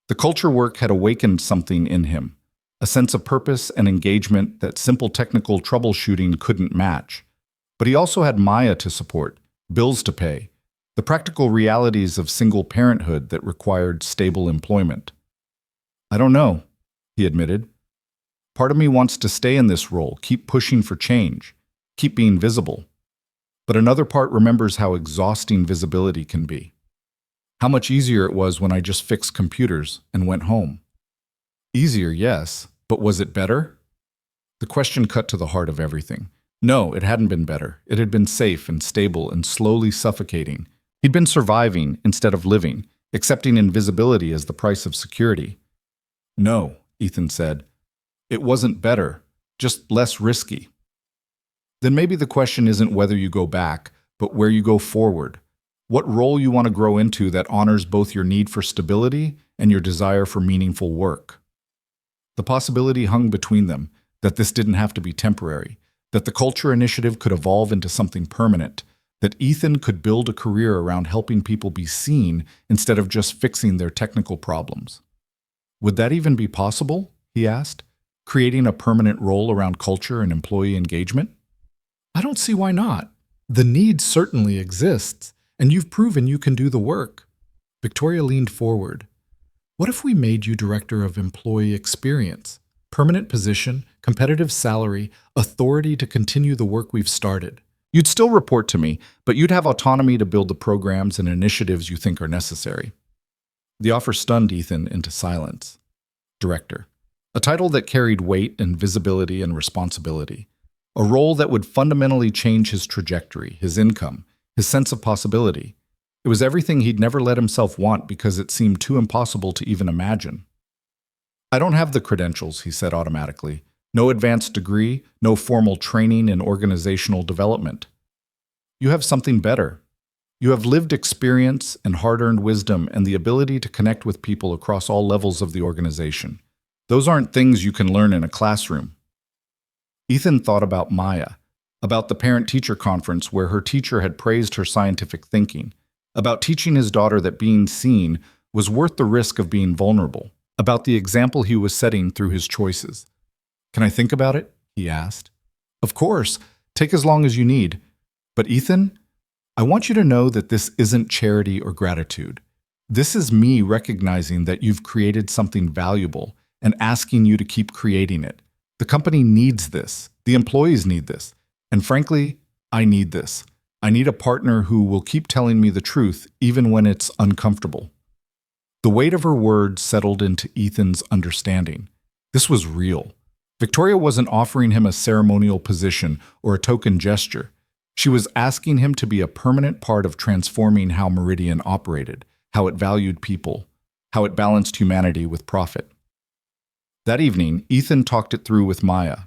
The culture work had awakened something in him, a sense of purpose and engagement that simple technical troubleshooting couldn't match. But he also had Maya to support, bills to pay, the practical realities of single parenthood that required stable employment. "I don't know," he admitted. "Part of me wants to stay in this role, keep pushing for change, keep being visible. But another part remembers how exhausting visibility can be. How much easier it was when I just fixed computers and went home." Easier, yes, but was it better? The question cut to the heart of everything. No, it hadn't been better. It had been safe and stable and slowly suffocating. He'd been surviving instead of living, accepting invisibility as the price of security. "No," Ethan said. "It wasn't better, just less risky." Then maybe the question isn't whether you go back, but where you go forward. What role you want to grow into that honors both your need for stability and your desire for meaningful work. The possibility hung between them, that this didn't have to be temporary, that the culture initiative could evolve into something permanent, that Ethan could build a career around helping people be seen instead of just fixing their technical problems. Would that even be possible, he asked, creating a permanent role around culture and employee engagement? "I don't see why not. The need certainly exists, and you've proven you can do the work." Victoria leaned forward. "What if we made you Director of Employee Experience? Permanent position, competitive salary, authority to continue the work we've started. You'd still report to me, but you'd have autonomy to build the programs and initiatives you think are necessary." The offer stunned Ethan into silence. Director. A title that carried weight and visibility and responsibility. A role that would fundamentally change his trajectory, his income, his sense of possibility. It was everything he'd never let himself want because it seemed too impossible to even imagine. "I don't have the credentials," he said automatically. "No advanced degree, no formal training in organizational development." "You have something better. You have lived experience and hard-earned wisdom and the ability to connect with people across all levels of the organization. Those aren't things you can learn in a classroom." Ethan thought about Maya, about the parent-teacher conference where her teacher had praised her scientific thinking, about teaching his daughter that being seen was worth the risk of being vulnerable, about the example he was setting through his choices. "Can I think about it?" he asked. "Of course. Take as long as you need. But Ethan, I want you to know that this isn't charity or gratitude. This is me recognizing that you've created something valuable and asking you to keep creating it. The company needs this. The employees need this. And frankly, I need this. I need a partner who will keep telling me the truth even when it's uncomfortable." The weight of her words settled into Ethan's understanding. This was real. Victoria wasn't offering him a ceremonial position or a token gesture. She was asking him to be a permanent part of transforming how Meridian operated, how it valued people, how it balanced humanity with profit. That evening, Ethan talked it through with Maya.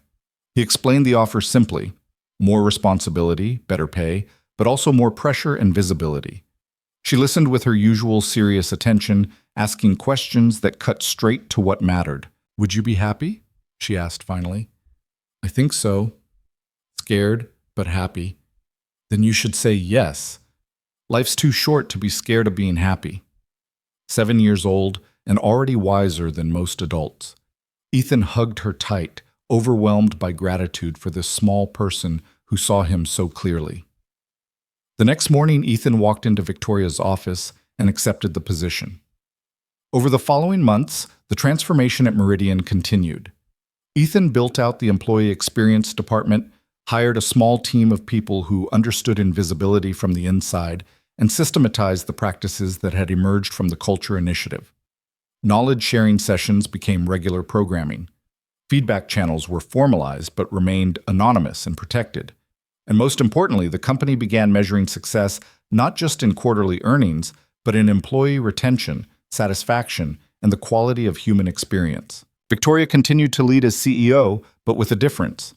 He explained the offer simply: more responsibility, better pay, but also more pressure and visibility. She listened with her usual serious attention, asking questions that cut straight to what mattered. "Would you be happy?" she asked finally. "I think so. Scared, but happy." then you should say yes. Life's too short to be scared of being happy. 7 years old and already wiser than most adults, Ethan hugged her tight, overwhelmed by gratitude for this small person who saw him so clearly. The next morning, Ethan walked into Victoria's office and accepted the position. Over the following months, the transformation at Meridian continued. Ethan built out the employee experience department, hired a small team of people who understood invisibility from the inside, and systematized the practices that had emerged from the culture initiative. Knowledge-sharing sessions became regular programming. Feedback channels were formalized but remained anonymous and protected. And most importantly, the company began measuring success not just in quarterly earnings, but in employee retention, satisfaction, and the quality of human experience. Victoria continued to lead as CEO, but with a difference.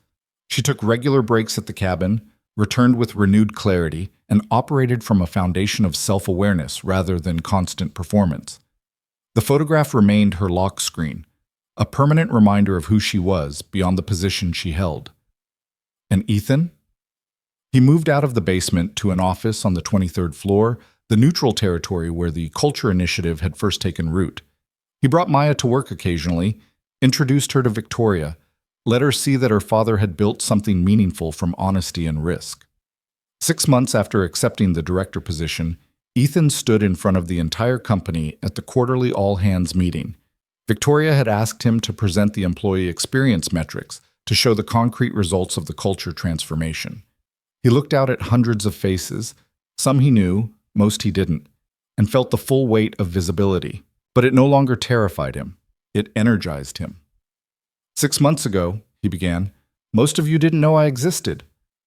She took regular breaks at the cabin, returned with renewed clarity, and operated from a foundation of self-awareness rather than constant performance. The photograph remained her lock screen, a permanent reminder of who she was beyond the position she held. And Ethan? He moved out of the basement to an office on the 23rd floor, the neutral territory where the culture initiative had first taken root. He brought Maya to work occasionally, introduced her to Victoria, let her see that her father had built something meaningful from honesty and risk. 6 months after accepting the director position, Ethan stood in front of the entire company at the quarterly all-hands meeting. Victoria had asked him to present the employee experience metrics to show the concrete results of the culture transformation. He looked out at hundreds of faces, some he knew, most he didn't, and felt the full weight of visibility. But it no longer terrified him. It energized him. 6 months ago, he began, most of you didn't know I existed.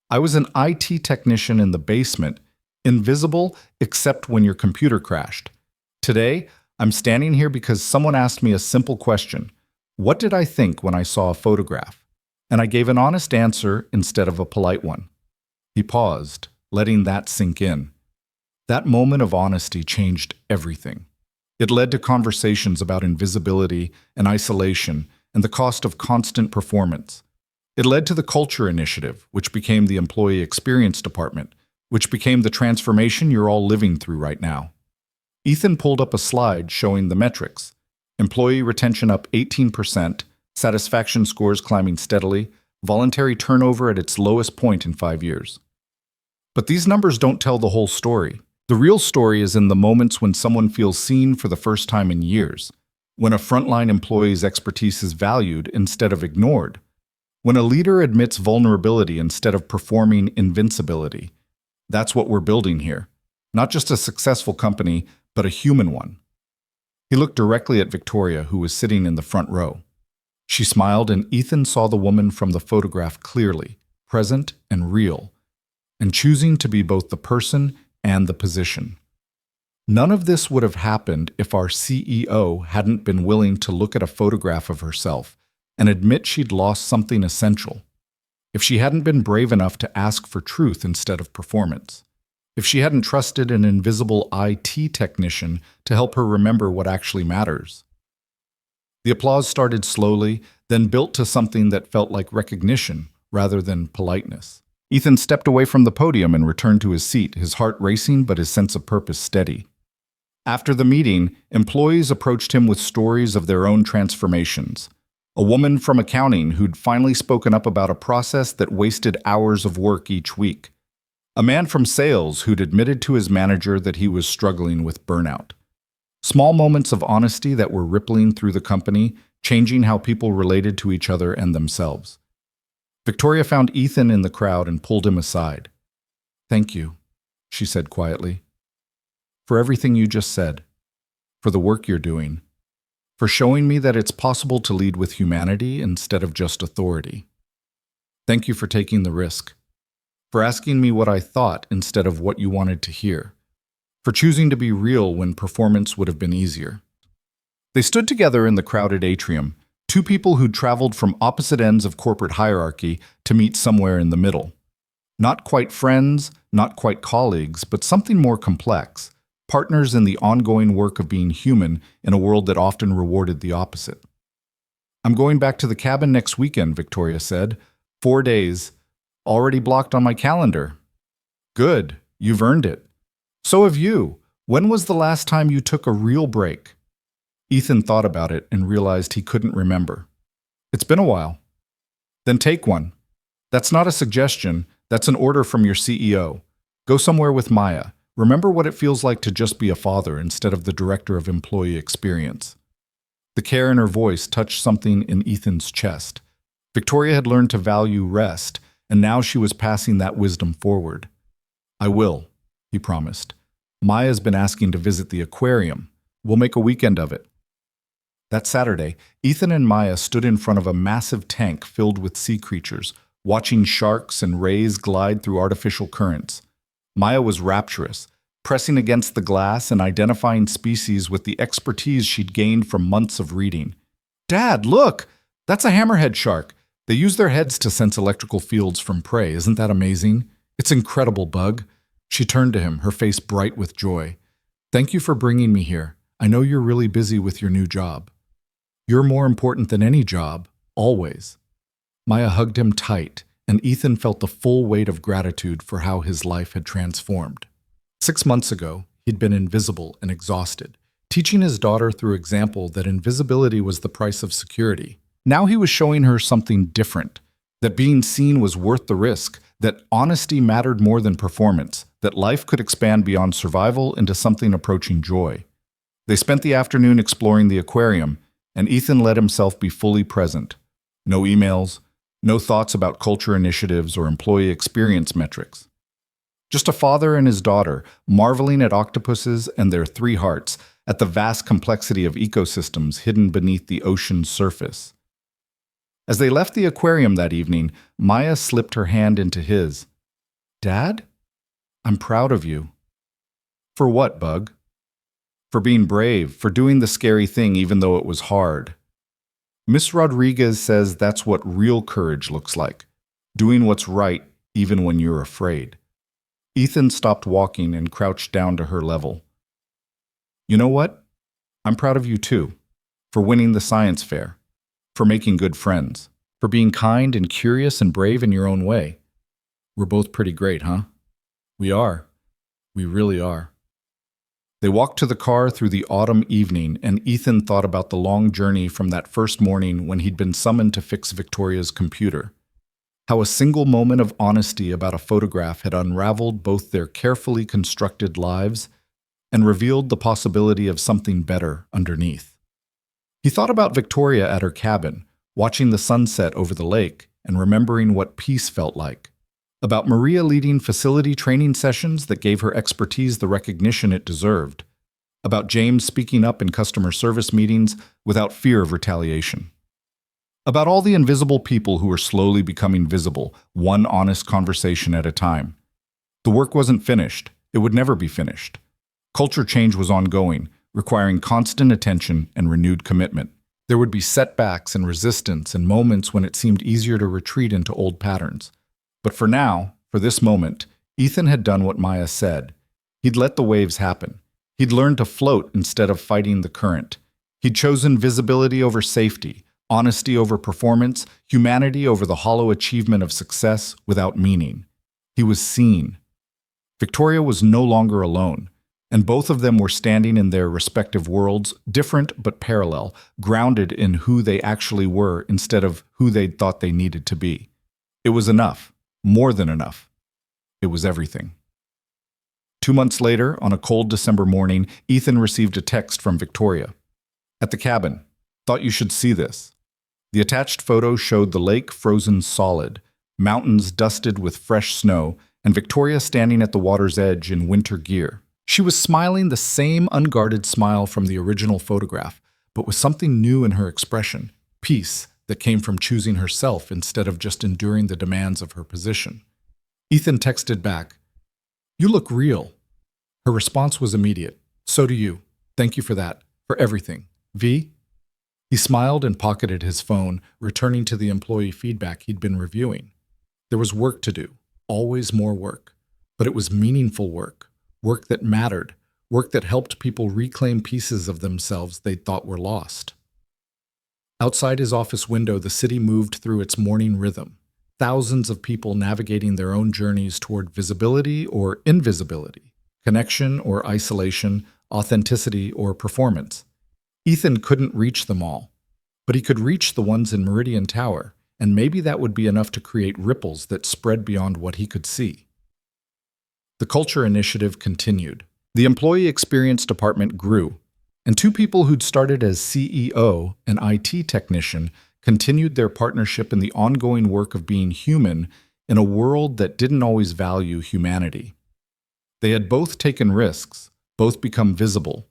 I was an IT technician in the basement, invisible except when your computer crashed. Today, I'm standing here because someone asked me a simple question. What did I think when I saw a photograph? And I gave an honest answer instead of a polite one. He paused, letting that sink in. That moment of honesty changed everything. It led to conversations about invisibility and isolation and the cost of constant performance. It led to the Culture Initiative, which became the Employee Experience Department, which became the transformation you're all living through right now. Ethan pulled up a slide showing the metrics. Employee retention up 18%, satisfaction scores climbing steadily, voluntary turnover at its lowest point in 5 years. But these numbers don't tell the whole story. The real story is in the moments when someone feels seen for the first time in years, when a frontline employee's expertise is valued instead of ignored, when a leader admits vulnerability instead of performing invincibility. That's what we're building here. Not just a successful company, but a human one. He looked directly at Victoria, who was sitting in the front row. She smiled, and Ethan saw the woman from the photograph clearly, present and real, and choosing to be both the person and the position. None of this would have happened if our CEO hadn't been willing to look at a photograph of herself and admit she'd lost something essential. If she hadn't been brave enough to ask for truth instead of performance. If she hadn't trusted an invisible IT technician to help her remember what actually matters. The applause started slowly, then built to something that felt like recognition rather than politeness. Ethan stepped away from the podium and returned to his seat, his heart racing but his sense of purpose steady. After the meeting, employees approached him with stories of their own transformations. A woman from accounting who'd finally spoken up about a process that wasted hours of work each week. A man from sales who'd admitted to his manager that he was struggling with burnout. Small moments of honesty that were rippling through the company, changing how people related to each other and themselves. Victoria found Ethan in the crowd and pulled him aside. "Thank you," she said quietly, "for everything you just said, for the work you're doing, for showing me that it's possible to lead with humanity instead of just authority. Thank you for taking the risk, for asking me what I thought instead of what you wanted to hear, for choosing to be real when performance would have been easier." They stood together in the crowded atrium, two people who'd traveled from opposite ends of corporate hierarchy to meet somewhere in the middle. Not quite friends, not quite colleagues, but something more complex, partners in the ongoing work of being human in a world that often rewarded the opposite. "I'm going back to the cabin next weekend," Victoria said. 4 days, already blocked on my calendar." Good, you've earned it. So have you. When was the last time you took a real break? Ethan thought about it and realized he couldn't remember. It's been a while. Then take one. That's not a suggestion, that's an order from your CEO. Go somewhere with Maya. Remember what it feels like to just be a father instead of the director of employee experience. The care in her voice touched something in Ethan's chest. Victoria had learned to value rest, and now she was passing that wisdom forward. I will, he promised. Maya's been asking to visit the aquarium. We'll make a weekend of it. That Saturday, Ethan and Maya stood in front of a massive tank filled with sea creatures, watching sharks and rays glide through artificial currents. Maya was rapturous, pressing against the glass and identifying species with the expertise she'd gained from months of reading. Dad, look! That's a hammerhead shark. They use their heads to sense electrical fields from prey. Isn't that amazing? It's incredible, Bug. She turned to him, her face bright with joy. Thank you for bringing me here. I know you're really busy with your new job. You're more important than any job, always. Maya hugged him tight, and Ethan felt the full weight of gratitude for how his life had transformed. 6 months ago, he'd been invisible and exhausted, teaching his daughter through example that invisibility was the price of security. Now he was showing her something different, that being seen was worth the risk, that honesty mattered more than performance, that life could expand beyond survival into something approaching joy. They spent the afternoon exploring the aquarium, and Ethan let himself be fully present. No emails, no thoughts about culture initiatives or employee experience metrics. Just a father and his daughter, marveling at octopuses and their 3 hearts, at the vast complexity of ecosystems hidden beneath the ocean's surface. As they left the aquarium that evening, Maya slipped her hand into his. Dad? I'm proud of you. For what, Bug? For being brave, for doing the scary thing even though it was hard. Miss Rodriguez says that's what real courage looks like, doing what's right even when you're afraid. Ethan stopped walking and crouched down to her level. You know what? I'm proud of you too, for winning the science fair, for making good friends, for being kind and curious and brave in your own way. We're both pretty great, huh? We are. We really are. They walked to the car through the autumn evening, and Ethan thought about the long journey from that first morning when he'd been summoned to fix Victoria's computer. How a single moment of honesty about a photograph had unraveled both their carefully constructed lives and revealed the possibility of something better underneath. He thought about Victoria at her cabin, watching the sunset over the lake and remembering what peace felt like. About Maria leading facility training sessions that gave her expertise the recognition it deserved. About James speaking up in customer service meetings without fear of retaliation. About all the invisible people who were slowly becoming visible, one honest conversation at a time. The work wasn't finished. It would never be finished. Culture change was ongoing, requiring constant attention and renewed commitment. There would be setbacks and resistance and moments when it seemed easier to retreat into old patterns. But for now, for this moment, Ethan had done what Maya said. He'd let the waves happen. He'd learned to float instead of fighting the current. He'd chosen visibility over safety, honesty over performance, humanity over the hollow achievement of success without meaning. He was seen. Victoria was no longer alone, and both of them were standing in their respective worlds, different but parallel, grounded in who they actually were instead of who they'd thought they needed to be. It was enough. More than enough. It was everything. 2 months later, on a cold December morning, Ethan received a text from Victoria. At the cabin. Thought you should see this. The attached photo showed the lake frozen solid, mountains dusted with fresh snow, and Victoria standing at the water's edge in winter gear. She was smiling the same unguarded smile from the original photograph, but with something new in her expression. Peace. That came from choosing herself instead of just enduring the demands of her position. Ethan texted back, "You look real." Her response was immediate. "So do you. Thank you for that. For everything. V?" He smiled and pocketed his phone, returning to the employee feedback he'd been reviewing. There was work to do. Always more work. But it was meaningful work. Work that mattered. Work that helped people reclaim pieces of themselves they'd thought were lost. Outside his office window, the city moved through its morning rhythm. thousands of people navigating their own journeys toward visibility or invisibility, connection or isolation, authenticity or performance. Ethan couldn't reach them all, but he could reach the ones in Meridian Tower, and maybe that would be enough to create ripples that spread beyond what he could see. The culture initiative continued. The employee experience department grew, and two people who'd started as CEO and IT technician continued their partnership in the ongoing work of being human in a world that didn't always value humanity. They had both taken risks, both become visible,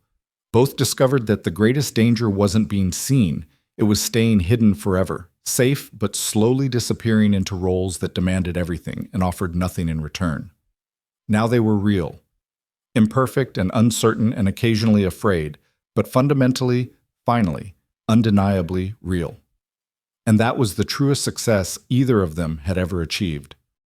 both discovered that the greatest danger wasn't being seen, it was staying hidden forever, safe but slowly disappearing into roles that demanded everything and offered nothing in return. Now they were real, imperfect and uncertain and occasionally afraid, but fundamentally, finally, undeniably real. And that was the truest success either of them had ever achieved.